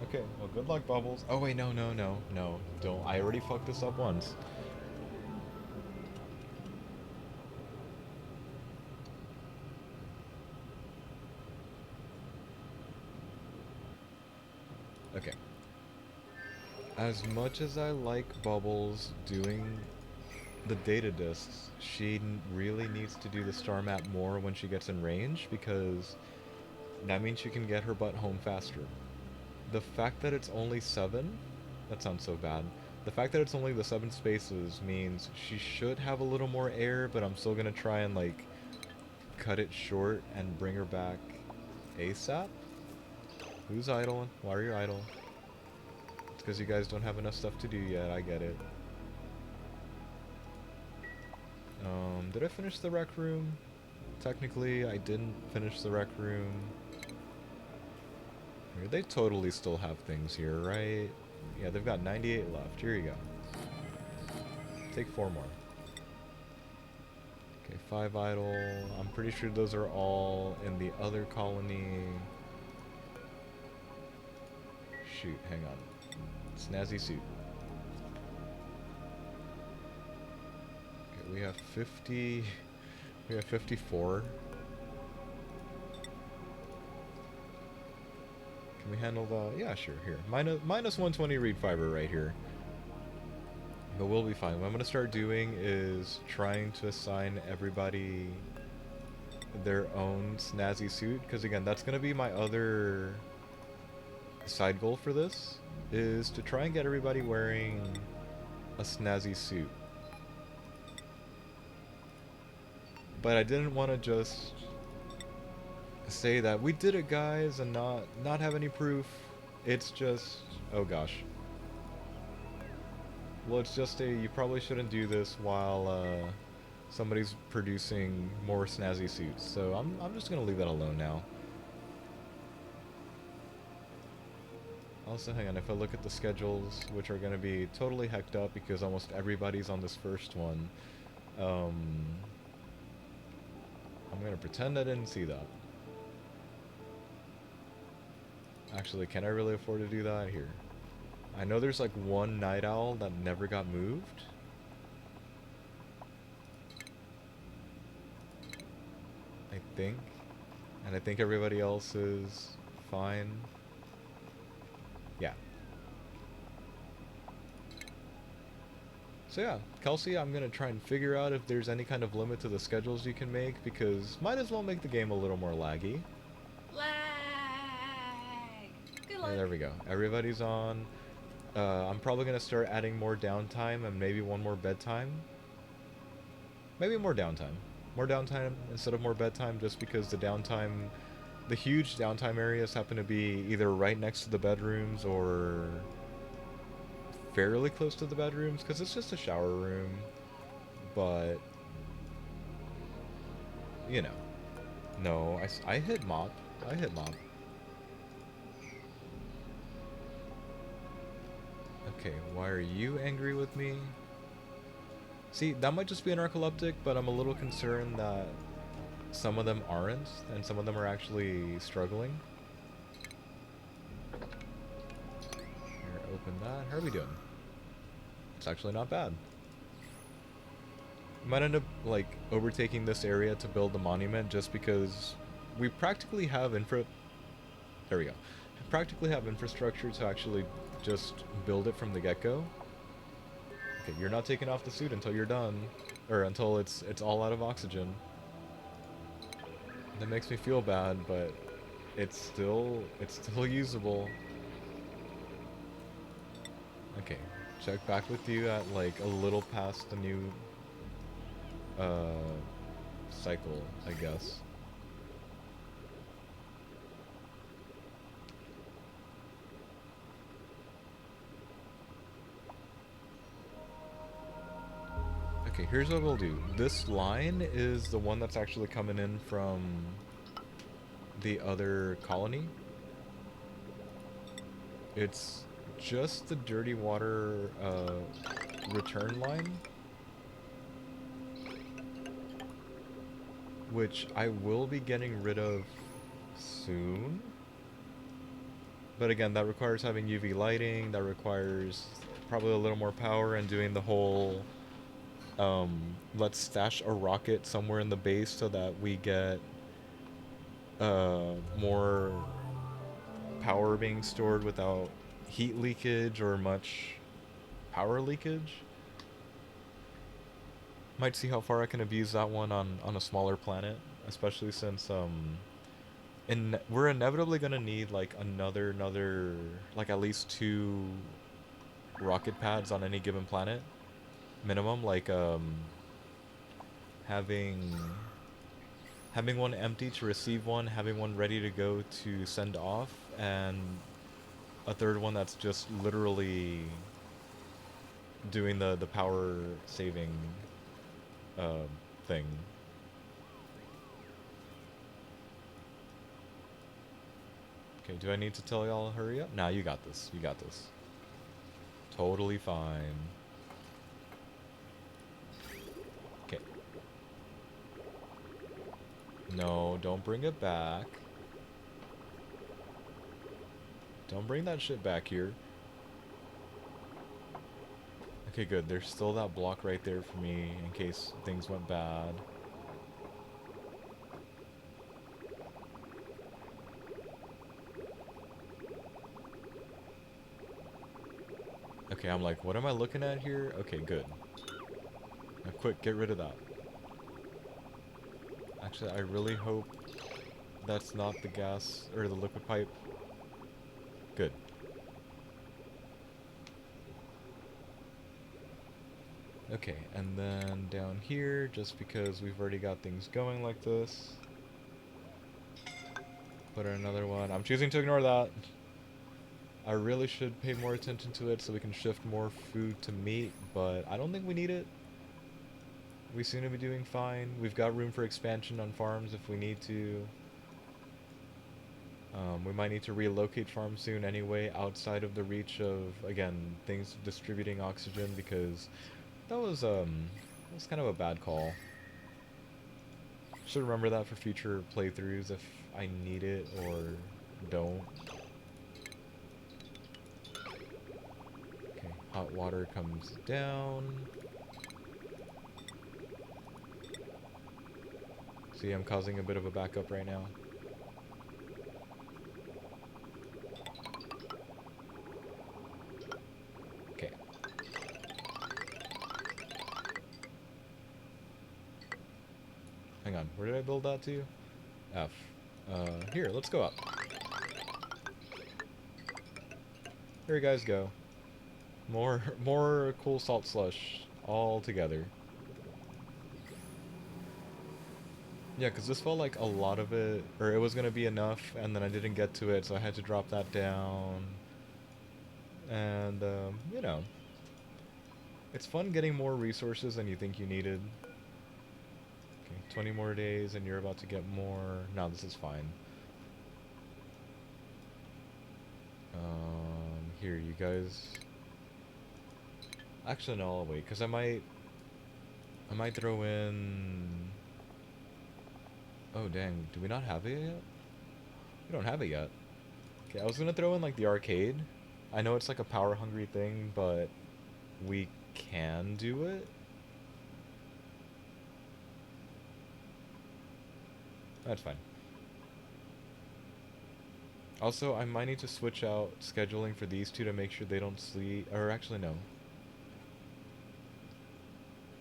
Okay, well, good luck, Bubbles. Oh, wait, no, no, no, no. Don't. I already fucked this up once. Okay. As much as I like Bubbles doing the data discs, she really needs to do the star map more when she gets in range, because that means she can get her butt home faster. The fact that it's only 7, that sounds so bad. The fact that it's only the 7 spaces means she should have a little more air, but I'm still gonna try and, like, cut it short and bring her back ASAP? Who's idle? Why are you idle? It's because you guys don't have enough stuff to do yet, I get it. Did I finish the rec room? Technically, I didn't finish the rec room. They totally still have things here, right? Yeah, they've got 98 left. Here you go. Take 4 more. Okay, 5 idle. I'm pretty sure those are all in the other colony. Shoot, hang on. Snazzy suit. Okay, we have 50... We have 54. Can we handle the... Yeah, sure, here. Minus 120 reed fiber right here. But we'll be fine. What I'm going to start doing is trying to assign everybody their own snazzy suit. Because again, that's going to be my other side goal for this. Is to try and get everybody wearing a snazzy suit. But I didn't want to just say that we did it, guys, and not have any proof. It's just, oh gosh. Well, it's just you probably shouldn't do this while somebody's producing more snazzy suits. So I'm just gonna leave that alone now. Also, hang on, if I look at the schedules, which are gonna be totally hecked up because almost everybody's on this first one, I'm gonna pretend I didn't see that. Actually, can I really afford to do that? Here. I know there's like one night owl that never got moved. I think. And I think everybody else is fine. Yeah. So yeah, Kelsey, I'm gonna try and figure out if there's any kind of limit to the schedules you can make, because might as well make the game a little more laggy.
Lag. Good luck.
Yeah, there we go. Everybody's on. I'm probably gonna start adding more downtime and maybe one more bedtime. Maybe more downtime. More downtime instead of more bedtime, just because the downtime, the huge downtime areas happen to be either right next to the bedrooms or fairly close to the bedrooms, because it's just a shower room. But, you know. No, I hit mop. I hit mop. Okay, why are you angry with me? See, that might just be an narcoleptic, but I'm a little concerned that some of them aren't, and some of them are actually struggling. Here, open that. How are we doing? It's actually not bad. Might end up, like, overtaking this area to build the monument just because we practically have There we go. Practically have infrastructure to actually just build it from the get-go. Okay, you're not taking off the suit until you're done, or until it's all out of oxygen. That makes me feel bad, but it's still usable. Okay, check back with you at like a little past the new cycle, I guess. Okay, here's what we'll do. This line is the one that's actually coming in from the other colony. It's just the dirty water return line, which I will be getting rid of soon. But again, that requires having UV lighting, that requires probably a little more power, and doing the whole let's stash a rocket somewhere in the base so that we get more power being stored without heat leakage or much power leakage. Might see how far I can abuse that one on a smaller planet, especially since we're inevitably gonna need like another like at least two rocket pads on any given planet minimum, like having having one empty to receive one, having one ready to go to send off, and a third one that's just literally doing the power saving uh, thing. Okay, do I need to tell y'all hurry up? Nah, you got this. You got this. Totally fine. Okay. No, don't bring it back. Don't bring that shit back here. Okay, good. There's still that block right there for me in case things went bad. Okay, I'm like, what am I looking at here? Okay, good. Now quick, get rid of that. Actually, I really hope that's not the gas or the liquid pipe. Good. Okay, and then down here, just because we've already got things going like this, put in another one. I'm choosing to ignore that. I really should pay more attention to it so we can shift more food to meat, but I don't think we need it. We seem to be doing fine. We've got room for expansion on farms if we need to. We might need to relocate farms soon anyway, outside of the reach of, again, things distributing oxygen, because that was kind of a bad call. Should remember that for future playthroughs if I need it or don't. Okay, hot water comes down. See, I'm causing a bit of a backup right now. Okay. Hang on, where did I build that to? F. Here, let's go up. Here you guys go. More cool salt slush all together. Yeah, because this felt like a lot of it, or it was going to be enough, and then I didn't get to it, so I had to drop that down. And, you know, it's fun getting more resources than you think you needed. Okay, 20 more days, and you're about to get more. No, this is fine. Here, you guys. Actually, no, I'll wait, because I might throw in. Oh, dang. Do we not have it yet? We don't have it yet. Okay, I was gonna throw in, like, the arcade. I know it's, like, a power-hungry thing, but we can do it. That's fine. Also, I might need to switch out scheduling for these two to make sure they don't sleep. Or, actually, no.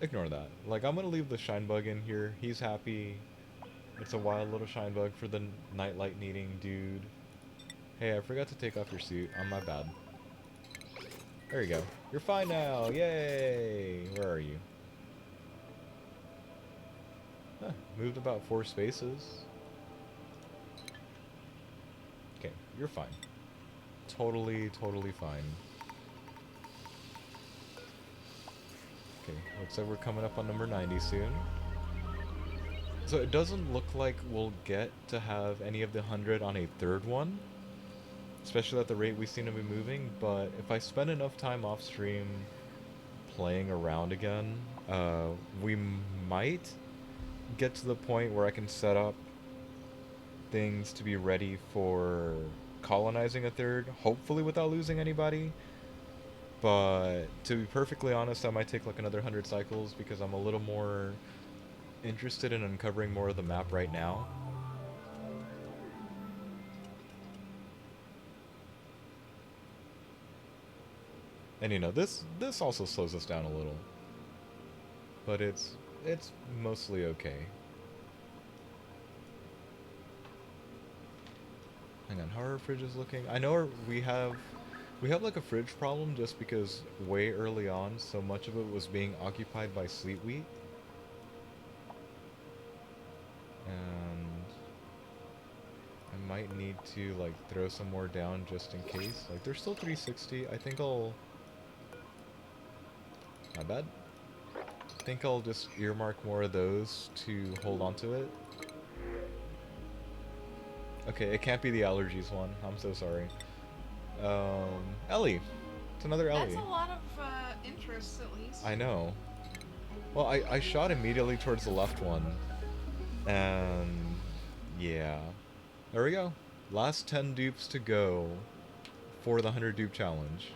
Ignore that. Like, I'm gonna leave the shine bug in here. He's happy. It's a wild little shine bug for the nightlight needing dude. Hey, I forgot to take off your suit. On my bad. There you go. You're fine now. Yay! Where are you? Huh, moved about 4 spaces. Okay, you're fine. Totally fine. Okay, looks like we're coming up on number 90 soon. So it doesn't look like we'll get to have any of the 100 on a third one, especially at the rate we seem to be moving, but if I spend enough time off stream playing around again, we might get to the point where I can set up things to be ready for colonizing a third, hopefully without losing anybody. But to be perfectly honest, that might take like another 100 cycles because I'm a little more interested in uncovering more of the map right now. And you know, this also slows us down a little. But it's mostly okay. Hang on, how are our fridges looking? I know we have like a fridge problem just because way early on so much of it was being occupied by sleet wheat. And I might need to like throw some more down just in case. Like there's still 360. I think I'll my bad. I think I'll just earmark more of those to hold on to it. Okay, it can't be the allergies one. I'm so sorry. Ellie. It's another
That's
Ellie.
a lot of interest, at least.
I know. Well, I shot immediately towards the left one. And yeah. There we go. Last 10 dupes to go for the 100 dupe challenge.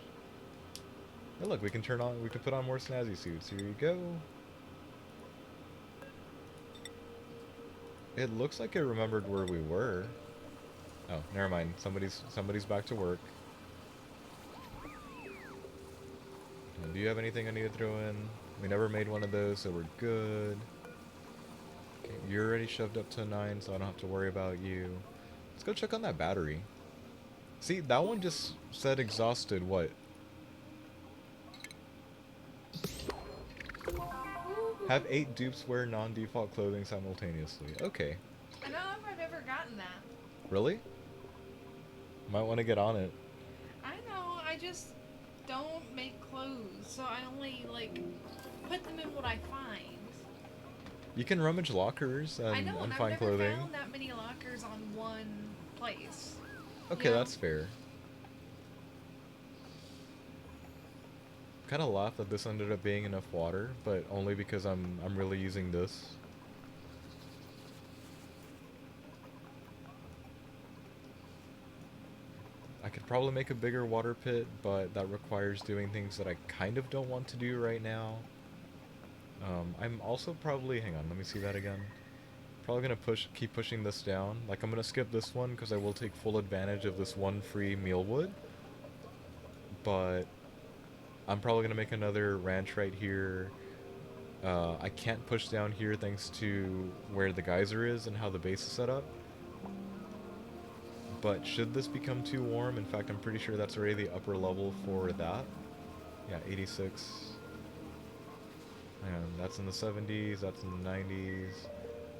Hey, look, we can put on more snazzy suits. Here you go. It looks like it remembered where we were. Oh, never mind. Somebody's back to work. Do you have anything I need to throw in? We never made one of those, so we're good. Okay, you're already shoved up to 9, so I don't have to worry about you. Let's go check on that battery. See, that one just said exhausted, what? Have 8 dupes wear non-default clothing simultaneously. Okay.
I don't know if I've ever gotten that.
Really? Might want to get on it.
I know, I just don't make clothes, so I only, like, put them in what I find.
You can rummage lockers
I
and,
know, and I've
find
never
clothing.
found that many lockers on one place.
Okay,
Yeah.
that's fair. Kind of laugh that this ended up being enough water, but only because I'm really using this. I could probably make a bigger water pit, but that requires doing things that I kind of don't want to do right now. I'm also probably, hang on, let me see that again. Probably gonna keep pushing this down. Like I'm gonna skip this one because I will take full advantage of this one free mealwood. But I'm probably gonna make another ranch right here. I can't push down here thanks to where the geyser is and how the base is set up. But should this become too warm, in fact I'm pretty sure that's already the upper level for that. Yeah, 86. And that's in the 70s, that's in the 90s.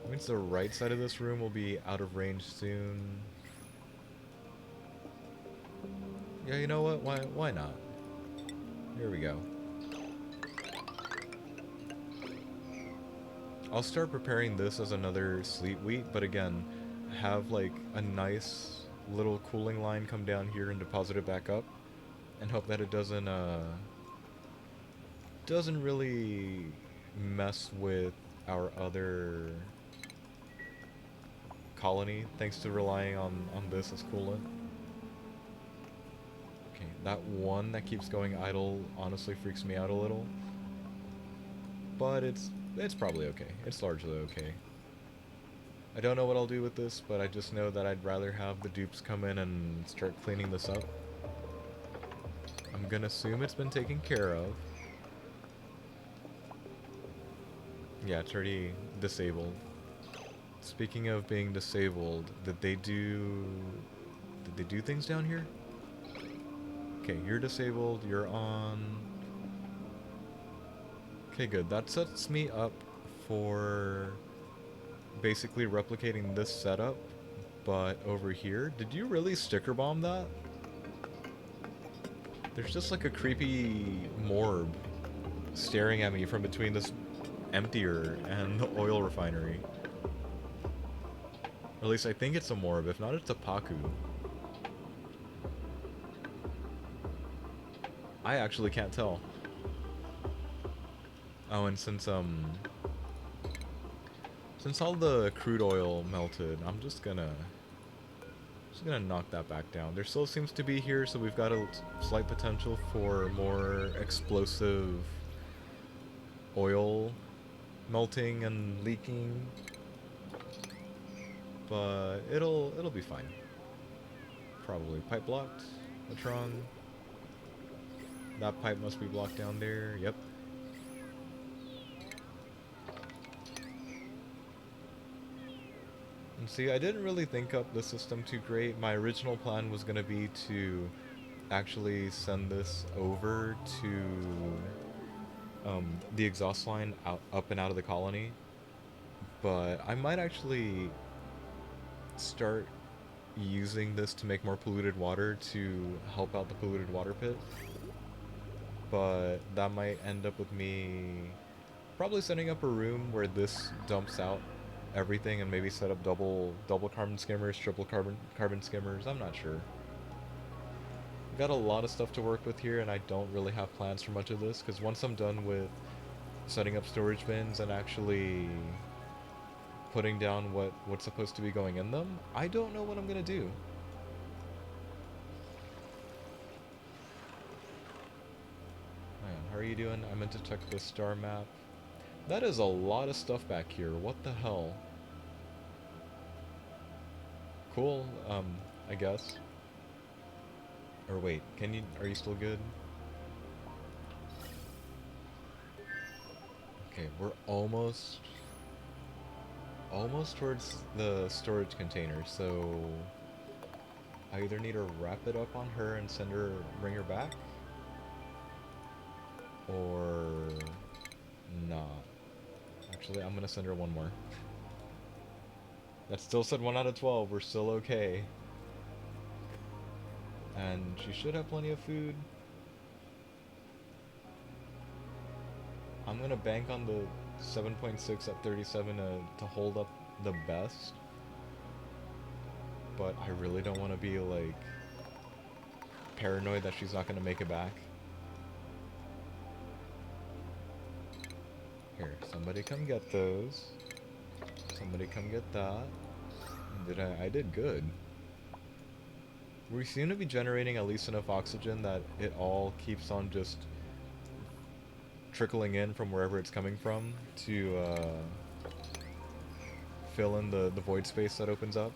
That means the right side of this room will be out of range soon. Yeah, you know what? Why not? Here we go. I'll start preparing this as another sleet wheat, but again, have like a nice little cooling line come down here and deposit it back up, and hope that it doesn't really mess with our other colony, thanks to relying on this as coolant. Okay, that one that keeps going idle honestly freaks me out a little. But it's probably okay. It's largely okay. I don't know what I'll do with this, but I just know that I'd rather have the dupes come in and start cleaning this up. I'm gonna assume it's been taken care of. Yeah, it's already disabled. Speaking of being disabled, did they do things down here? Okay, you're disabled, you're on. Okay, good. That sets me up for basically replicating this setup, but over here. Did you really sticker bomb that? There's just like a creepy morb staring at me from between this emptier and the oil refinery. Or at least I think it's a morb. If not, it's a Paku. I actually can't tell. Oh, and since all the crude oil melted, I'm just gonna knock that back down. There still seems to be here, so we've got a slight potential for more explosive oil melting and leaking, but it'll be fine. Probably pipe blocked. What's wrong? That pipe must be blocked down there. Yep. And see, I didn't really think up the system too great. My original plan was gonna be to actually send this over to the exhaust line out, up and out of the colony, but I might actually start using this to make more polluted water to help out the polluted water pit. But that might end up with me probably setting up a room where this dumps out everything and maybe set up double carbon skimmers, triple carbon skimmers. I'm not sure. Got a lot of stuff to work with here, and I don't really have plans for much of this because once I'm done with setting up storage bins and actually putting down what's supposed to be going in them, I don't know what I'm gonna do. Man, how are you doing? I meant to check the star map. That is a lot of stuff back here. What the hell? Cool, I guess. Or wait, are you still good? Okay, we're almost towards the storage container, so I either need to wrap it up on her and bring her back, or not. Actually, I'm gonna send her one more. That still said 1 out of 12, we're still okay. And she should have plenty of food. I'm gonna bank on the 7.6 at 37 to hold up the best. But I really don't want to be, like, paranoid that she's not gonna make it back. Here, somebody come get those. Somebody come get that. I did good. We seem to be generating at least enough oxygen that it all keeps on just trickling in from wherever it's coming from to fill in the void space that opens up.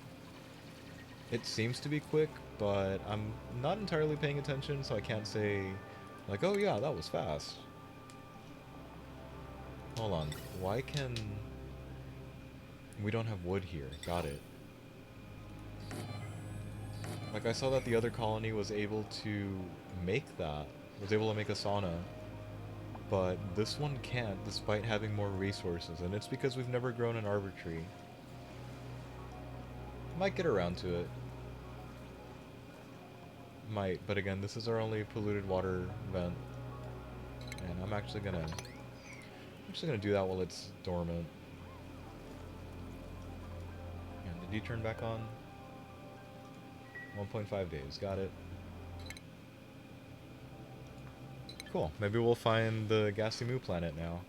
It seems to be quick, but I'm not entirely paying attention, so I can't say, like, oh yeah, that was fast. Hold on, why can... We don't have wood here, got it. Like, I saw that the other colony was able to make that, was able to make a sauna, but this one can't despite having more resources, and it's because we've never grown an arbor tree. Might get around to it. Might, but again, this is our only polluted water vent, and I'm actually gonna do that while it's dormant. And did you turn back on? 1.5 days, got it. Cool, maybe we'll find the Gassy Moo planet now.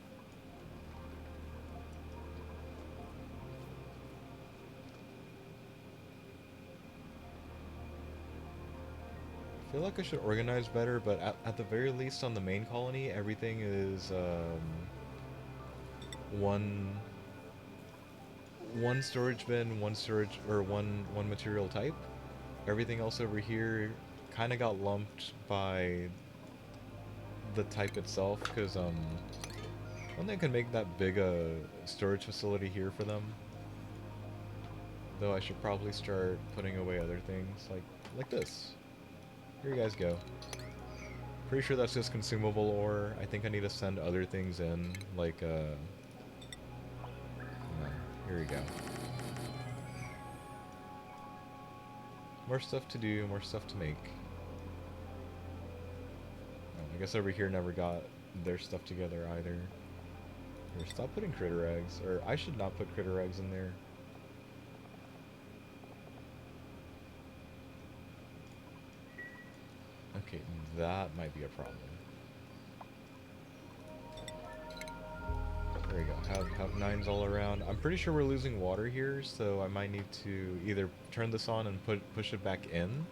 I feel like I should organize better, but at the very least on the main colony, everything is one storage bin, one material type. Everything else over here kind of got lumped by the type itself, because I don't think I can make that big a storage facility here for them. Though I should probably start putting away other things like this. Here you guys go. Pretty sure that's just consumable ore. I think I need to send other things in, like here we go. More stuff to do, more stuff to make. Oh, I guess over here never got their stuff together either. Here, stop putting critter eggs. Or I should not put critter eggs in there. Okay, that might be a problem. There we go. Have nines all around. I'm pretty sure we're losing water here, so I might need to either turn this on and push it back in,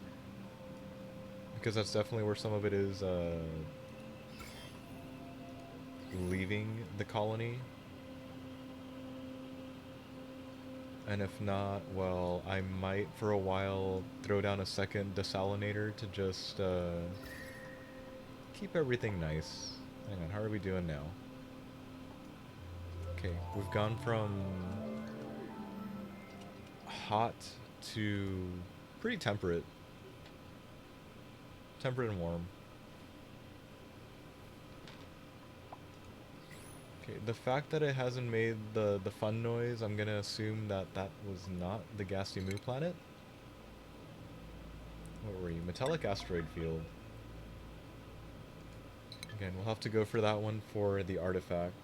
because that's definitely where some of it is leaving the colony. And if not, well, I might for a while throw down a second desalinator to just keep everything nice. Hang on, how are we doing now? Okay, we've gone from hot to pretty temperate. Temperate and warm. Okay, the fact that it hasn't made the fun noise, I'm gonna assume that that was not the Ghastly Moo planet. What were you? Metallic asteroid field. Again, we'll have to go for that one for the artifact.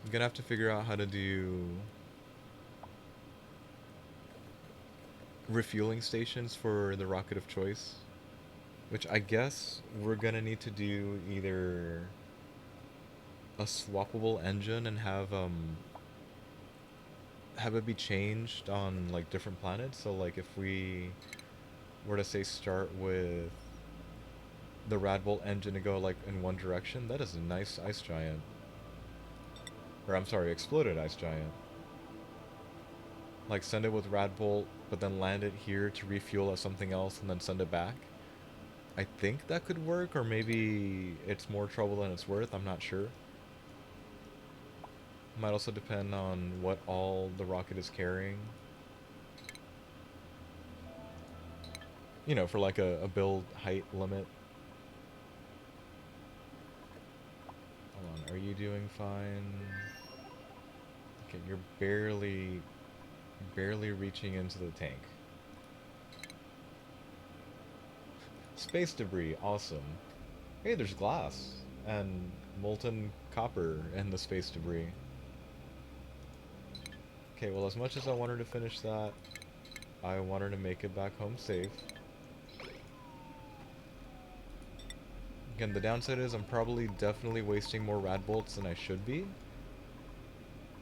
I'm gonna have to figure out how to do refueling stations for the rocket of choice, which I guess we're gonna need to do either a swappable engine and have it be changed on like different planets. So like if we were to say start with the Radbolt engine to go like in one direction, that is a nice ice giant. Or I'm sorry, exploded ice giant. Like send it with Radbolt, but then land it here to refuel as something else and then send it back. I think that could work, or maybe it's more trouble than it's worth, I'm not sure. Might also depend on what all the rocket is carrying. You know, for like a build height limit. Hold on, are you doing fine? Okay, you're barely reaching into the tank. Space debris, awesome. Hey, there's glass and molten copper in the space debris. Okay, well, as much as I want her to finish that, I want her to make it back home safe. Again, the downside is I'm probably definitely wasting more rad bolts than I should be.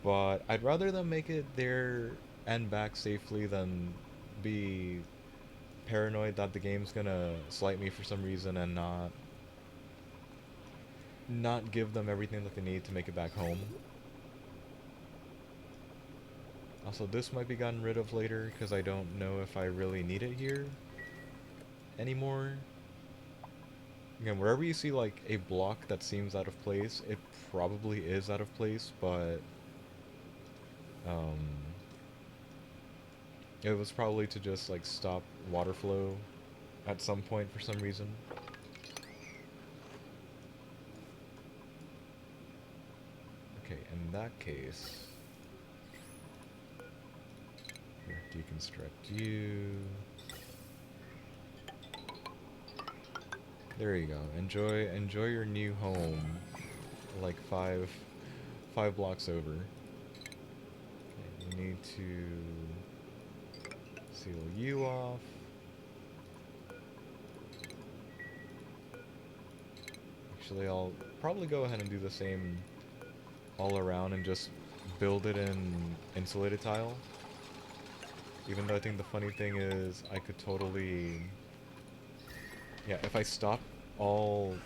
But I'd rather them make it there and back safely than be paranoid that the game's gonna slight me for some reason and not give them everything that they need to make it back home. Also, this might be gotten rid of later because I don't know if I really need it here anymore. Again, wherever you see like a block that seems out of place, it probably is out of place, but um, it was probably to just like stop water flow at some point for some reason. Okay, in that case, here, deconstruct you. There you go. Enjoy your new home, like five blocks over. Okay, we need to seal you off. Actually, I'll probably go ahead and do the same all around and just build it in insulated tile. Even though I think the funny thing is I could totally... Yeah, if I stop all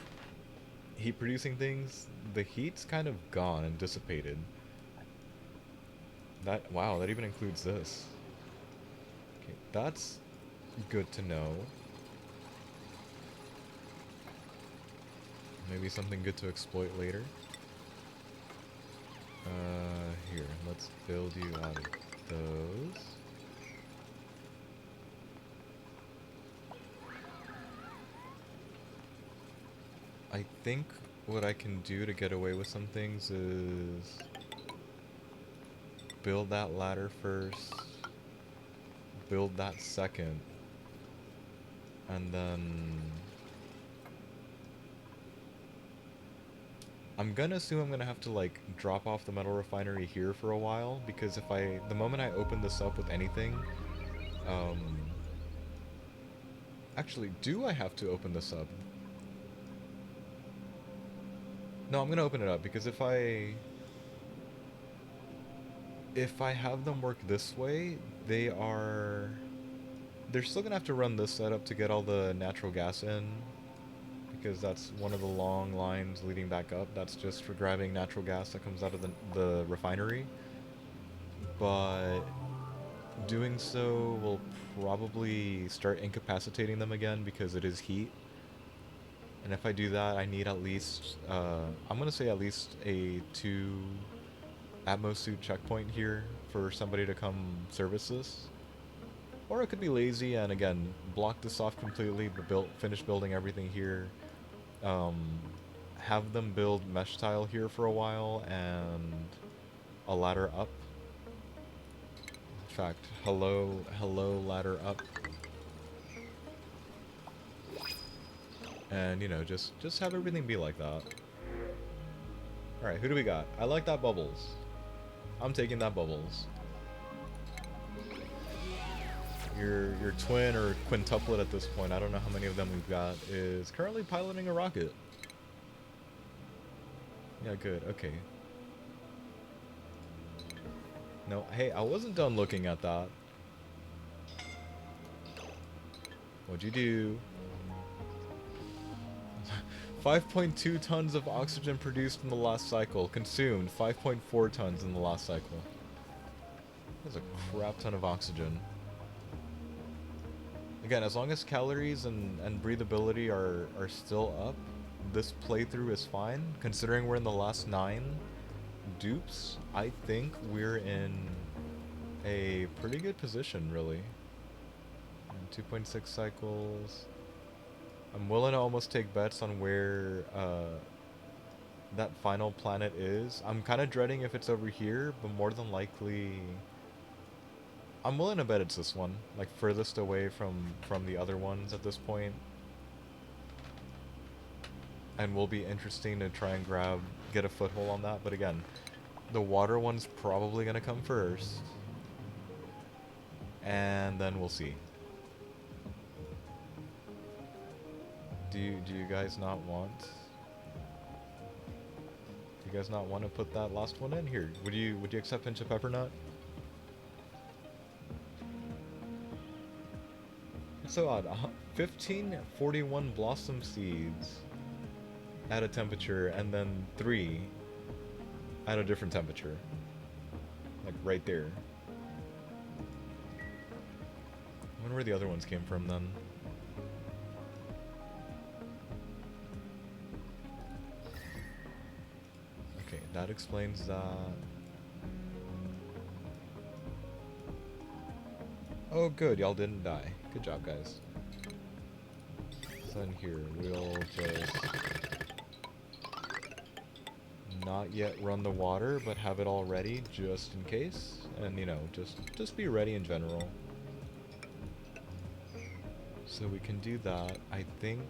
heat producing things, the heat's kind of gone and dissipated. Wow, that even includes this. Okay, that's good to know. Maybe something good to exploit later. Here, let's build you out of those. I think what I can do to get away with some things is build that ladder first, build that second, and then I'm gonna assume I'm gonna have to like drop off the metal refinery here for a while, because the moment I open this up with anything, actually, do I have to open this up? No, I'm gonna open it up because if I have them work this way, they're still gonna have to run this setup to get all the natural gas in, because that's one of the long lines leading back up. That's just for grabbing natural gas that comes out of the refinery. But doing so will probably start incapacitating them again because it is heat. And if I do that, I need at least, I'm gonna say at least a 2 Atmosuit checkpoint here for somebody to come service this. Or it could be lazy and again, block this off completely, but finish building everything here. Um, have them build mesh tile here for a while and a ladder up. In fact, hello ladder up. And you know, just have everything be like that. Alright, who do we got? I like that Bubbles. I'm taking that Bubbles. Your twin or quintuplet at this point, I don't know how many of them we've got, is currently piloting a rocket. Yeah, good, okay. No, hey, I wasn't done looking at that. What'd you do? 5.2 tons of oxygen produced in the last cycle. Consumed 5.4 tons in the last cycle. That's a crap ton of oxygen. Again, as long as calories and breathability are still up, this playthrough is fine. Considering we're in the last 9 dupes, I think we're in a pretty good position, really. 2.6 cycles. I'm willing to almost take bets on where that final planet is. I'm kind of dreading if it's over here, but more than likely, I'm willing to bet it's this one, like furthest away from the other ones at this point. And will be interesting to try and get a foothold on that. But again, the water one's probably gonna come first, and then we'll see. Do you guys not want? Do you guys not want to put that last one in here? Would you accept pinch of pepper nut? It's so odd. 1541 blossom seeds at a temperature, and then 3 at a different temperature. Like right there. I wonder where the other ones came from then. Okay, that explains that. Oh good, y'all didn't die. Good job, guys. So in here, we'll just not yet run the water, but have it all ready just in case. And you know, just be ready in general. So we can do that. I think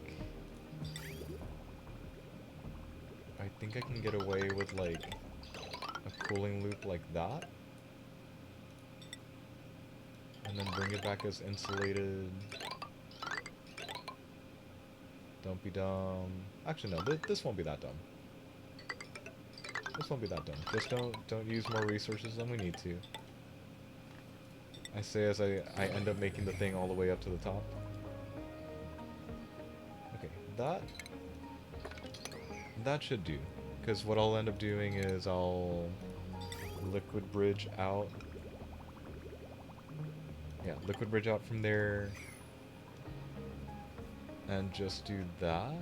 I can get away with like a cooling loop like that. And then bring it back as insulated. Don't be dumb. Actually no, this won't be that dumb. This won't be that dumb. Just don't use more resources than we need to. I say as I end up making the thing all the way up to the top. Okay, that should do. Because what I'll end up doing is I'll liquid bridge out. Yeah, liquid bridge out from there. And just do that.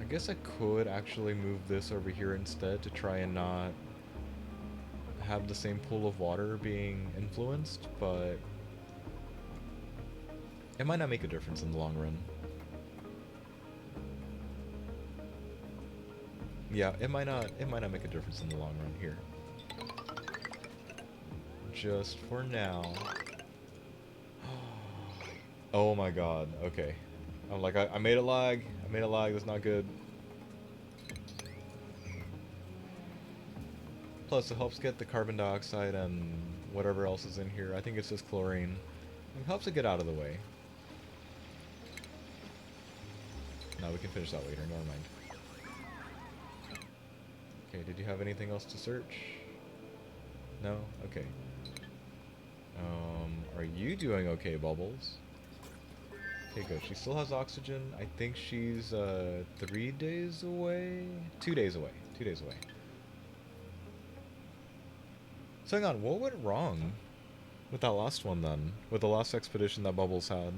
I guess I could actually move this over here instead to try and not have the same pool of water being influenced, but it might not make a difference in the long run. Yeah, it might not make a difference in the long run here. Just for now. Oh my god, okay. I'm like, I made it lag. I made it lag, that's not good. Plus, it helps get the carbon dioxide and whatever else is in here. I think it's just chlorine. It helps it get out of the way. No, we can finish that later. Never mind. Okay, did you have anything else to search? No? Okay. Are you doing okay, Bubbles? Okay, good. She still has oxygen. I think she's, 3 days away? 2 days away. 2 days away. So hang on, what went wrong with that last one then? With the last expedition that Bubbles had?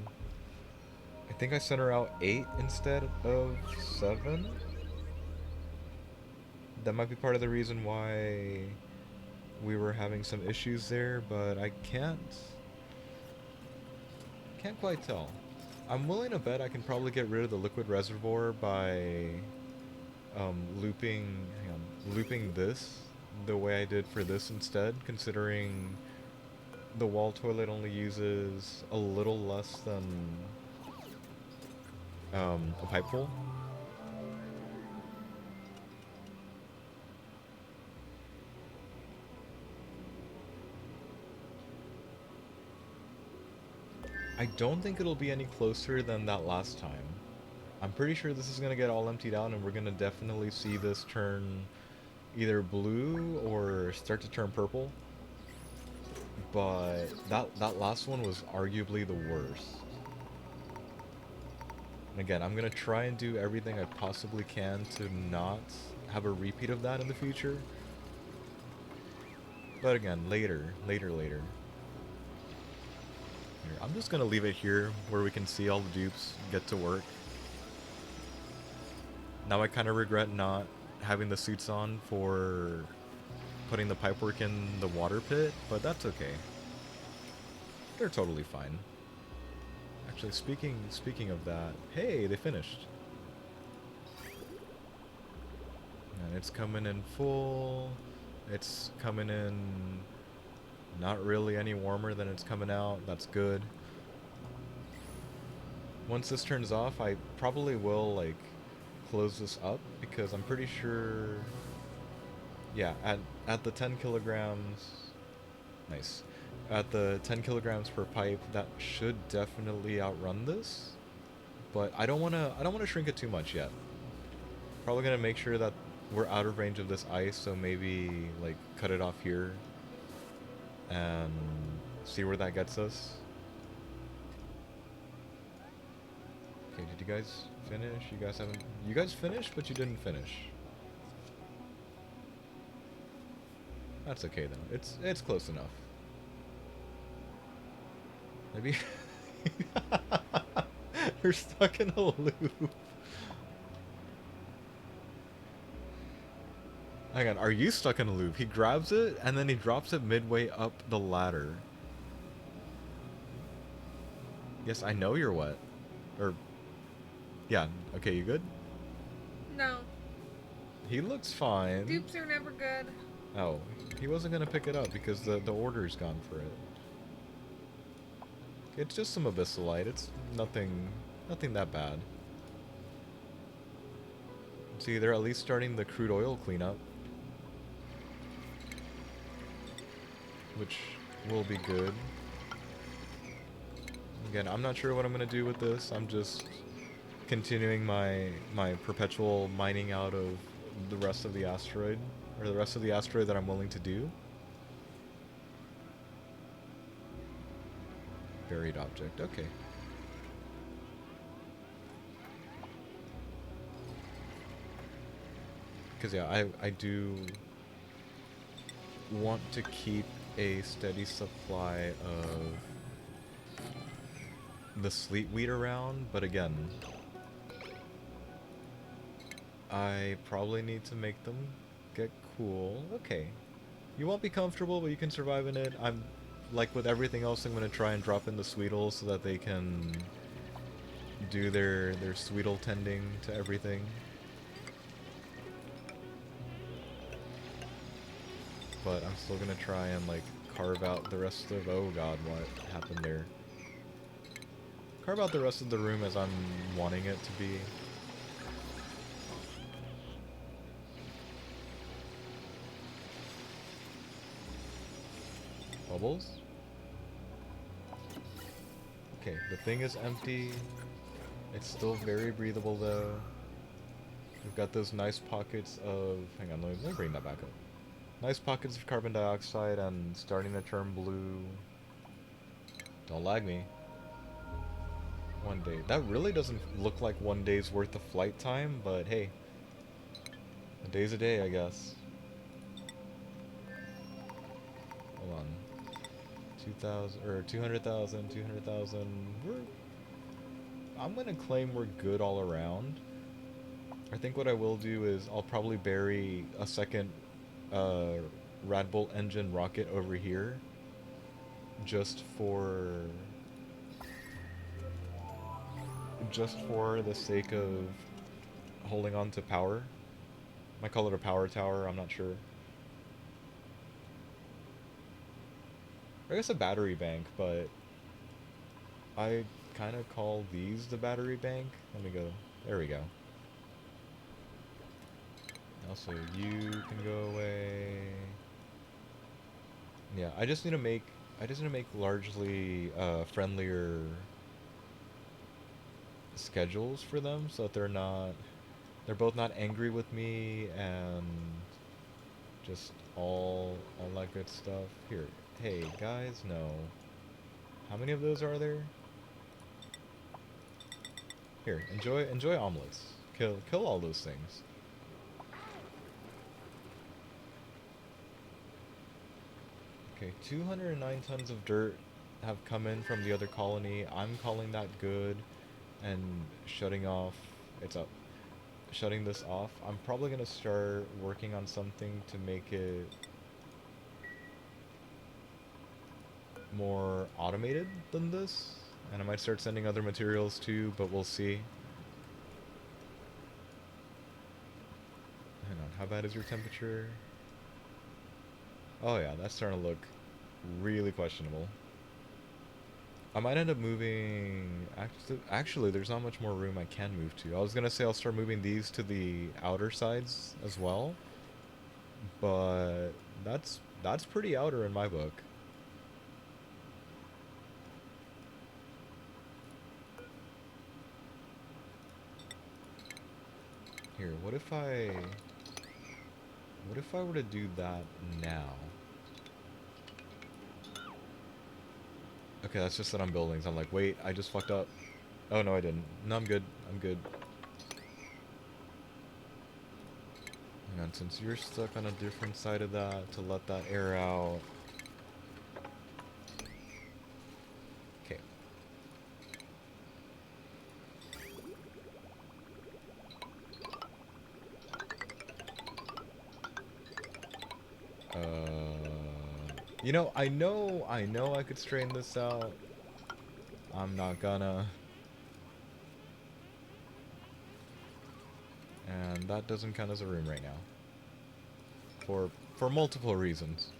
I think I sent her out 8 instead of 7? That might be part of the reason why we were having some issues there, but I can't quite tell. I'm willing to bet I can probably get rid of the liquid reservoir by looping this the way I did for this instead, considering the wall toilet only uses a little less than a pipe full. I don't think it'll be any closer than that last time. I'm pretty sure this is going to get all emptied out and we're going to definitely see this turn either blue or start to turn purple. But that last one was arguably the worst. And again, I'm going to try and do everything I possibly can to not have a repeat of that in the future. But again, later. Here, I'm just going to leave it here where we can see all the dupes get to work. Now I kind of regret not having the suits on for putting the pipework in the water pit, but that's okay. They're totally fine. Actually, speaking of that, hey, they finished. And it's coming in full. It's coming in not really any warmer than it's coming out. That's good. Once this turns off, I probably will, like, close this up because I'm pretty sure, yeah, at the 10 kilograms, nice, at the 10 kilograms per pipe, that should definitely outrun this, but I don't want to shrink it too much yet. Probably gonna make sure that we're out of range of this ice, so maybe like cut it off here and see where that gets us. Okay, did you guys finish? You guys finished, but you didn't finish. That's okay though. It's close enough. Maybe we're stuck in a loop. Hang on, are you stuck in a loop? He grabs it and then he drops it midway up the ladder. Yes, I know you're wet. Or yeah, okay, you good?
No.
He looks fine.
Dupes are never good.
Oh, he wasn't gonna pick it up because the order's gone for it. It's just some abyssalite. It's nothing that bad. See, they're at least starting the crude oil cleanup, which will be good. Again, I'm not sure what I'm gonna do with this. I'm just continuing my perpetual mining out of the rest of the asteroid, or the rest of the asteroid that I'm willing to do. Buried object, okay. Because yeah, I do want to keep a steady supply of the sleet wheat around, but again, I probably need to make them get cool. Okay. You won't be comfortable, but you can survive in it. I'm, like with everything else, I'm going to try and drop in the Sweetles so that they can do their Sweetle tending to everything. But I'm still going to try and, like, carve out the rest of... Oh god, what happened there? Carve out the rest of the room as I'm wanting it to be. Bubbles? Okay, the thing is empty. It's still very breathable though. We've got those nice pockets of... Hang on, let me bring that back up. Nice pockets of carbon dioxide and starting to turn blue. Don't lag me. 1 day. That really doesn't look like 1 day's worth of flight time, but hey. A day's a day, I guess. Hold on. 2,000, or 200,000, 200,000. I'm gonna claim we're good all around. I think what I will do is I'll probably bury a second uh, Radbolt engine rocket over here, just for the sake of holding on to power. I call it a power tower. I'm not sure. I guess a battery bank, but I kind of call these the battery bank. Let me go. There we go. Also, you can go away. Yeah, I just need to make largely friendlier schedules for them so that they're both not angry with me and just all that good stuff. Here, hey guys, no. How many of those are there? Here, enjoy omelets. Kill all those things. Okay, 209 tons of dirt have come in from the other colony. I'm calling that good and shutting off. It's up. Shutting this off. I'm probably gonna start working on something to make it more automated than this. And I might start sending other materials too, but we'll see. Hang on, how bad is your temperature? Oh yeah, that's starting to look really questionable. I might end up moving... Actually, there's not much more room I can move to. I was gonna say I'll start moving these to the outer sides as well. But that's pretty outer in my book. Here, what if I were to do that now? Okay, that's just that I'm buildings. I'm like, wait, I just fucked up. Oh, no, I didn't. No, I'm good. I'm good. Hang on, since you're stuck on a different side of that, to let that air out. Okay. You know I could straighten this out. I'm not gonna. And that doesn't count as a room right now. For multiple reasons.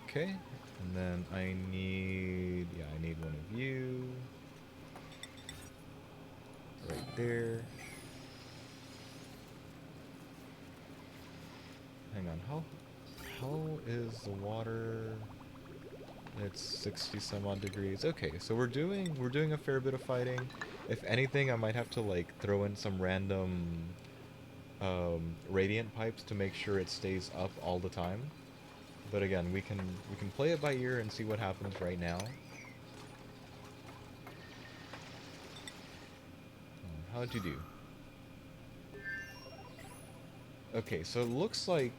Okay. And then I need one of you. Right there. Hang on, how is the water? It's 60 some odd degrees. Okay, so we're doing a fair bit of fighting. If anything, I might have to like throw in some random radiant pipes to make sure it stays up all the time. But again, we can play it by ear and see what happens right now. How'd you do? Okay, so it looks like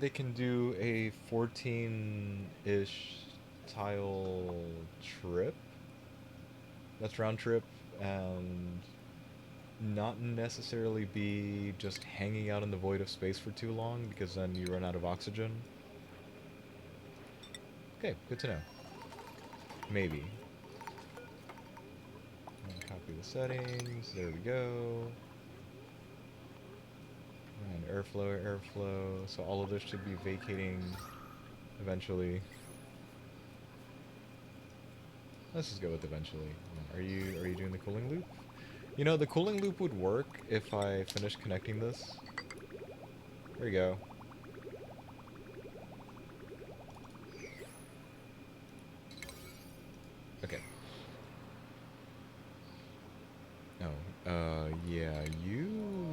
they can do a 14-ish tile trip. That's round trip, and not necessarily be just hanging out in the void of space for too long, because then you run out of oxygen. Okay, good to know. Maybe. Copy the settings. There we go. And airflow. So all of this should be vacating eventually. Let's just go with eventually. Are you doing the cooling loop? You know, the cooling loop would work if I finish connecting this. There we go. Yeah, you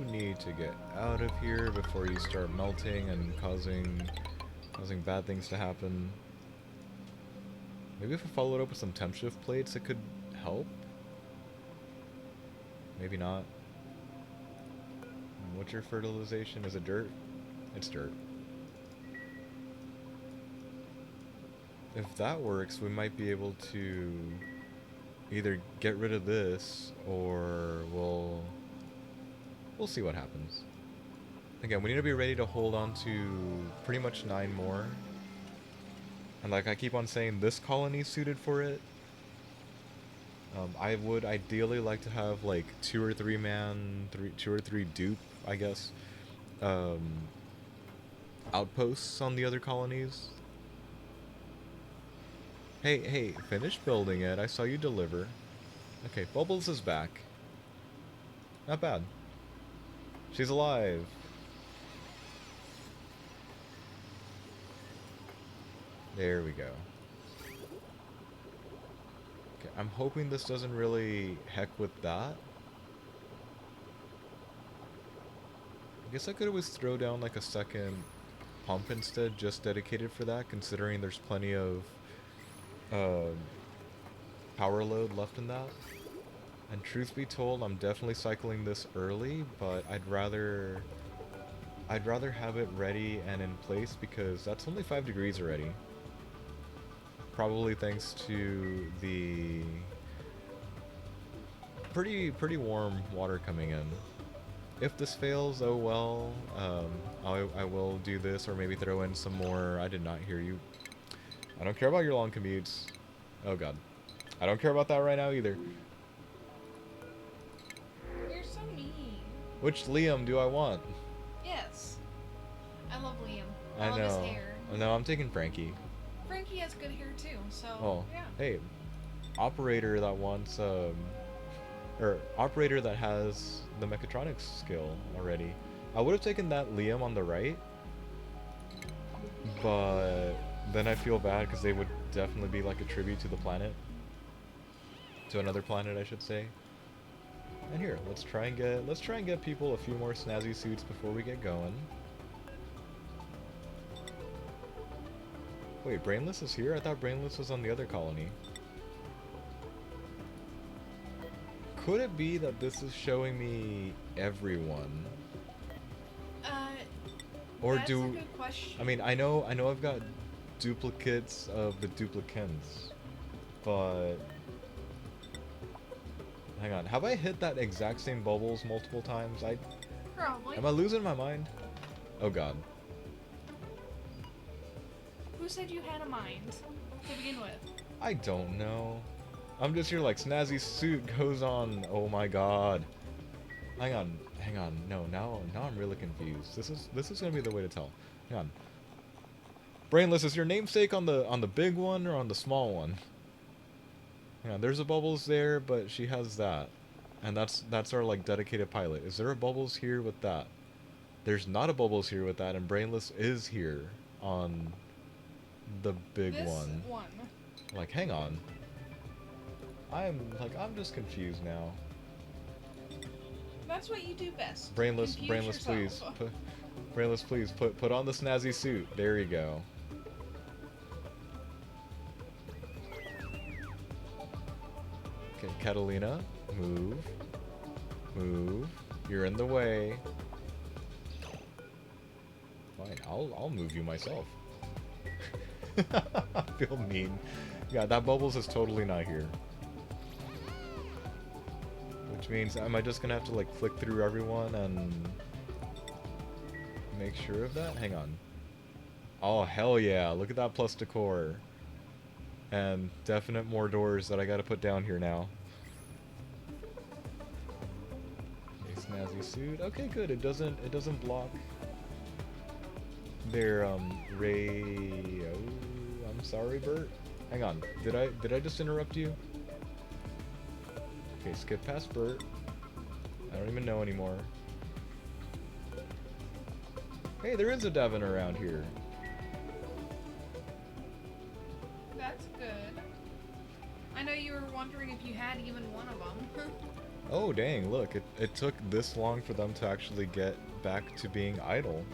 need to get out of here before you start melting and causing bad things to happen. Maybe if I followed up with some temp shift plates, it could help. Maybe not. What's your fertilization? Is it dirt? It's dirt. If that works, we might be able to either get rid of this or we'll see what happens. Again, we need to be ready to hold on to pretty much 9 more. And like I keep on saying, this colony suited for it. I would ideally like to have like 2 or 3 man, 2 or 3 dupe, I guess, um, outposts on the other colonies. Hey, finish building it. I saw you deliver. Okay, Bubbles is back. Not bad. She's alive. There we go. Okay, I'm hoping this doesn't really heck with that. I guess I could always throw down like a second pump instead, just dedicated for that, considering there's plenty of power load left in that. And truth be told, I'm definitely cycling this early, but I'd rather have it ready and in place because that's only 5 degrees already. Probably thanks to the pretty warm water coming in. If this fails, oh well. I will do this or maybe throw in some more. I did not hear you. I don't care about your long commutes. Oh god. I don't care about that right now either.
You're so mean.
Which Liam do I want?
Yes. I love Liam.
I
love
know.
his hair.
No, I'm taking Frankie.
Frankie has good hair too, so
Oh,
yeah.
hey, operator that wants or operator that has the mechatronics skill already. I would have taken that Liam on the right, but then I feel bad because they would definitely be like a tribute to the planet, to another planet, I should say. And here, let's try and get people a few more snazzy suits before we get going. Wait, Brainless is here? I thought Brainless was on the other colony. Could it be that this is showing me everyone? Or
That's
do
a good question.
I mean, I know I've got duplicates of the duplicants, but hang on. Have I hit that exact same bubbles multiple times?
Probably.
Am I losing my mind? Oh god.
Who said you had a mind to begin with?
I don't know. I'm just here like snazzy suit goes on. Oh my god. Hang on. No, now I'm really confused. This is gonna be the way to tell. Hang on. Brainless, is your namesake on the big one or on the small one? Hang on, there's a Bubbles there, but she has that. And that's our like dedicated pilot. Is there a Bubbles here with that? There's not a Bubbles here with that, and Brainless is here on the big
This
one. Like, hang on. I'm just confused now.
That's what you do best.
Brainless,
Confuse
Brainless, please.
yourself.
Brainless, please put on the snazzy suit. There you go. Okay, Catalina, move. You're in the way. Fine, I'll move you myself. I feel mean. Yeah, that Bubbles is totally not here. Which means, am I just gonna have to like flick through everyone and make sure of that? Hang on. Oh, hell yeah, look at that plus decor. And definite more doors that I gotta put down here now. Okay, snazzy suit. Okay, good, it doesn't block their, ray... Oh, I'm sorry, Bert. Hang on, did I just interrupt you? Okay, skip past Bert. I don't even know anymore. Hey, there is a Devon around here.
That's good. I know you were wondering if you had even one of them.
Oh dang, look, it took this long for them to actually get back to being idle.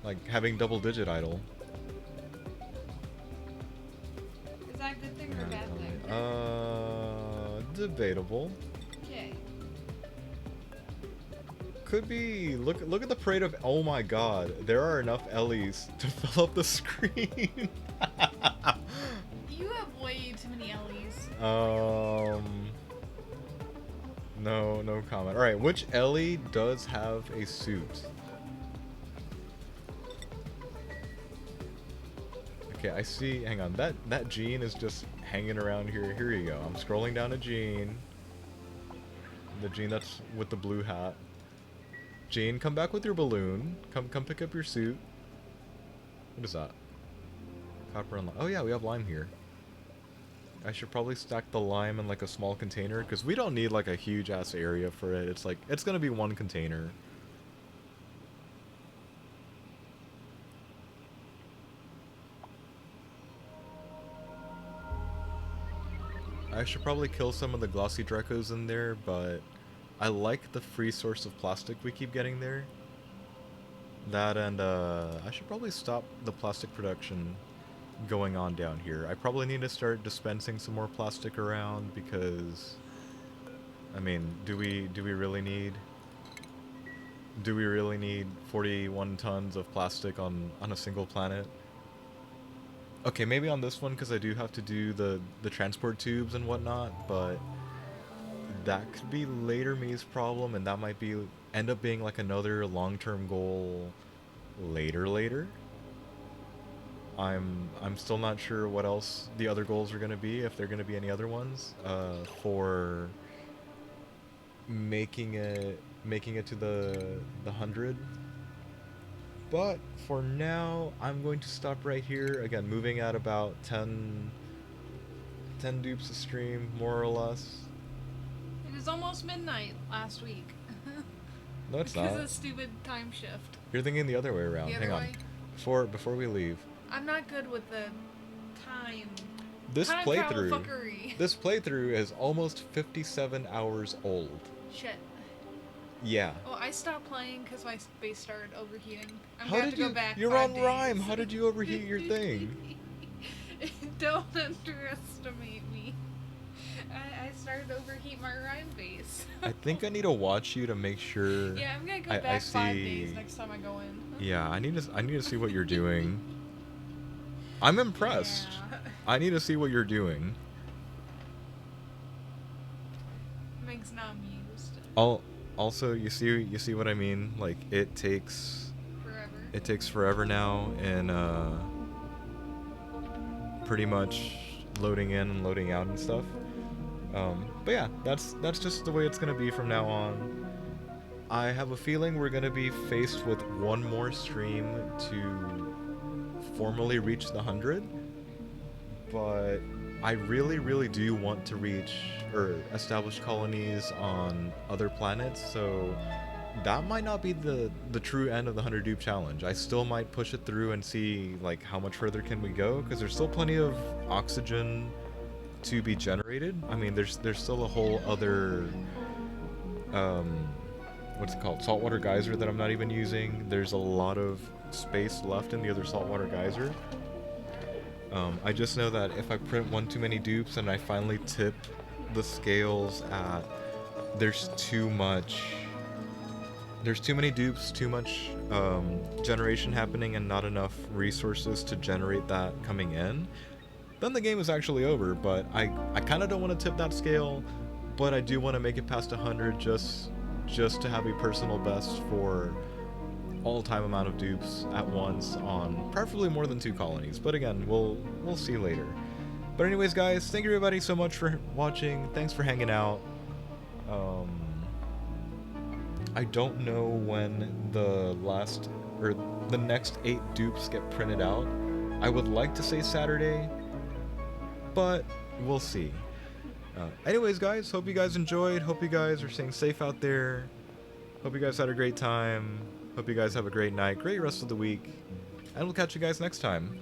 Like, having double-digit idle.
Is that a good thing or a
Yeah,
bad thing?
debatable.
Okay.
Could be. Look at the parade of. Oh my god, there are enough Ellies to fill up the screen.
You have way too many Ellies.
No comment. All right, which Ellie does have a suit? Okay, I see. Hang on, that Jean is just hanging around here. Here you go. I'm scrolling down to Jean. The Jean that's with the blue hat. Jean, come back with your balloon. Come pick up your suit. What is that? Copper and lime. Oh yeah, we have lime here. I should probably stack the lime in like a small container because we don't need like a huge ass area for it. It's like it's gonna be one container. I should probably kill some of the glossy Drecos in there, but I like the free source of plastic we keep getting there. That and I should probably stop the plastic production going on down here. I probably need to start dispensing some more plastic around because I mean, do we really need 41 tons of plastic on a single planet? Okay, maybe on this one because I do have to do the transport tubes and whatnot, but that could be later me's problem, and that might be end up being like another long-term goal later. I'm still not sure what else the other goals are going to be, if there are going to be any other ones for making it to the 100. But for now, I'm going to stop right here. Again, moving at about 10 dupes a stream, more or less.
It is almost midnight last week.
No, it's
because
not.
of the stupid time shift.
You're thinking the other way around.
The other
Hang on.
way?
Before we leave.
I'm not good with the time.
This
Time
playthrough.
travel fuckery.
This playthrough is almost 57 hours old.
Shit.
Yeah.
Oh, I stopped playing because my space started overheating. I'm
How
gonna have
did
to
you?
go back
You're
5
on
days.
Rhyme. How did you overheat your thing?
Don't underestimate me. I started to overheat my Rhyme base.
I think I need to watch you to make sure.
Yeah, I'm gonna go
I
back 5
see.
days next time I go in.
Yeah, I need to see what you're doing. I'm impressed.
Yeah.
I need to see what you're doing.
Meg's not amused.
Also, you see what I mean? Like it takes forever now, and pretty much loading in and loading out and stuff. But yeah, that's just the way it's gonna be from now on. I have a feeling we're gonna be faced with one more stream to formally reach the 100, but I really do want to reach or establish colonies on other planets, so that might not be the true end of the 100 dupe challenge. I still might push it through and see like how much further can we go, because there's still plenty of oxygen to be generated. I mean, there's still a whole other what's it called, saltwater geyser that I'm not even using. There's a lot of space left in the other saltwater geyser. I just know that if I print one too many dupes and I finally tip the scales at there's too many dupes, too much generation happening, and not enough resources to generate that coming in, then the game is actually over. But I kind of don't want to tip that scale, but I do want to make it past 100 just to have a personal best for all-time amount of dupes at once on preferably more than 2 colonies. But again, we'll see later. But anyways, guys, thank you everybody so much for watching. Thanks for hanging out. I don't know when the next 8 dupes get printed out. I would like to say Saturday, but we'll see. Anyways, guys, hope you guys enjoyed. Hope you guys are staying safe out there. Hope you guys had a great time. Hope you guys have a great night, great rest of the week, and we'll catch you guys next time.